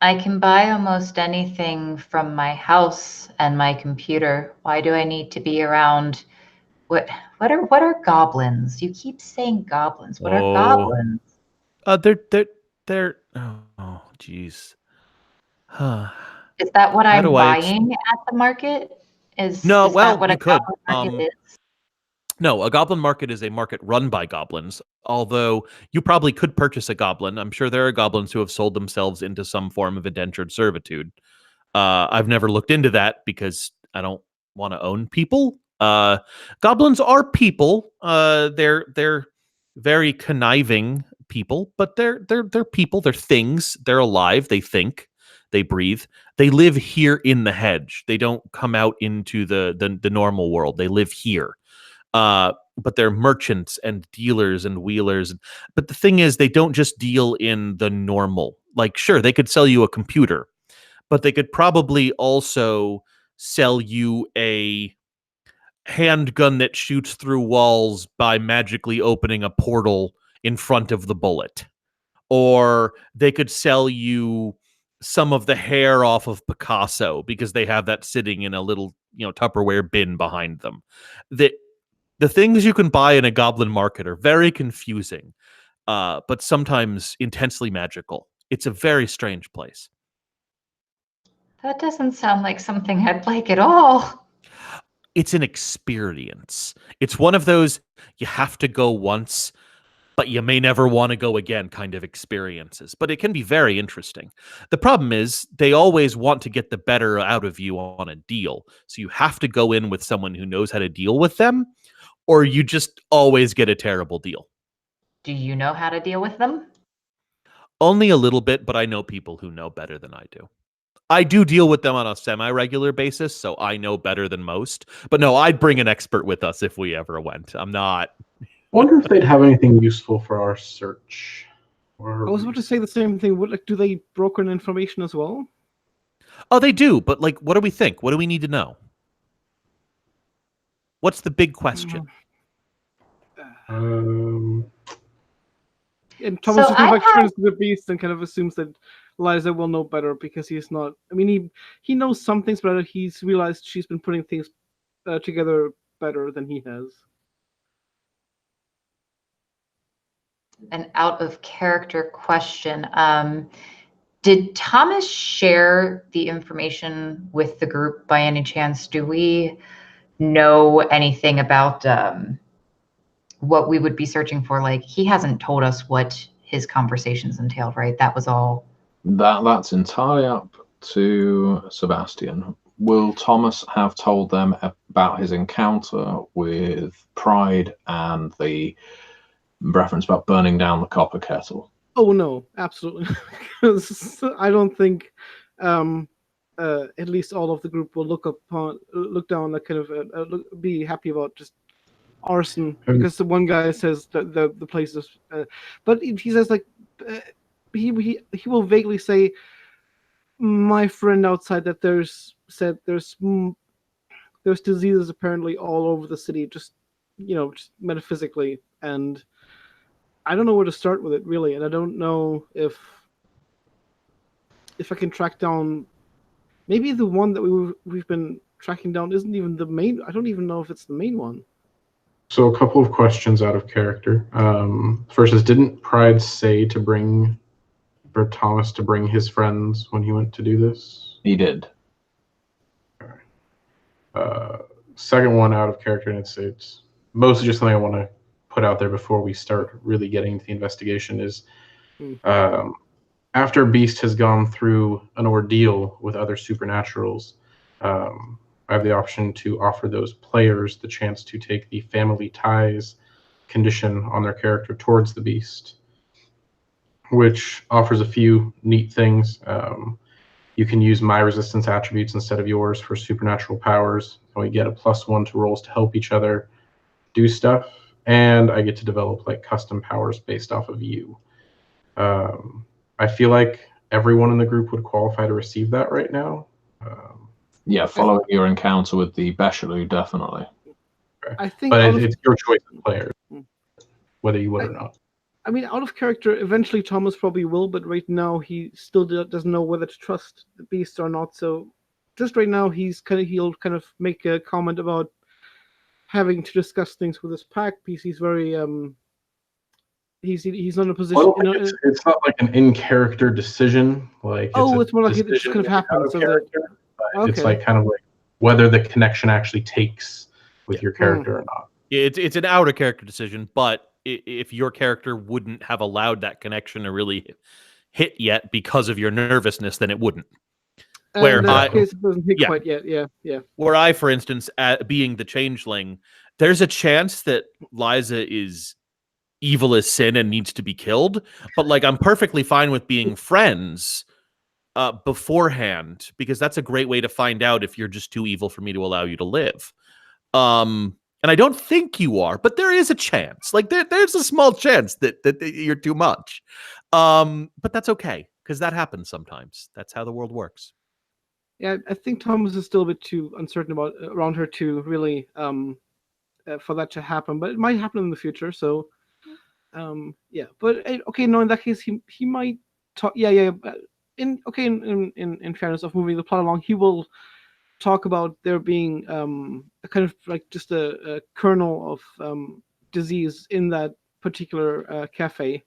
I can buy almost anything from my house and my computer. Why do I need to be around? What are goblins? You keep saying goblins. What are goblins? They're oh jeez. Is that what I'm buying at the market? No, is well, that what you a could. goblin market is? No, a goblin market is a market run by goblins, although you probably could purchase a goblin. I'm sure there are goblins who have sold themselves into some form of indentured servitude. I've never looked into that because I don't want to own people. Goblins are people. They're very conniving people, but they're people. They're things. They're alive. They think. They breathe. They live here in the hedge. They don't come out into the normal world. They live here. But they're merchants and dealers and wheelers. But the thing is, they don't just deal in the normal. Like, sure, they could sell you a computer, but they could probably also sell you a handgun that shoots through walls by magically opening a portal in front of the bullet. Or they could sell you some of the hair off of Picasso because they have that sitting in a little, Tupperware bin behind them. The things you can buy in a goblin market are very confusing, but sometimes intensely magical. It's a very strange place. That doesn't sound like something I'd like at all. It's an experience. It's one of those you have to go once. but you may never want to go again kind of experiences. But it can be very interesting. The problem is they always want to get the better out of you on a deal. So you have to go in with someone who knows how to deal with them, or you just always get a terrible deal. Do you know how to deal with them? Only a little bit, but I know people who know better than I do. I do deal with them on a semi-regular basis, so I know better than most. But no, I'd bring an expert with us if we ever went. I'm not... I wonder if they'd have anything useful for our search. I was about to say the same thing. Like, do they broker information as well? Oh, they do, but like, what do we think? What do we need to know? What's the big question? Um, And Thomas So just kind I of like turns to the beast and kind of assumes that Liza will know better because he's not. I mean, he knows some things, but he's realized she's been putting things together better than he has. An out of character question. Did Thomas share the information with the group by any chance? Do we know anything about what we would be searching for? Like, he hasn't told us what his conversations entailed, right? That was all. That's entirely up to Sebastian. Will Thomas have told them about his encounter with Pride and the reference about burning down the copper kettle? Oh no, absolutely. Because I don't think, at least all of the group will look down, like kind of be happy about just arson because the one guy says that the place is, but he says like he will vaguely say, my friend outside that there's diseases apparently all over the city, just just metaphysically, and I don't know where to start with it really, and I don't know if I can track down. Maybe the one that we've been tracking down isn't even the main. I don't even know if it's the main one. So a couple of questions out of character. First is, didn't Pride say for Thomas to bring his friends when he went to do this? He did. Second one out of character, and it's mostly just something I want to put out there before we start really getting into the investigation, is after Beast has gone through an ordeal with other supernaturals, I have the option to offer those players the chance to take the family ties condition on their character towards the Beast, which offers a few neat things. You can use my resistance attributes instead of yours for supernatural powers, and we get a +1 to rolls to help each other do stuff, and I get to develop like custom powers based off of you. I feel like everyone in the group would qualify to receive that right now. Yeah, following your encounter with the Bechelou, definitely. I think, but it's your choice of players, whether you would or not. I mean, out of character, eventually Thomas probably will, but right now he still doesn't know whether to trust the Beast or not. So, just right now, he'll kind of make a comment about having to discuss things with his pack because he's very he's not in a position. Well, it's not like an in-character decision. Like it's more like it just could have happened. So it's like kind of like whether the connection actually takes with your character or not. It's an out of character decision, but if your character wouldn't have allowed that connection to really hit yet because of your nervousness, then it wouldn't. Where in that case, it doesn't hit quite yet. Yeah. Where I, for instance, being the changeling, there's a chance that Liza is evil as sin and needs to be killed, but like I'm perfectly fine with being friends beforehand, because that's a great way to find out if you're just too evil for me to allow you to live. And I don't think you are, but there is a chance. Like there's a small chance that you're too much. But that's okay, because that happens sometimes. That's how the world works. Yeah, I think Thomas is still a bit too uncertain around her to really for that to happen, but it might happen in the future. So, yeah. But okay, no, in that case, he might talk. Yeah. In fairness of moving the plot along, he will talk about there being a kind of like just a kernel of disease in that particular cafe,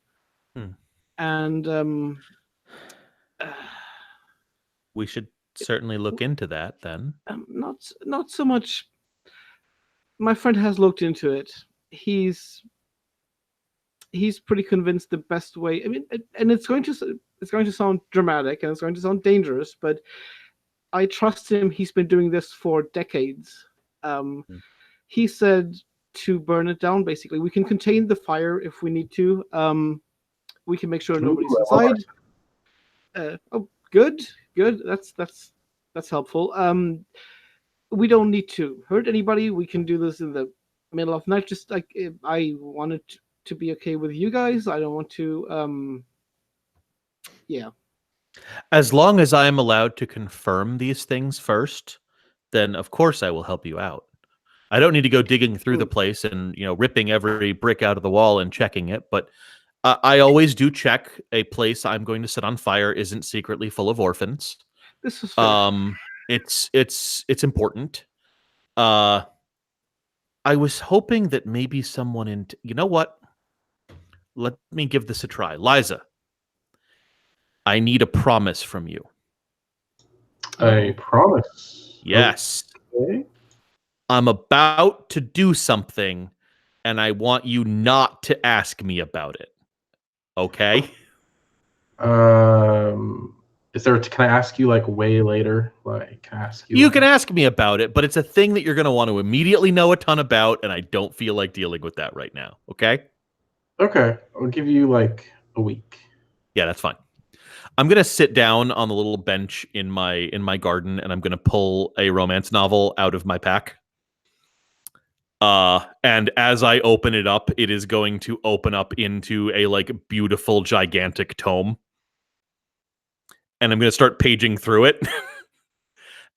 and we should certainly look into that then. Not so much. My friend has looked into it. He he's pretty convinced the best way. I mean, and it's going to sound dramatic and it's going to sound dangerous, but I trust him. He's been doing this for decades. He said to burn it down. Basically, we can contain the fire if we need to. We can make sure nobody's inside. Oh, good. That's helpful. We don't need to hurt anybody. We can do this in the middle of the night. Just like I wanted to be okay with you guys. I don't want to. Yeah. As long as I am allowed to confirm these things first, then of course I will help you out. I don't need to go digging through the place and ripping every brick out of the wall and checking it, but I always do check a place I'm going to set on fire isn't secretly full of orphans. This is fair. It's important. I was hoping that maybe someone you know what? Let me give this a try. Liza, I need a promise from you. A promise? Yes. Okay. I'm about to do something, and I want you not to ask me about it. Okay? Can I ask you like way later? Like, can I ask you? You can ask me about it, but it's a thing that you're going to want to immediately know a ton about, and I don't feel like dealing with that right now. Okay? Okay. I'll give you like a week. Yeah, that's fine. I'm going to sit down on the little bench in my garden, and I'm going to pull a romance novel out of my pack. And as I open it up, it is going to open up into a like beautiful, gigantic tome. And I'm going to start paging through it.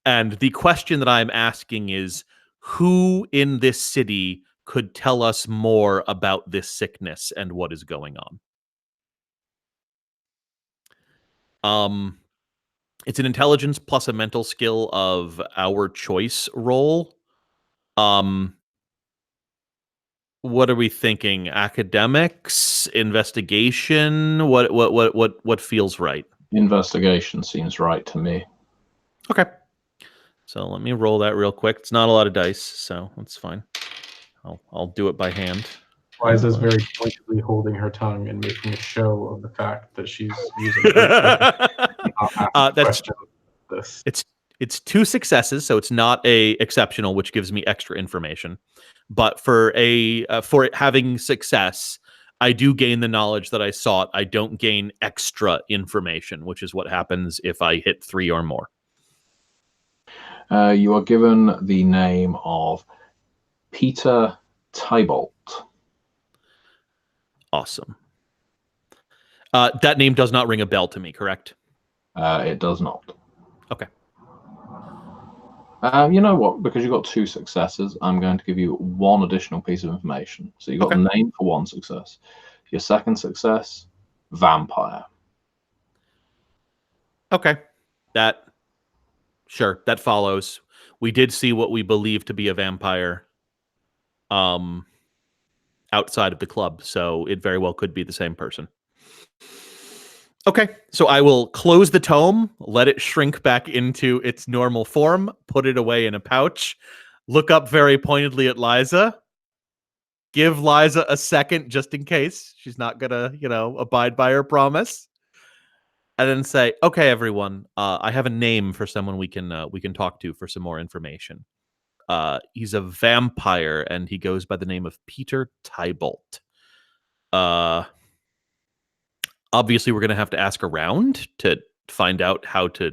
And the question that I'm asking is, who in this city could tell us more about this sickness and what is going on? It's an intelligence plus a mental skill of our choice roll. What are we thinking? Academics, investigation? What feels right? Investigation seems right to me. Okay. So let me roll that real quick. It's not a lot of dice, so that's fine. I'll do it by hand. Liza's very pointedly holding her tongue and making a show of the fact that she's using her this. It's 2 successes, so it's not a exceptional, which gives me extra information. But for it having success, I do gain the knowledge that I sought. I don't gain extra information, which is what happens if I hit 3 or more. You are given the name of Peter Tybolt. Awesome. That name does not ring a bell to me, correct? It does not. Okay. You know what? Because you got 2 successes, I'm going to give you 1 additional piece of information. So you got the name for 1 success. Your second success, vampire. Okay. That follows. We did see what we believe to be a vampire outside of the club, so it very well could be the same person. Okay, so I will close the tome, let it shrink back into its normal form, put it away in a pouch, look up very pointedly at Liza, give Liza a second just in case she's not gonna, abide by her promise, and then say, "Okay, everyone, I have a name for someone we can talk to for some more information. He's a vampire, and he goes by the name of Peter Tybolt. Obviously, we're going to have to ask around to find out how to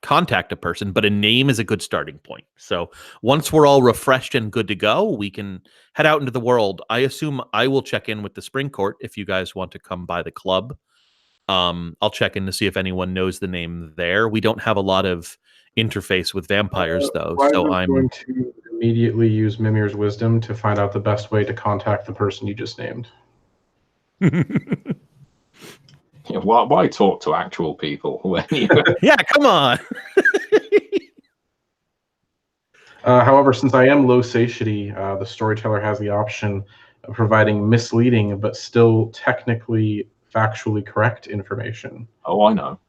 contact a person, but a name is a good starting point. So once we're all refreshed and good to go, we can head out into the world. I assume I will check in with the Spring Court if you guys want to come by the club. I'll check in to see if anyone knows the name there. We don't have a lot of interface with vampires, though. So I'm going to immediately use Mimir's wisdom to find out the best way to contact the person you just named. Yeah, why talk to actual people when you... Yeah, come on. However, since I am low satiety, the storyteller has the option of providing misleading but still technically factually correct information. Oh, I know.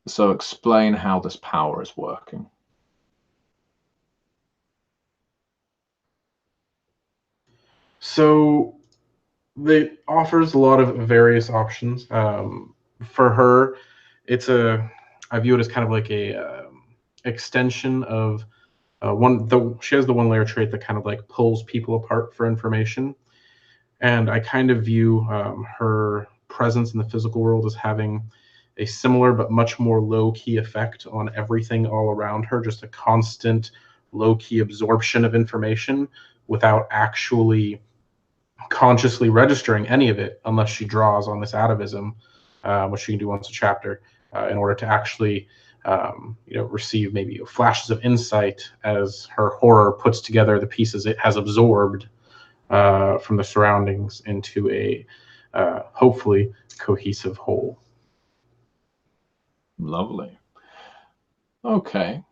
So explain how this power is working. So it offers a lot of various options. For her, I view it as kind of like a extension of she has the one layer trait that kind of like pulls people apart for information. And I kind of view her presence in the physical world as having a similar but much more low-key effect on everything all around her, just a constant low-key absorption of information without actually consciously registering any of it, unless she draws on this atavism, which she can do once a chapter, in order to actually receive maybe flashes of insight as her horror puts together the pieces it has absorbed from the surroundings into a hopefully cohesive whole. Lovely. Okay.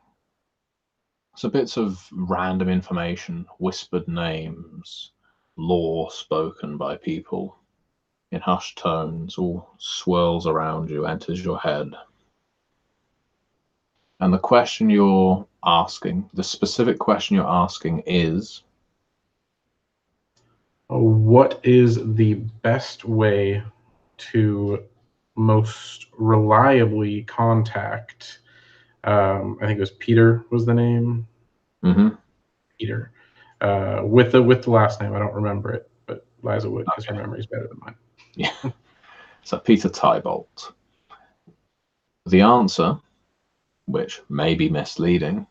So bits of random information, whispered names, lore spoken by people in hushed tones, all swirls around you, enters your head. And the question you're asking, the specific question you're asking is, what is the best way to most reliably contact, I think it was Peter was the name. Peter, with the last name, I don't remember it, but Liza would, because her memory is better than mine. Yeah. So Peter Tybolt. The answer, which may be misleading,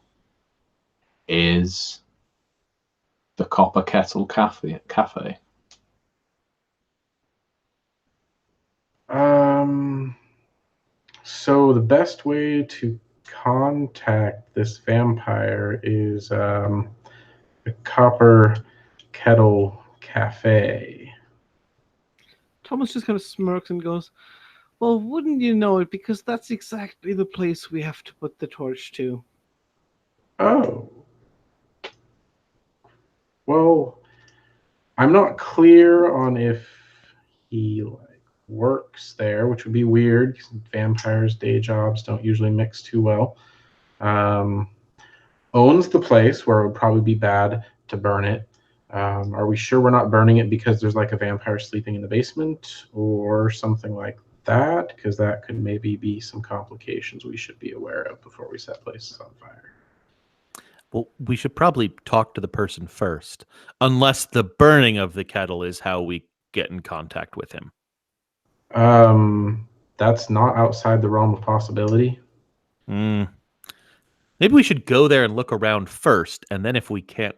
is the Copper Kettle Cafe. So the best way to contact this vampire is the Copper Kettle Cafe. Thomas just kind of smirks and goes, well, wouldn't you know it, because that's exactly the place we have to put the torch to. Oh. Well, I'm not clear on if he works there, which would be weird. Vampires' day jobs don't usually mix too well. Owns the place, where it would probably be bad to burn it. Are we sure we're not burning it because there's like a vampire sleeping in the basement or something like that? Because that could maybe be some complications we should be aware of before we set places on fire. Well, we should probably talk to the person first, unless the burning of the kettle is how we get in contact with him. That's not outside the realm of possibility. Maybe we should go there and look around first, and then if we can't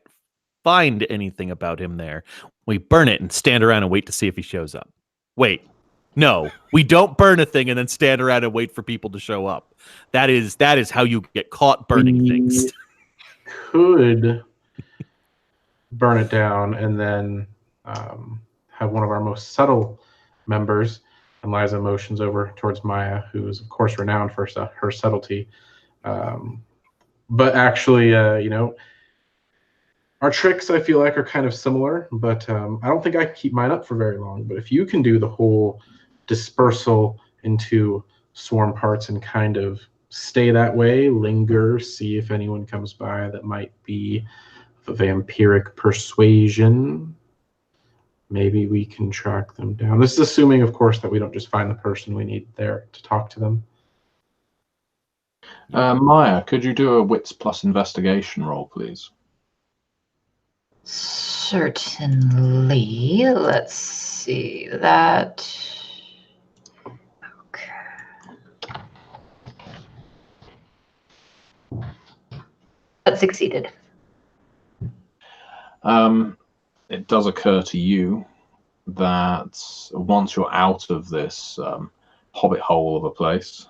find anything about him there, we burn it and stand around and wait to see if he shows up. Wait, no, we don't burn a thing and then stand around and wait for people to show up. That is how you get caught burning things. Could burn it down and then have one of our most subtle members, and Liza motions over towards Maya, who is of course renowned for her subtlety. But actually, our tricks, I feel like, are kind of similar, but I don't think I can keep mine up for very long. But if you can do the whole dispersal into swarm parts and kind of stay that way, linger, see if anyone comes by that might be of vampiric persuasion, maybe we can track them down. This is assuming, of course, that we don't just find the person we need there to talk to them. Maya, could you do a wits plus investigation roll, please? Certainly. Let's see that. Okay. That succeeded. It does occur to you that once you're out of this hobbit hole of a place,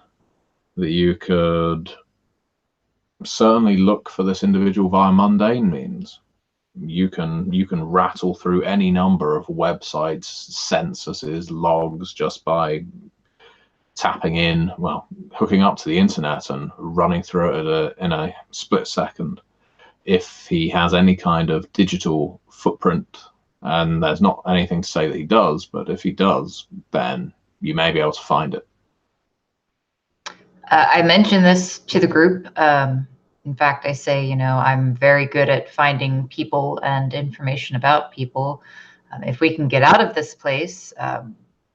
that you could certainly look for this individual via mundane means. You can rattle through any number of websites, censuses, logs, just by tapping in, hooking up to the internet and running through it in a split second. If he has any kind of digital footprint, and there's not anything to say that he does, but if he does, then you may be able to find it. I mentioned this to the group. In fact, I say, I'm very good at finding people and information about people. If we can get out of this place,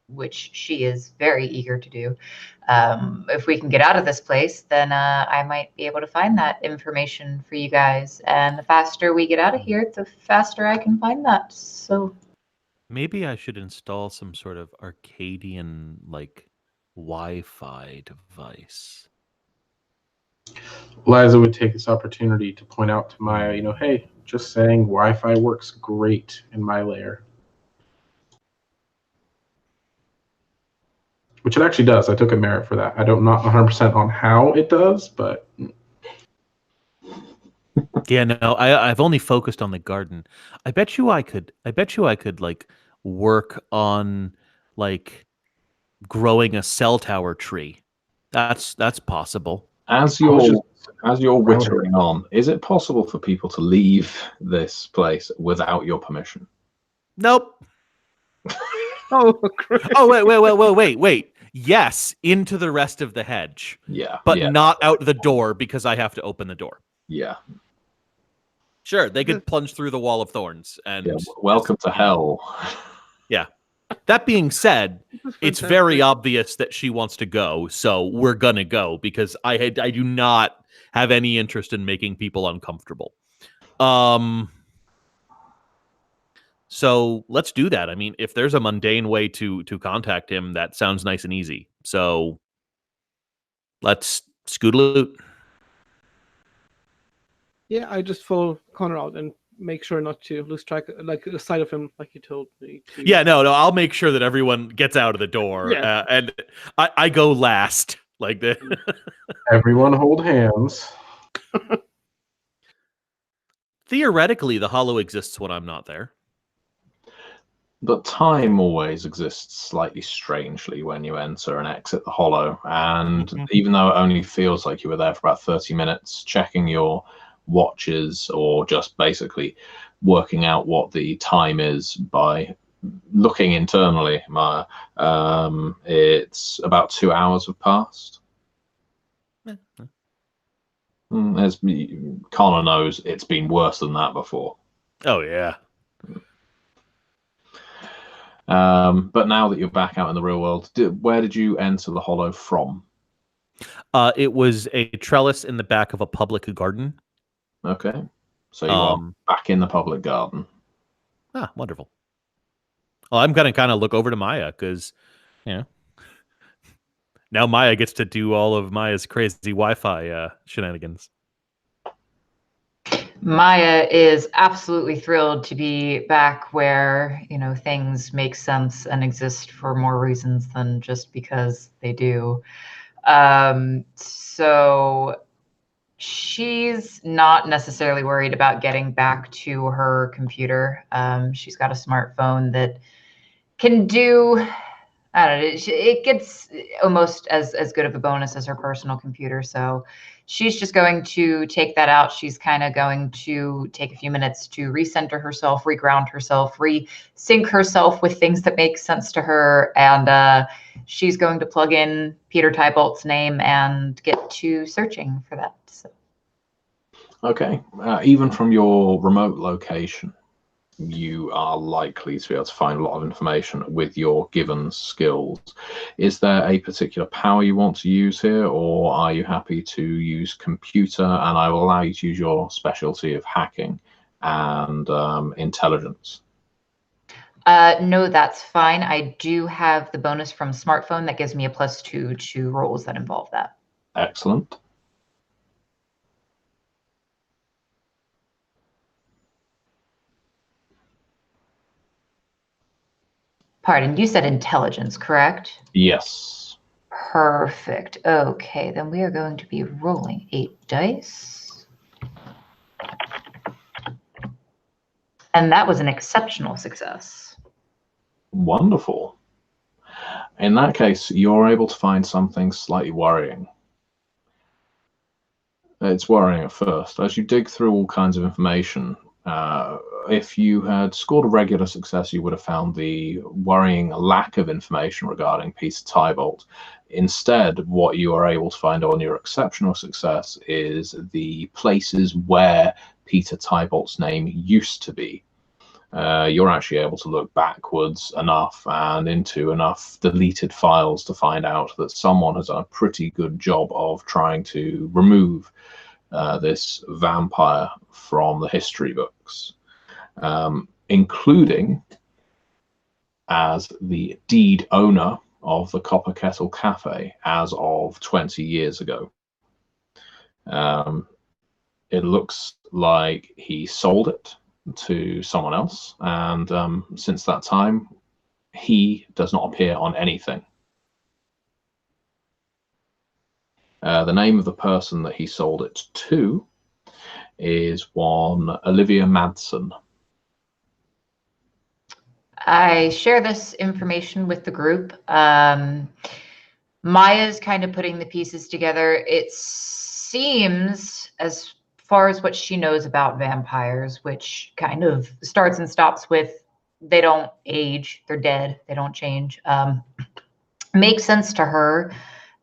which she is very eager to do, if we can get out of this place, then I might be able to find that information for you guys. And the faster we get out of here, the faster I can find that. So maybe I should install some sort of Arcadian like Wi-Fi device. Liza would take this opportunity to point out to Maya, hey, just saying Wi-Fi works great in my lair. Which it actually does. I took a merit for that. I don't not 100% on how it does, but Yeah, no, I've only focused on the garden. I bet you I could like work on like growing a cell tower tree. That's possible. As you're wittering on, is it possible for people to leave this place without your permission? Nope. Oh, great. Oh, wait. Yes, into the rest of the hedge. Yeah. But yeah, not out the door because I have to open the door. Yeah. Sure, they could plunge through the wall of thorns and Yeah. Welcome to hell. Yeah. That being said, it's very obvious that she wants to go, so we're gonna go because I do not have any interest in making people uncomfortable. So let's do that. I mean, if there's a mundane way to contact him, that sounds nice and easy. So let's scoodaloot. Yeah, I just follow Connor out and make sure not to lose track, like the sight of him, like you told me. Yeah, no, I'll make sure that everyone gets out of the door, Yeah. and I go last, like the. Everyone hold hands. Theoretically, the hollow exists when I'm not there. But time always exists slightly strangely when you enter and exit the hollow. And even though it only feels like you were there for about 30 minutes, checking your watches or just basically working out what the time is by looking internally, it's about 2 hours have passed. As Connor knows, it's been worse than that before. Oh, yeah. But now that you're back out in the real world, where did you enter the hollow from? It was a trellis in the back of a public garden. Okay. So you are back in the public garden. Ah, wonderful. Well, I'm going to kind of look over to Maya because, now Maya gets to do all of Maya's crazy Wi-Fi shenanigans. Maya is absolutely thrilled to be back where, things make sense and exist for more reasons than just because they do. So she's not necessarily worried about getting back to her computer. She's got a smartphone that can do, I don't know, it gets almost as good of a bonus as her personal computer. So she's just going to take that out. She's kind of going to take a few minutes to recenter herself, reground herself, resync herself with things that make sense to her. And she's going to plug in Peter Tybolt's name and get to searching for that. So. Okay. Even from your remote location, you are likely to be able to find a lot of information with your given skills. Is there a particular power you want to use here, or are you happy to use computer? And I will allow you to use your specialty of hacking and intelligence. No, that's fine. I do have the bonus from smartphone that gives me a +2 to rolls that involve that. Excellent. Pardon, you said intelligence, correct? Yes. Perfect. Okay, then we are going to be rolling 8 dice. And that was an exceptional success. Wonderful. In that case, you're able to find something slightly worrying. It's worrying at first. As you dig through all kinds of information, if you had scored a regular success, you would have found the worrying lack of information regarding Peter Tybolt. Instead, what you are able to find on your exceptional success is the places where Peter Tybolt's name used to be. you're actually able to look backwards enough and into enough deleted files to find out that someone has done a pretty good job of trying to remove this vampire from the history books, including as the deed owner of the Copper Kettle Cafe as of 20 years ago. It looks like he sold it to someone else, and since that time, he does not appear on anything. The name of the person that he sold it to is one Olivia Madsen. I share this information with the group. Maya's kind of putting the pieces together. It seems, as far as what she knows about vampires, which kind of starts and stops with they don't age, they're dead, they don't change. Makes sense to her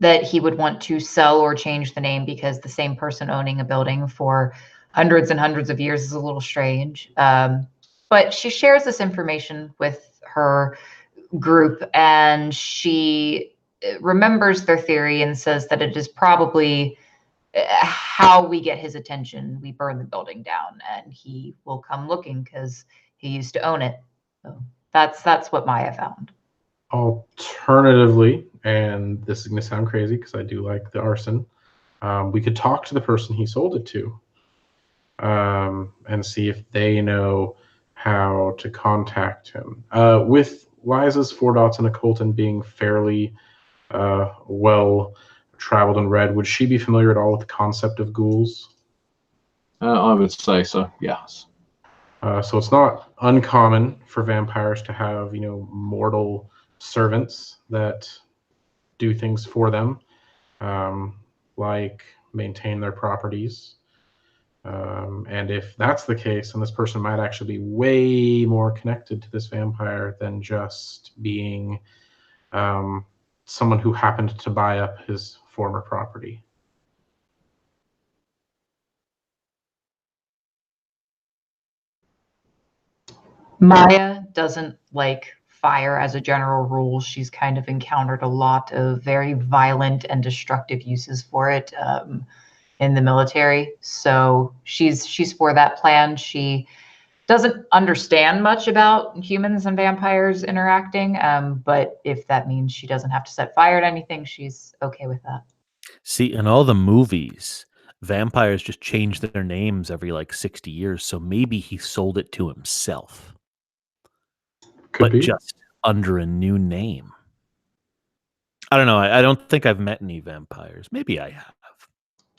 that he would want to sell or change the name, because the same person owning a building for hundreds and hundreds of years is a little strange. But she shares this information with her group, and she remembers their theory and says that it is probably how we get his attention. We burn the building down and he will come looking because he used to own it. So that's what Maya found. Alternatively, and this is going to sound crazy because I do like the arson, we could talk to the person he sold it to, and see if they know how to contact him. With Liza's 4 dots and occultan being fairly well traveled and read, would she be familiar at all with the concept of ghouls? I would say so, yes. So it's not uncommon for vampires to have, mortal servants that do things for them, like maintain their properties. And if that's the case, then this person might actually be way more connected to this vampire than just being someone who happened to buy up his former property. Maya doesn't like fire as a general rule. She's kind of encountered a lot of very violent and destructive uses for it in the military. So she's for that plan. She doesn't understand much about humans and vampires interacting, but if that means she doesn't have to set fire to anything, she's okay with that. See, in all the movies, vampires just change their names every like 60 years. So maybe he sold it to himself, Could be. just under a new name. I don't know. I don't think I've met any vampires. Maybe I have.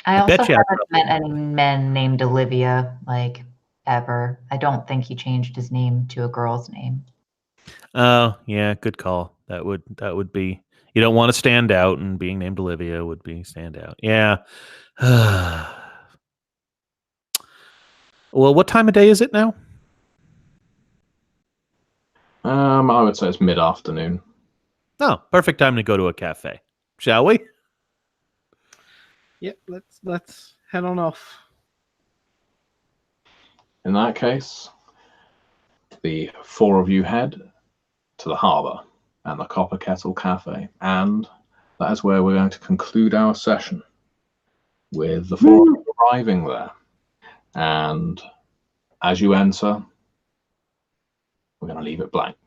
I also bet you haven't met any men named Olivia, like, ever. I don't think he changed his name to a girl's name. Oh, yeah, good call. That would be. You don't want to stand out, and being named Olivia would be stand out. Yeah. Well, what time of day is it now? I would say it's mid-afternoon. Oh, perfect time to go to a cafe. Shall we? Yep, let's head on off. In that case, the 4 of you head to the harbour and the Copper Kettle Cafe, and that is where we're going to conclude our session, with the 4 of you arriving there. And as you enter, we're going to leave it blank.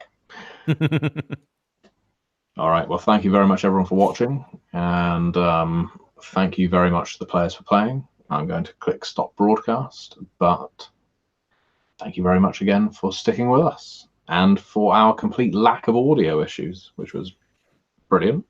All right, well, thank you very much, everyone, for watching, and thank you very much to the players for playing. I'm going to click stop broadcast, but thank you very much again for sticking with us and for our complete lack of audio issues, which was brilliant.